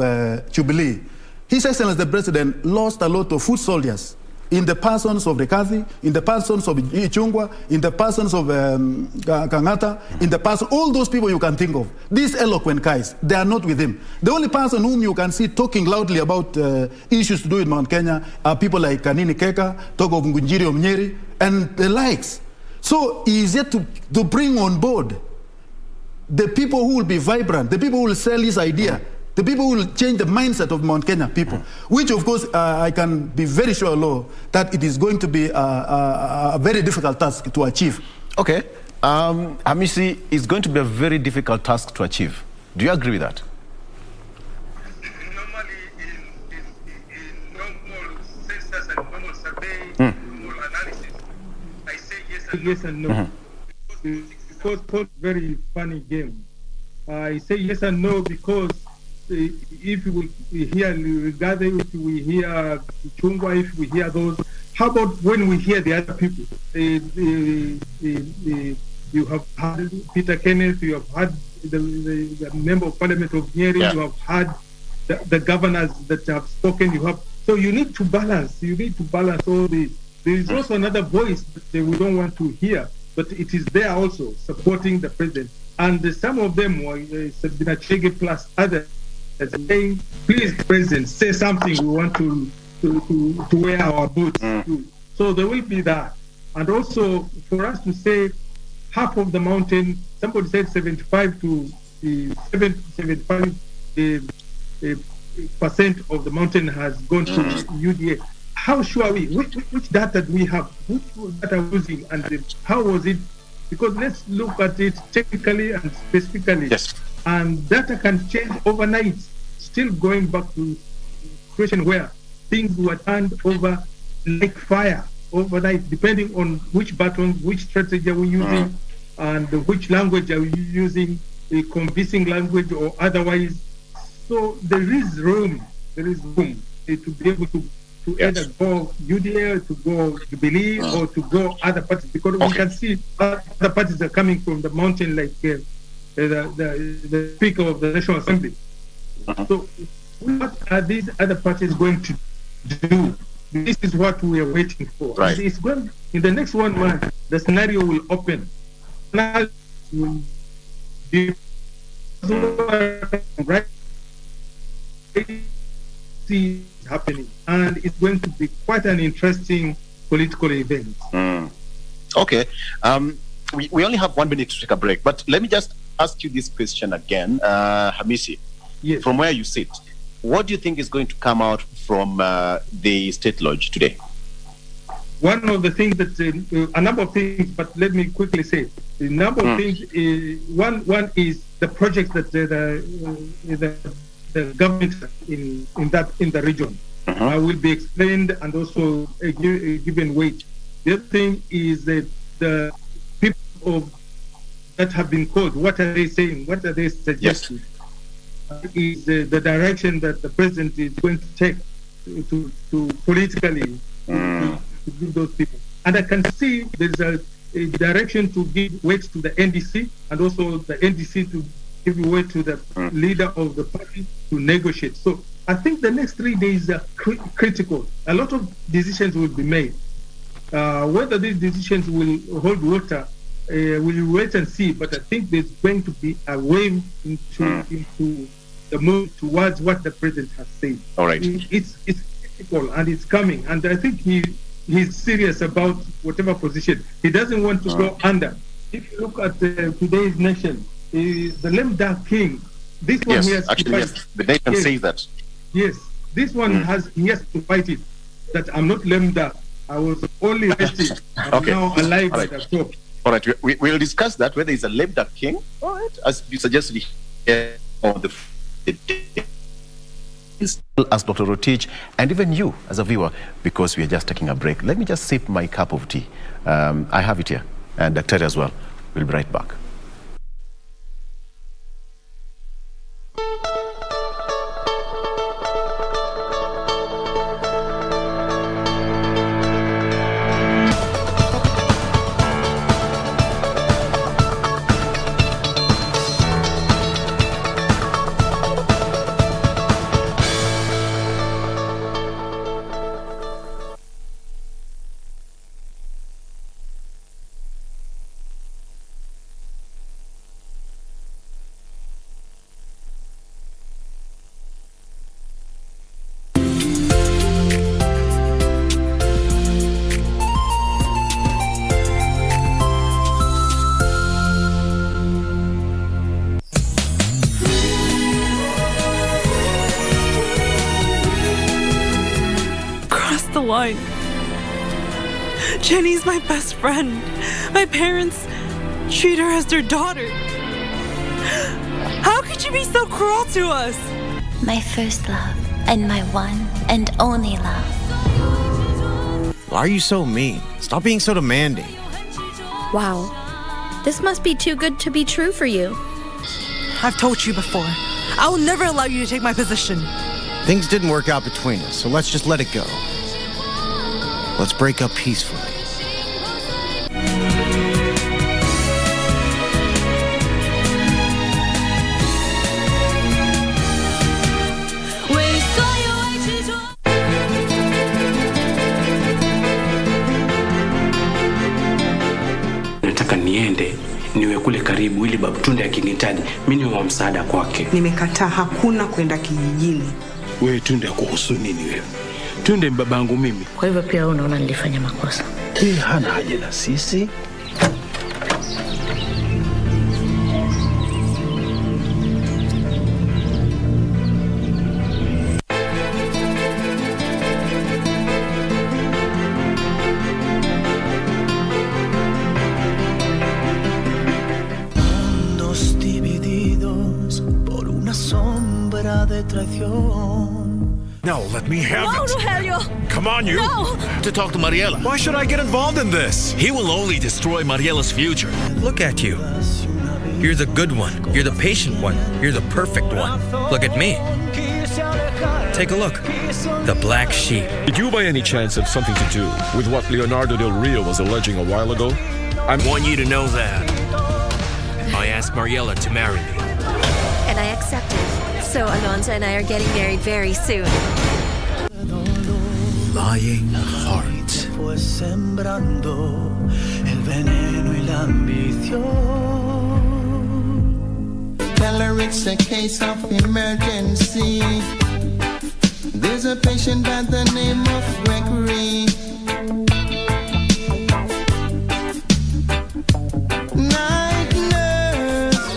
Jubilee, His Excellency the President lost a lot of foot soldiers in the persons of Rikadhi, in the persons of Ichungwa, in the persons of Kangata, in the person, all those people you can think of. These eloquent guys, they are not with him. The only person whom you can see talking loudly about issues to do in Mount Kenya are people like Kanini Keka, Togo Ngunjiri Omnyeri, and the likes. So he is yet to bring on board the people who will be vibrant, the people who will sell his idea, the people who will change the mindset of Mount Kenya people, which of course I can be very sure, Lo, that it is going to be a very difficult task to achieve. Okay. Hamisi, it's going to be a very difficult task to achieve. Do you agree with that? Normally, in normal census and normal survey, normal analysis, I say yes and no. Because it's a very funny game. I say yes and no because if we hear Rikadhi, if we hear Chungwa, if we hear those, how about when we hear the other people? You have had Peter Kenneth, you have had the member of Parliament of Nyeri, you have had the governors that have spoken. So you need to balance. You need to balance all this. There is also another voice that we don't want to hear, but it is there also supporting the president. And some of them were Sabina Chege plus others saying, please, President, say something. We want to wear our boots. So there will be that. And also, for us to say half of the mountain, somebody said 75% of the mountain has gone to UDA. How sure are we? Which data do we have? Which data are we using? And how was it? Because let's look at it technically and specifically. Yes. And data can change overnight. Still going back to the question where things were turned over like fire overnight, depending on which button, which strategy are we using, and which language are we using, a convincing language or otherwise. So there is room to be able to to either go UDA, to go Jubilee, or to go other parties, because we can see other parties are coming from the mountain, like the Speaker of the National Assembly. So what are these other parties going to do? This is what we are waiting for. Right. It's going, in the next 1 month, the scenario will open. Now will be right see happening, and it's going to be quite an interesting political event. Okay. We only have 1 minute to take a break, but let me just ask you this question again, Hamisi. Yes. From where you sit, what do you think is going to come out from the State Lodge today? One of the things that, a number of things, but let me quickly say, the number of things, one is the projects that the government in the region will be explained and also given weight. The other thing is that the people that have been called, what are they saying? What are they suggesting? Is the direction that the president is going to take to politically to give those people. And I can see there's a direction to give weight to the NDC, and also the NDC to give weight to the leader of the party to negotiate. So I think the next 3 days are critical. A lot of decisions will be made. Whether these decisions will hold water, we'll wait and see. But I think there's going to be a wave into the move towards what the president has said. All right. It's critical, and it's coming. And I think he's serious about whatever position. He doesn't want to go under. If you look at today's nation, the lame duck king, this one he has to fight. The nation says that. Yes, this one he has to fight it. That I'm not lame duck. I was only resting. I'm now alive at the top. All right, we'll discuss that, whether he's a lame duck king, all right, as you suggested here on the as Dr. Rotich, and even you as a viewer, because we are just taking a break. Let me just sip my cup of tea. I have it here, and Dr. as well. We'll be right back. Line. Jenny's my best friend. My parents treat her as their daughter. How could you be so cruel to us? My first love and my one and only love. Why are you so mean? Stop being so demanding. Wow. This must be too good to be true for you. I've told you before. I will never allow you to take my position. Things didn't work out between us, so let's just let it go. Let's break up peacefully. Nataka niende niwe kule karibu, ili Babu Tunde akinihitaji mimi niwe wa msaada kwake. Nimekataa, hakuna kwenda kijijini. Wewe Tunde akuhusu nini wewe? Tunde babangu mimi. Kwa hivyo pia unaona nilifanya makosa. Hana haja na sisi. Mundos divididos por una sombra de traición. No, let me have No, it. Rogelio! Come on, you. No! To talk to Mariela. Why should I get involved in this? He will only destroy Mariela's future. Look at you. You're the good one. You're the patient one. You're the perfect one. Look at me. Take a look. The black sheep. Did you by any chance have something to do with what Leonardo Del Rio was alleging a while ago? I want you to know that I asked Mariela to marry me. And I accepted. So Alonso and I are getting married very soon. Lying heart. Fue sembrando el veneno y la ambición. Tell her it's a case of emergency. There's a patient by the name of Gregory. Night nurse.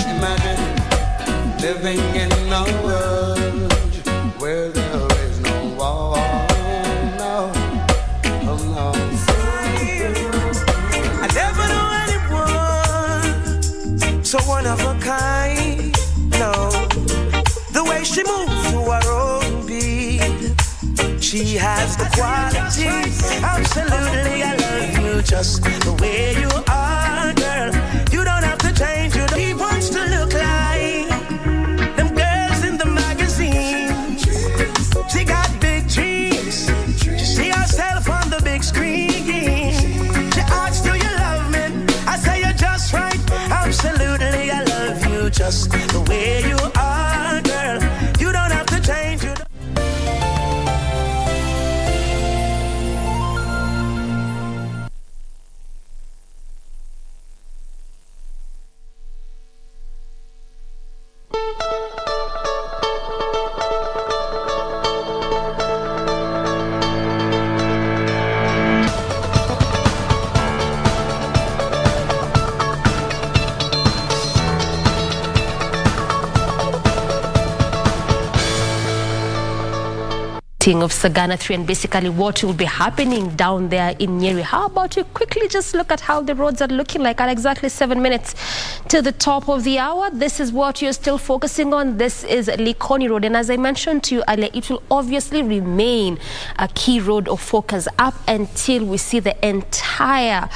Imagine living in a world where there is no war. No, oh no. I never knew anyone so one of a kind. No, the way she moves to her own beat, she has the qualities. Absolutely, I love you just the way you are, girl. You don't have to change. He wants to look like them girls in the magazine. She got big dreams. She see herself on the big screen. She asks, do you love me? I say you're just right. Absolutely, I love you just the way you are, girl. You don't have to change. Of Sagana 3 and basically what will be happening down there in Nyeri. How about we quickly just look at how the roads are looking like at exactly 7 minutes to the top of the hour. This is what you're still focusing on. This is Likoni Road, and as I mentioned to you earlier, it will obviously remain a key road of focus up until we see the entire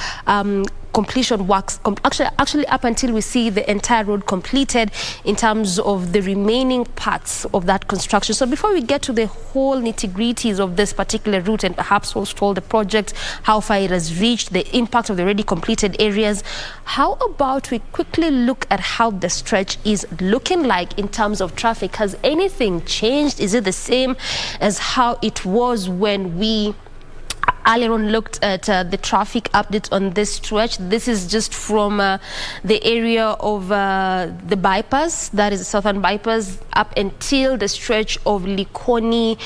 completion works, actually up until we see the entire road completed in terms of the remaining parts of that construction. So before we get to the whole nitty-gritties of this particular route and perhaps what's told the project, how far it has reached, the impact of the already completed areas, how about we quickly look at how the stretch is looking like in terms of traffic? Has anything changed? Is it the same as how it was when we earlier on looked at the traffic updates on this stretch? This is just from the area of the bypass, that is the southern bypass, up until the stretch of Likoni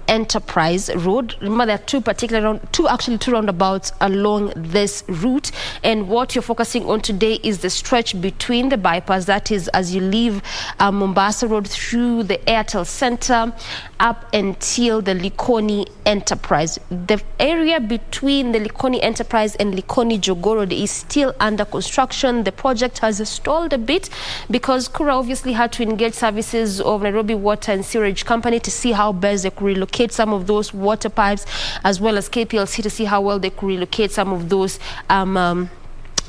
Enterprise Road. Remember, there are two roundabouts along this route, and what you're focusing on today is the stretch between the bypass, that is as you leave Mombasa Road through the Airtel Center up until the Likoni Enterprise. The area between the Likoni Enterprise and Likoni Jogoo Road is still under construction. The project has stalled a bit because Kura obviously had to engage services of Nairobi Water and Sewerage Company to see how best they could relocate some of those water pipes, as well as KPLC to see how well they could relocate some of those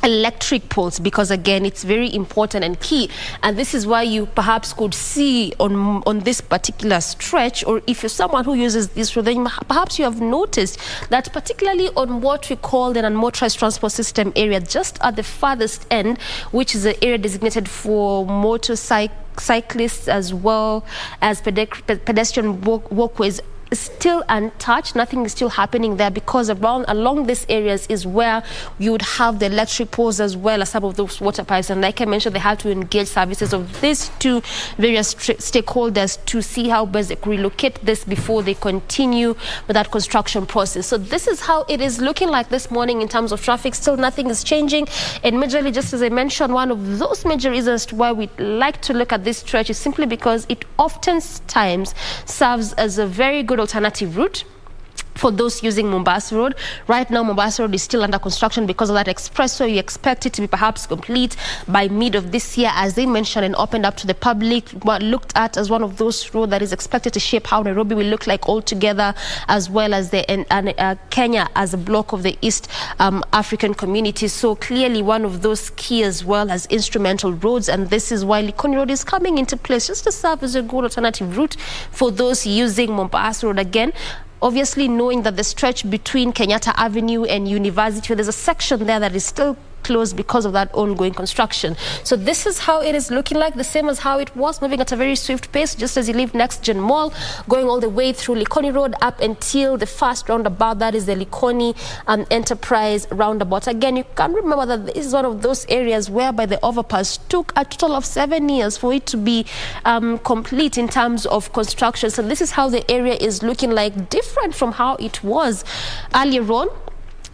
electric poles, because again it's very important and key, and this is why you perhaps could see on this particular stretch, or if you're someone who uses this road, then perhaps you have noticed that particularly on what we call the unmotorized transport system area, just at the farthest end, which is the area designated for motorcyclists as well as pedestrian walkways, still untouched. Nothing is still happening there, because along these areas is where you would have the electric poles as well as some of those water pipes. And like I mentioned, they had to engage services of these two various stakeholders to see how best they could relocate this before they continue with that construction process. So this is how it is looking like this morning in terms of traffic. Still nothing is changing, and majorly, just as I mentioned, one of those major reasons why we like to look at this stretch is simply because it oftentimes serves as a very good alternative route for those using Mombasa Road. Right now, Mombasa Road is still under construction because of that expressway. You expect it to be perhaps complete by mid of this year, as they mentioned, and opened up to the public, but looked at as one of those roads that is expected to shape how Nairobi will look like altogether, as well as Kenya as a block of the East African community. So clearly one of those key as well as instrumental roads, and this is why Likoni Road is coming into place just to serve as a good alternative route for those using Mombasa Road. Again, obviously knowing that the stretch between Kenyatta Avenue and University, there's a section there that is still closed because of that ongoing construction. So this is how it is looking like, the same as how it was, moving at a very swift pace, just as you leave Next Gen Mall, going all the way through Likoni Road up until the first roundabout, that is the Likoni Enterprise roundabout. Again, you can remember that this is one of those areas whereby the overpass took a total of 7 years for it to be complete in terms of construction. So this is how the area is looking like, different from how it was earlier on.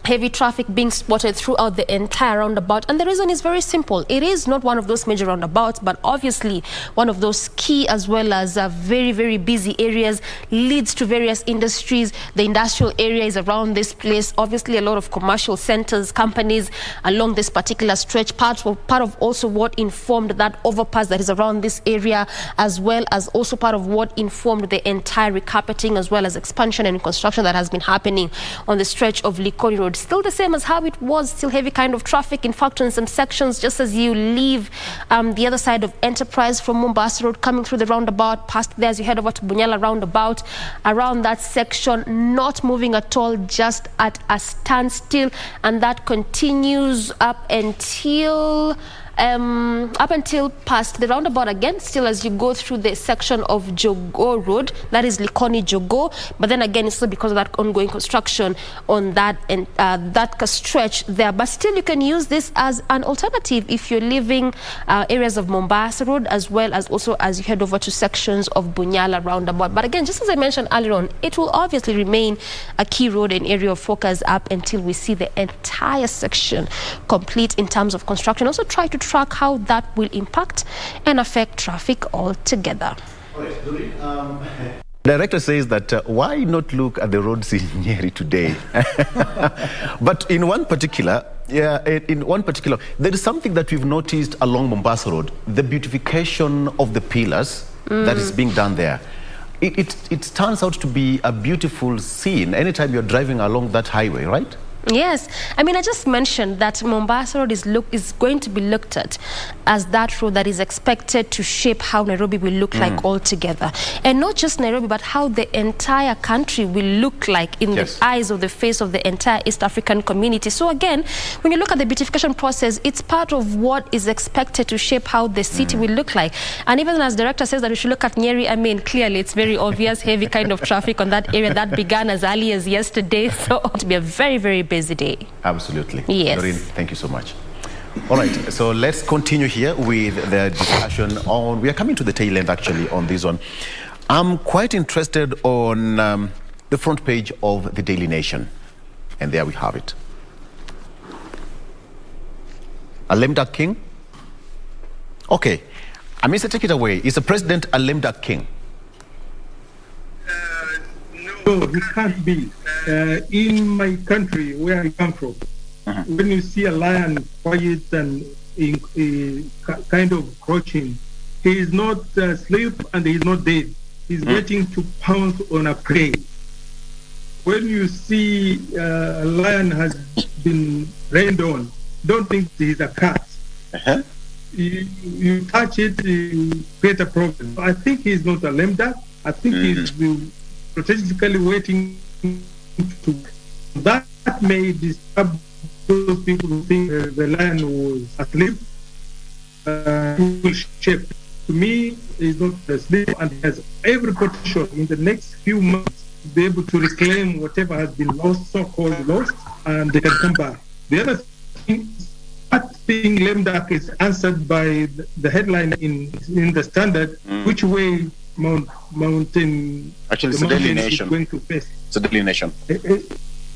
Heavy traffic being spotted throughout the entire roundabout, and the reason is very simple. It is not one of those major roundabouts, but obviously one of those key as well as very, very busy areas, leads to various industries. The industrial area is around this place. Obviously a lot of commercial centers, companies along this particular stretch, part of also what informed that overpass that is around this area, as well as also part of what informed the entire recarpeting as well as expansion and construction that has been happening on the stretch of Likoni Road. Still the same as how it was, still heavy kind of traffic. In fact, in some sections, just as you leave the other side of Enterprise from Mombasa Road, coming through the roundabout, past there as you head over to Bunyala roundabout, around that section, not moving at all, just at a standstill, and that continues up until past the roundabout again, still as you go through the section of Jogoo Road, that is Likoni Jogoo, but then again it's still because of that ongoing construction on that and that stretch there. But still you can use this as an alternative if you're leaving areas of Mombasa Road, as well as also as you head over to sections of Bunyala roundabout. But again, just as I mentioned earlier on, it will obviously remain a key road and area of focus up until we see the entire section complete in terms of construction. Also try to track how that will impact and affect traffic altogether. Director says that why not look at the roads in Nyeri today? But in one particular, there is something that we've noticed along Mombasa Road, the beautification of the pillars that is being done there. It turns out to be a beautiful scene anytime you're driving along that highway, right? Yes, I mean, I just mentioned that Mombasa Road is going to be looked at as that road that is expected to shape how Nairobi will look like altogether. And not just Nairobi, but how the entire country will look like in the eyes of the face of the entire East African community. So again, when you look at the beautification process, it's part of what is expected to shape how the city will look like. And even as director says that we should look at Nyeri, I mean, clearly it's very obvious, heavy kind of traffic on that area that began as early as yesterday. So it will be a very, very busy day. Absolutely. Yes. Doreen, thank you so much. All right, so let's continue here with the discussion on, we are coming to the tail end actually on this one. I'm quite interested on the front page of the Daily Nation. And there we have it. A lame duck king? Okay, Mr. Take it away. Is the president a lame duck king? No, he can't be. In my country, where I come from, when you see a lion quiet and kind of crouching, he is not asleep and he is not dead. He's waiting to pounce on a prey. When you see a lion has been rained on, don't think he's a cat. You touch it, you create a problem. I think he's not a lame duck. I think he's strategically waiting to. That may disturb those people who think the lion was asleep. He will shape. To me, he's not asleep and he has every potential in the next few months to be able to reclaim whatever has been lost, so-called lost, and they can come back. The other thing, that thing lame duck is answered by the headline in the Standard, which way mountain actually it's the Daily Nation going to face. It's the Daily Nation.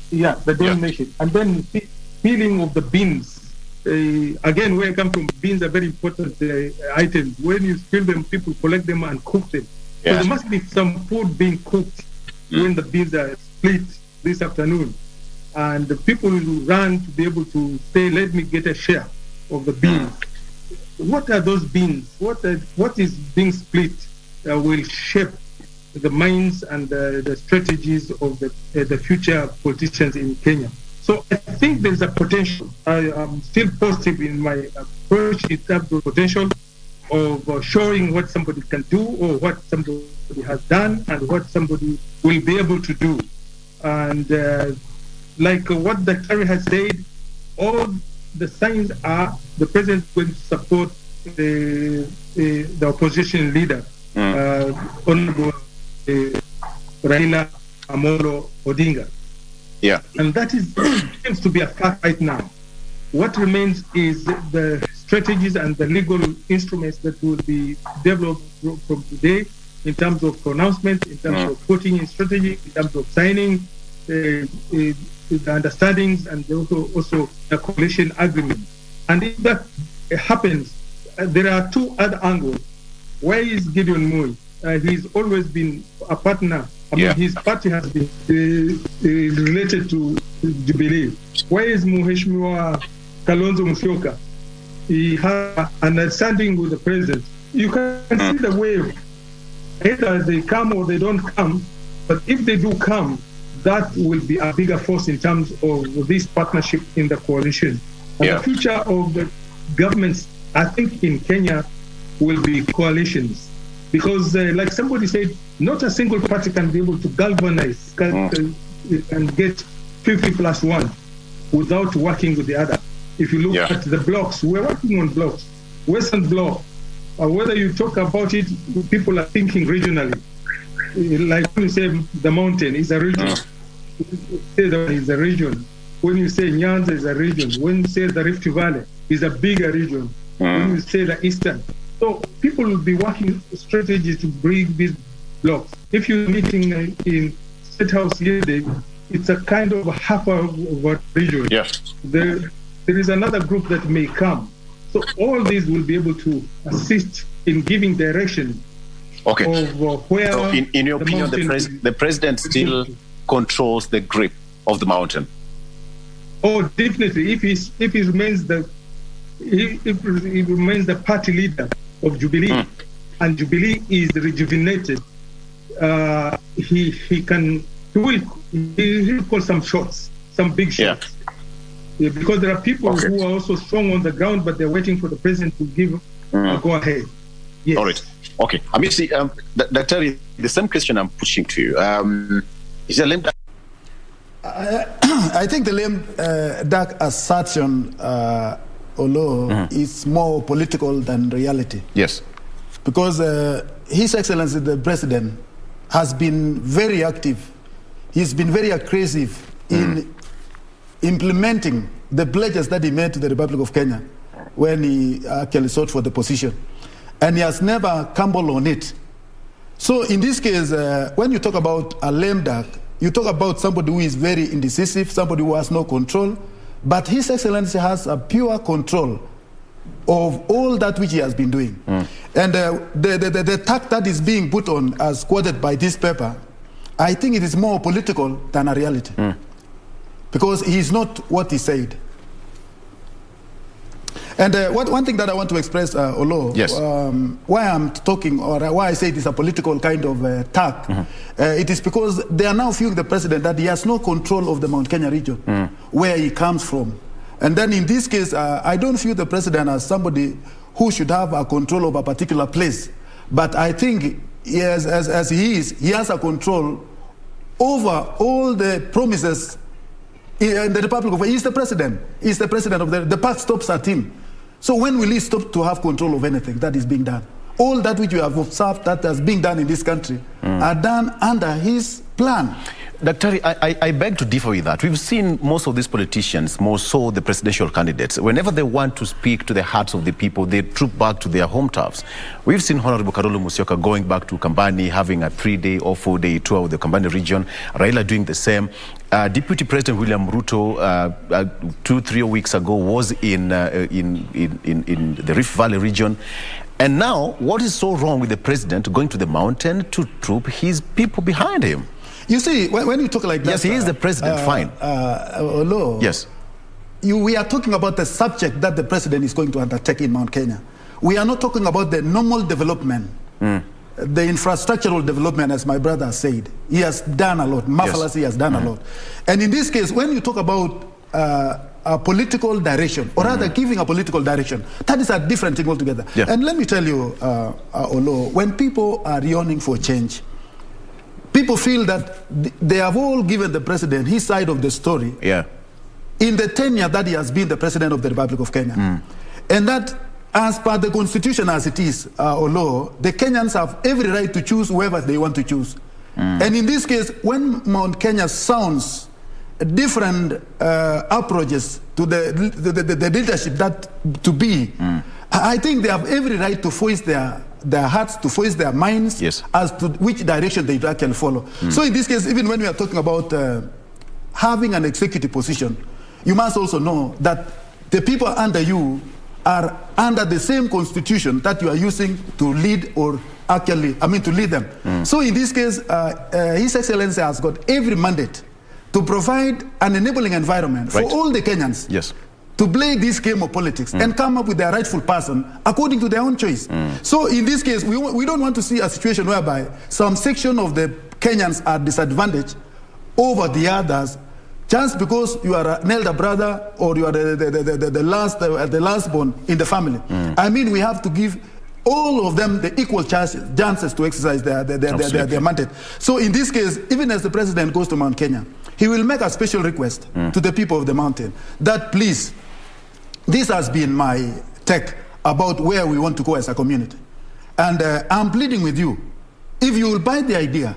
Yeah, the Daily Nation. And then peeling of the beans. Again, where I come from, beans are very important items. When you peel them, people collect them and cook them. So there must be some food being cooked when the beans are split this afternoon, and the people who ran to be able to say, let me get a share of the beans. What are those beans? What is being split will shape the minds and the strategies of the future politicians in Kenya. So I think there's a potential. I am still positive in my approach in terms of potential of showing what somebody can do or what somebody has done and what somebody will be able to do. And like what the Secretary has said, all the signs are the president going to support the opposition leader, Honorable Raila Amolo Odinga. Yeah. And that seems to be a fact right now. What remains is the strategies and the legal instruments that will be developed from today in terms of pronouncements, in terms of putting in strategy, in terms of signing the understandings and also the coalition agreement. And if that happens, there are two other angles. Where is Gideon Moi? He's always been a partner. His party has been related to Jubilee. Where is Mheshimiwa Kalonzo Musyoka? He has an understanding with the president. You can see the wave. Either they come or they don't come, but if they do come, that will be a bigger force in terms of this partnership in the coalition. And the future of the governments, I think, in Kenya will be coalitions. Because like somebody said, not a single party can be able to galvanize and get 50 plus 1 without working with the other. If you look at the blocks, we're working on blocks. Western bloc, whether you talk about it, people are thinking regionally. Like when you say the mountain is a region, is a region. When you say Nyanza is a region. When you say the Rift Valley is a bigger region. When you say the Eastern. So people will be working strategies to bring these blocks. If you're meeting in State House yesterday, it's a kind of half of a region. Yes. There is another group that may come. So all these will be able to assist in giving direction. Okay. Of where. So in your opinion, the president still controls the grip of the mountain. Oh, definitely. If he remains the party leader of Jubilee, and Jubilee is rejuvenated, he will call some shots, some big shots. Yeah, because there are people who are also strong on the ground, but they're waiting for the president to give a go ahead. Yes. All right. Okay. I mean, see, Dr. the same question I'm pushing to you. Is there a lame duck? I think the lame duck assertion, is more political than reality. Yes. Because His Excellency the President has been very active. He's been very aggressive in implementing the pledges that he made to the Republic of Kenya when he actually sought for the position. And he has never gambled on it. So in this case, when you talk about a lame duck, you talk about somebody who is very indecisive, somebody who has no control, but His Excellency has a pure control of all that which he has been doing. And the tack that is being put on, as quoted by this paper, I think it is more political than a reality. Because he is not what he said. And one thing that I want to express, Olo, why I'm talking, or why I say it is a political kind of tack, it is because they are now viewing the president that he has no control of the Mount Kenya region, where he comes from. And then in this case, I don't view the president as somebody who should have a control of a particular place. But I think as he is, he has a control over all the promises in the Republic of Kenya. He's the president. He's the president of the path stops at him. So when will he stop to have control of anything that is being done? All that which you have observed that has been done in this country are done under his plan. Dr. I beg to differ with that. We've seen most of these politicians, more so the presidential candidates, whenever they want to speak to the hearts of the people, they troop back to their home turfs. We've seen Honorable Kalonzo Musyoka going back to Kambani, having a 3-day or 4-day tour with the Kambani region, Raila doing the same. Deputy President William Ruto 2-3 weeks ago was in the Rift Valley region. And now, what is so wrong with the president going to the mountain to troop his people behind him? You see, when you talk like that... Yes, he is the president, fine. Olo, yes. We are talking about the subject that the president is going to undertake in Mount Kenya. We are not talking about the normal development, the infrastructural development, as my brother said. He has done a lot. Marvelously, he has done a lot. And in this case, when you talk about a political direction, or rather giving a political direction, that is a different thing altogether. Yeah. And let me tell you, Olo, when people are yearning for change, people feel that they have all given the president his side of the story in the tenure that he has been the president of the Republic of Kenya. And that, as per the constitution as it is, or law, the Kenyans have every right to choose whoever they want to choose. And in this case, when Mount Kenya sounds different approaches to the leadership that to be, I think they have every right to voice their hearts, to voice their minds as to which direction they can follow. So in this case, even when we are talking about having an executive position, you must also know that the people under you are under the same constitution that you are using to lead or actually, to lead them. So in this case, His Excellency has got every mandate to provide an enabling environment for all the Kenyans to play this game of politics and come up with their rightful person according to their own choice. So in this case, we don't want to see a situation whereby some section of the Kenyans are disadvantaged over the others just because you are an elder brother or you are the last born in the family. I mean, we have to give all of them the equal chances to exercise their mandate. So in this case, even as the president goes to Mount Kenya, he will make a special request to the people of the mountain that please, this has been my take about where we want to go as a community. And I'm pleading with you, if you will buy the idea,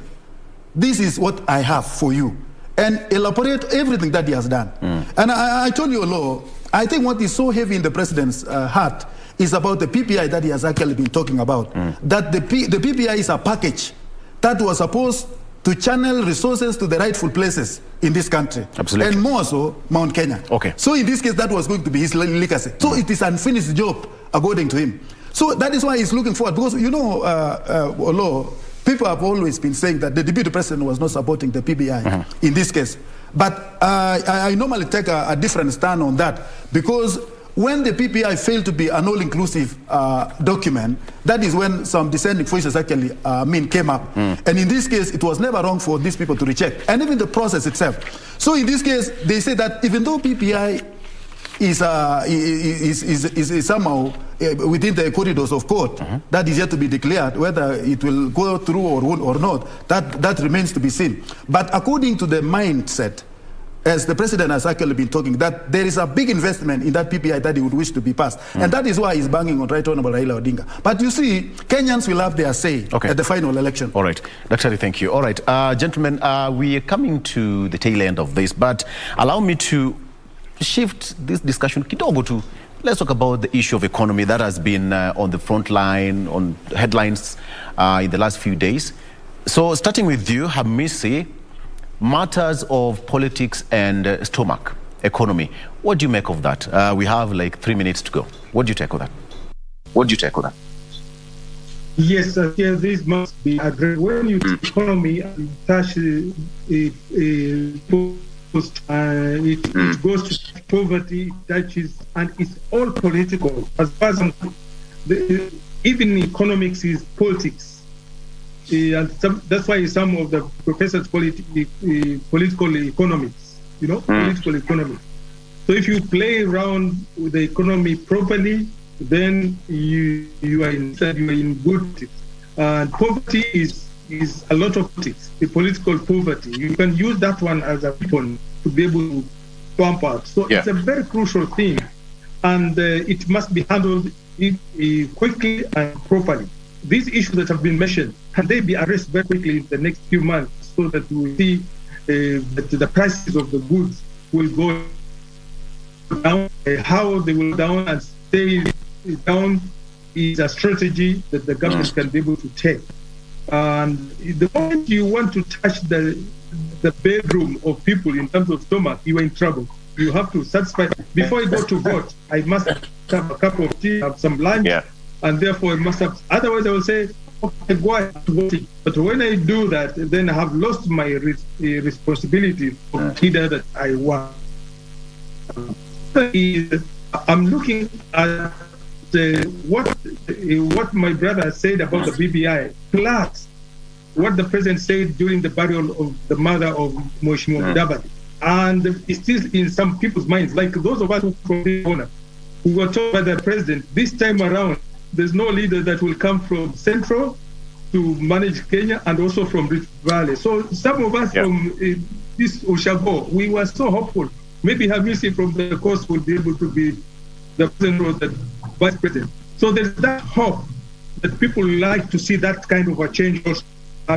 this is what I have for you, and elaborate everything that he has done. And I told you, Olo, I think what is so heavy in the president's heart is about the PPI that he has actually been talking about. That the PPI is a package that was supposed to channel resources to the rightful places in this country. Absolutely. And more so, Mount Kenya. Okay. So in this case, that was going to be his legacy. So it is unfinished job, according to him. So that is why he's looking forward. Because, you know, Olo, people have always been saying that the deputy president was not supporting the PBI in this case. But I normally take a different stand on that, because when the PPI failed to be an all-inclusive document, that is when some dissenting voices actually came up. And in this case, it was never wrong for these people to reject, and even the process itself. So in this case, they say that even though PPI is somehow within the corridors of court, that is yet to be declared, whether it will go through or not, that remains to be seen. But according to the mindset, as the president has actually been talking, that there is a big investment in that PPI that he would wish to be passed. And that is why he's banging on Right Honorable Raila Odinga. But you see, Kenyans will have their say at the final election. All right. Dr. Thank you. All right. Gentlemen, we are coming to the tail end of this, but allow me to shift this discussion kidogo to, let's talk about the issue of economy that has been on the front line, on headlines in the last few days. So starting with you, Hamisi, matters of politics and stomach, economy. What do you make of that? We have like 3 minutes to go. What do you take of that? Yes, this must be addressed. When you take economy and touch it goes to poverty, it touches, and it's all political. As far as even economics is politics. And that's why some of the professors call it political economics, political economics. So if you play around with the economy properly, then you are in good politics. And poverty is a lot of politics, the political poverty. You can use that one as a weapon to be able to pump out. So it's a very crucial thing, and it must be handled quickly and properly. These issues that have been mentioned, can they be addressed very quickly in the next few months, so that we will see that the prices of the goods will go down? How they will down and stay down is a strategy that the government can be able to take. And the moment you want to touch the bedroom of people in terms of stomach, you are in trouble. You have to satisfy. Before you go to vote, I must have a cup of tea, have some lunch. And therefore, it must have. Otherwise, I will say okay, go ahead voting. But when I do that, then I have lost my responsibility for the leader that I want. I'm looking at what my brother said about the BBI, plus what the president said during the burial of the mother of Mheshimiwa Mudavadi. And it's still in some people's minds, like those of us who from the owner, who were told by the president, this time around, there's no leader that will come from Central to manage Kenya and also from Rift Valley. So some of us from this Ushago, we were so hopeful. Maybe Hamisi from the coast will be able to be the president or the vice president. So there's that hope that people like to see that kind of a change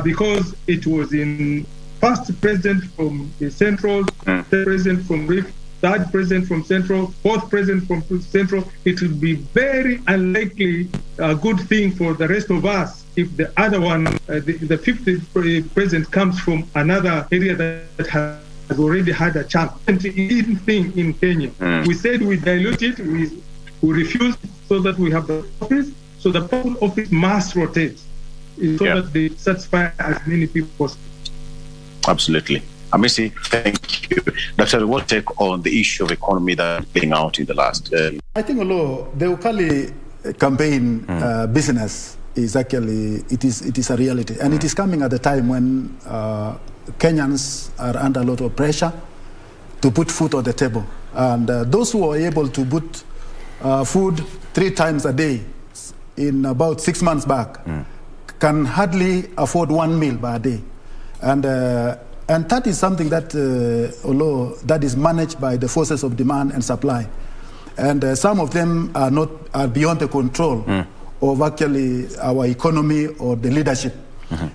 because it was in first president from the Central, third president from Rift, third president from Central, fourth president from Central. It will be very unlikely a good thing for the rest of us if the other one, the fifth president comes from another area that has already had a chance. And the thing in Kenya, we said we dilute it, we refuse so that we have the office, so the public office must rotate so that they satisfy as many people possible. Absolutely. Hamisi, thank you. Dr. What take on the issue of economy that is playing out in the last... I think, although the Ukali campaign business is actually, it is a reality. And it is coming at a time when Kenyans are under a lot of pressure to put food on the table. And those who are able to put food 3 times a day in about 6 months back can hardly afford 1 meal per day. And that is something that, although that is managed by the forces of demand and supply, and some of them are beyond the control of actually our economy or the leadership.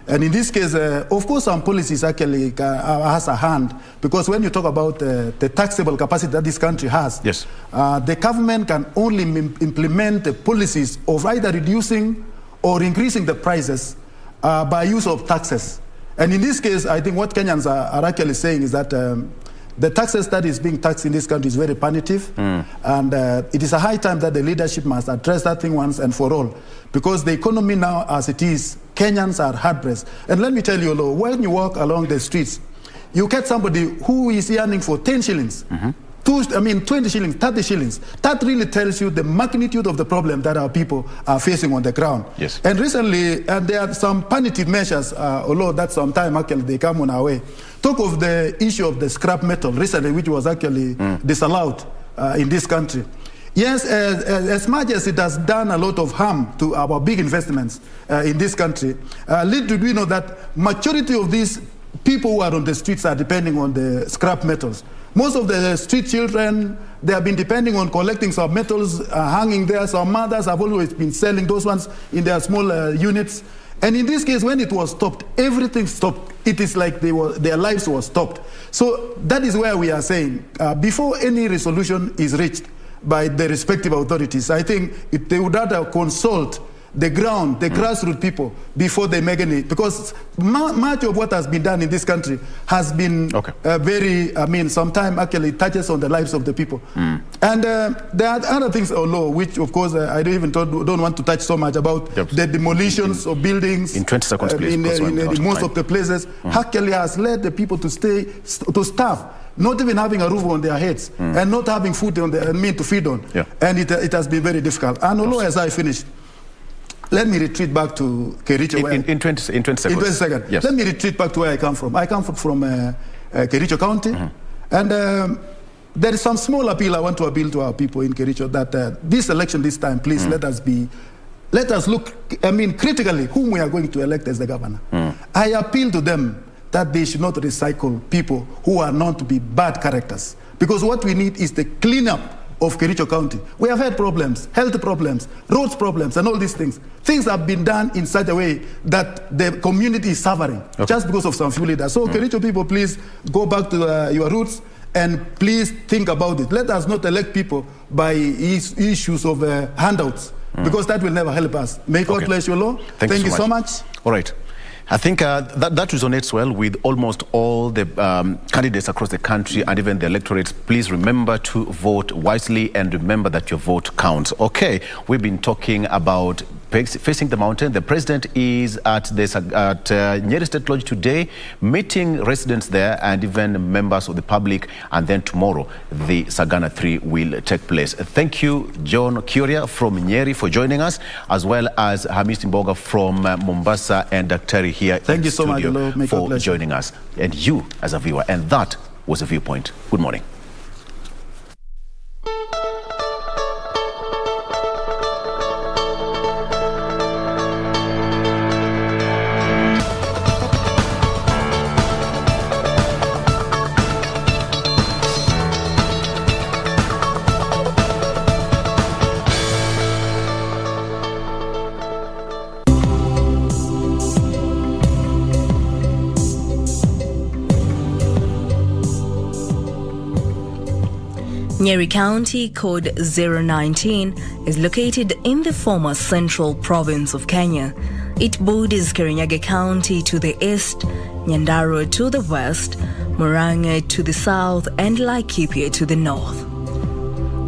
And in this case, of course, some policies actually has a hand, because when you talk about the taxable capacity that this country has, the government can only implement the policies of either reducing or increasing the prices by use of taxes. And in this case, I think what Kenyans are actually saying is that the taxes that is being taxed in this country is very punitive. And it is a high time that the leadership must address that thing once and for all. Because the economy now as it is, Kenyans are hard-pressed. And let me tell you, when you walk along the streets, you get somebody who is earning for 10 shillings. 20 shillings, 30 shillings. That really tells you the magnitude of the problem that our people are facing on the ground. And recently, there are some punitive measures, although that sometime actually they come on our way. Talk of the issue of the scrap metal recently, which was actually disallowed in this country. Yes, as much as it has done a lot of harm to our big investments in this country, little do we know that majority of these people who are on the streets are depending on the scrap metals. Most of the street children, they have been depending on collecting some metals, hanging there. Some mothers have always been selling those ones in their small units. And in this case, when it was stopped, everything stopped. It is like their lives were stopped. So that is where we are saying, before any resolution is reached by the respective authorities, I think they would rather consult the ground, the grassroots people, before they make any, because much of what has been done in this country has been very, sometimes actually touches on the lives of the people. And there are other things, although, which of course I don't want to touch so much about the demolitions of buildings. In 20 seconds, please. In most of the places, actually has led the people to starve. Not even having a roof on their heads and not having food on to feed on. And it has been very difficult. And although, as I finished, let me retreat back to Kericho. In 20 seconds. In 20 seconds. Yes. Let me retreat back to where I come from. I come from Kericho County. And there is some small appeal I want to appeal to our people in Kericho that this election this time, please let us look, critically whom we are going to elect as the governor. I appeal to them that they should not recycle people who are known to be bad characters. Because what we need is the cleanup of Kericho County. We have had problems, health problems, roads problems, and all these things. Things have been done in such a way that the community is suffering just because of some few leaders. So Kericho people, please go back to your roots and please think about it. Let us not elect people by issues of handouts, because that will never help us. May God bless you, Lord. Thank you so much. All right. I think that resonates well with almost all the candidates across the country and even the electorates. Please remember to vote wisely and remember that your vote counts. Okay, we've been talking about facing the mountain. The president is at Nyeri State Lodge today, meeting residents there and even members of the public. And then tomorrow, the Sagana 3 will take place. Thank you, John Kuria from Nyeri, for joining us, as well as Hamis Mboga from Mombasa and Daktari here. Thank you so much, for joining us, and you as a viewer. And that was A Viewpoint. Good morning. Nyeri County, code 019, is located in the former Central Province of Kenya. It borders Kirinyaga County to the east, Nyandarua to the west, Murang'a to the south, and Laikipia to the north.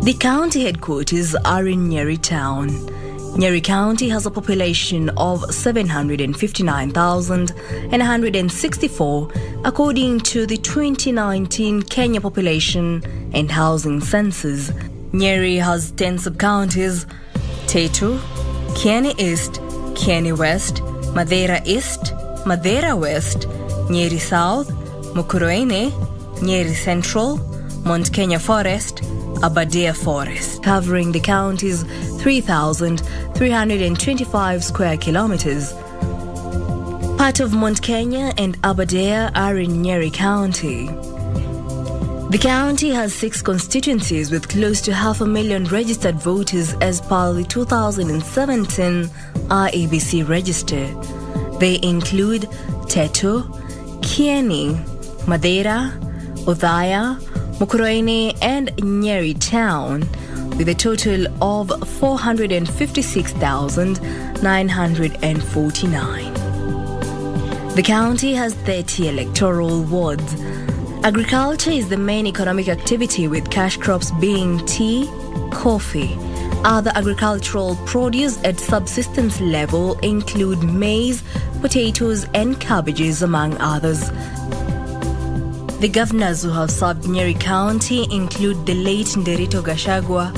The county headquarters are in Nyeri town. Nyeri County has a population of 759,164 according to the 2019 Kenya Population and Housing Census. Nyeri has 10 sub-counties: Tetu, Kieni East, Kieni West, Madera East, Madera West, Nyeri South, Mukurweini, Nyeri Central, Mount Kenya Forest, Aberdare Forest, covering the county's 3,325 square kilometers. Part of Mount Kenya and Aberdare are in Nyeri County. The county has 6 constituencies with close to 500,000 registered voters as per the 2017 IEBC register. They include Tetu, Kieni, Madera, Othaya, Mukurweini and Nyeri Town, with a total of 456,949. The county has 30 electoral wards. Agriculture is the main economic activity, with cash crops being tea, coffee. Other agricultural produce at subsistence level include maize, potatoes and cabbages, among others. The governors who have served Nyeri County include the late Nderito Gachagua,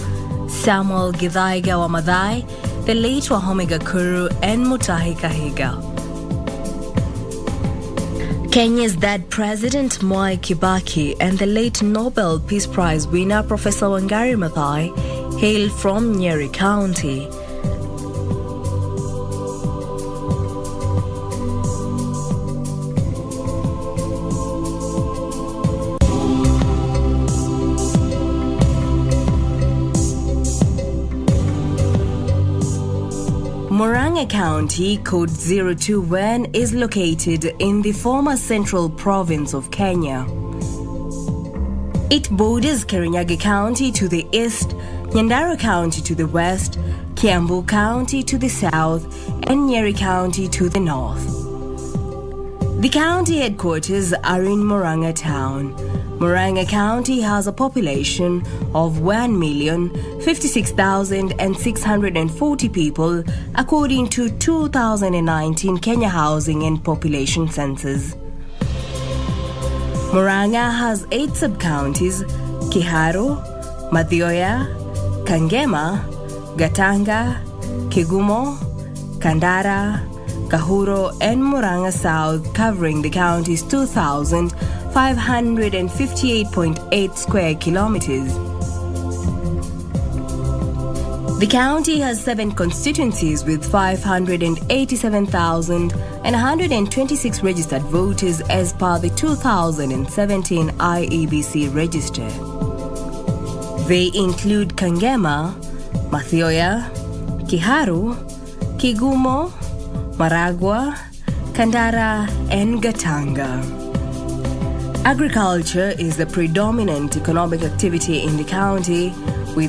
Samuel Githaiga wa Maathai, the late Wahome Gakuru and Mutahi Kahiga. Kenya's dead President Mwai Kibaki and the late Nobel Peace Prize winner Professor Wangari Maathai hail from Nyeri County. Murang'a County, code 021, is located in the former Central Province of Kenya. It borders Kirinyaga County to the east, Nyandarua County to the west, Kiambu County to the south, and Nyeri County to the north. The county headquarters are in Murang'a town. Murang'a County has a population of 1,056,640 people according to 2019 Kenya Housing and Population Census. Murang'a has 8 sub-counties: Kiharu, Mathioya, Kangema, Gatanga, Kigumo, Kandara, Kahuro and Murang'a South, covering the county's 2,558.8 square kilometers. The county has 7 constituencies with 587,126 registered voters as per the 2017 IEBC register. They include Kangema, Mathioya, Kiharu, Kigumo, Maragua, Kandara and Gatanga. Agriculture is the predominant economic activity in the county, with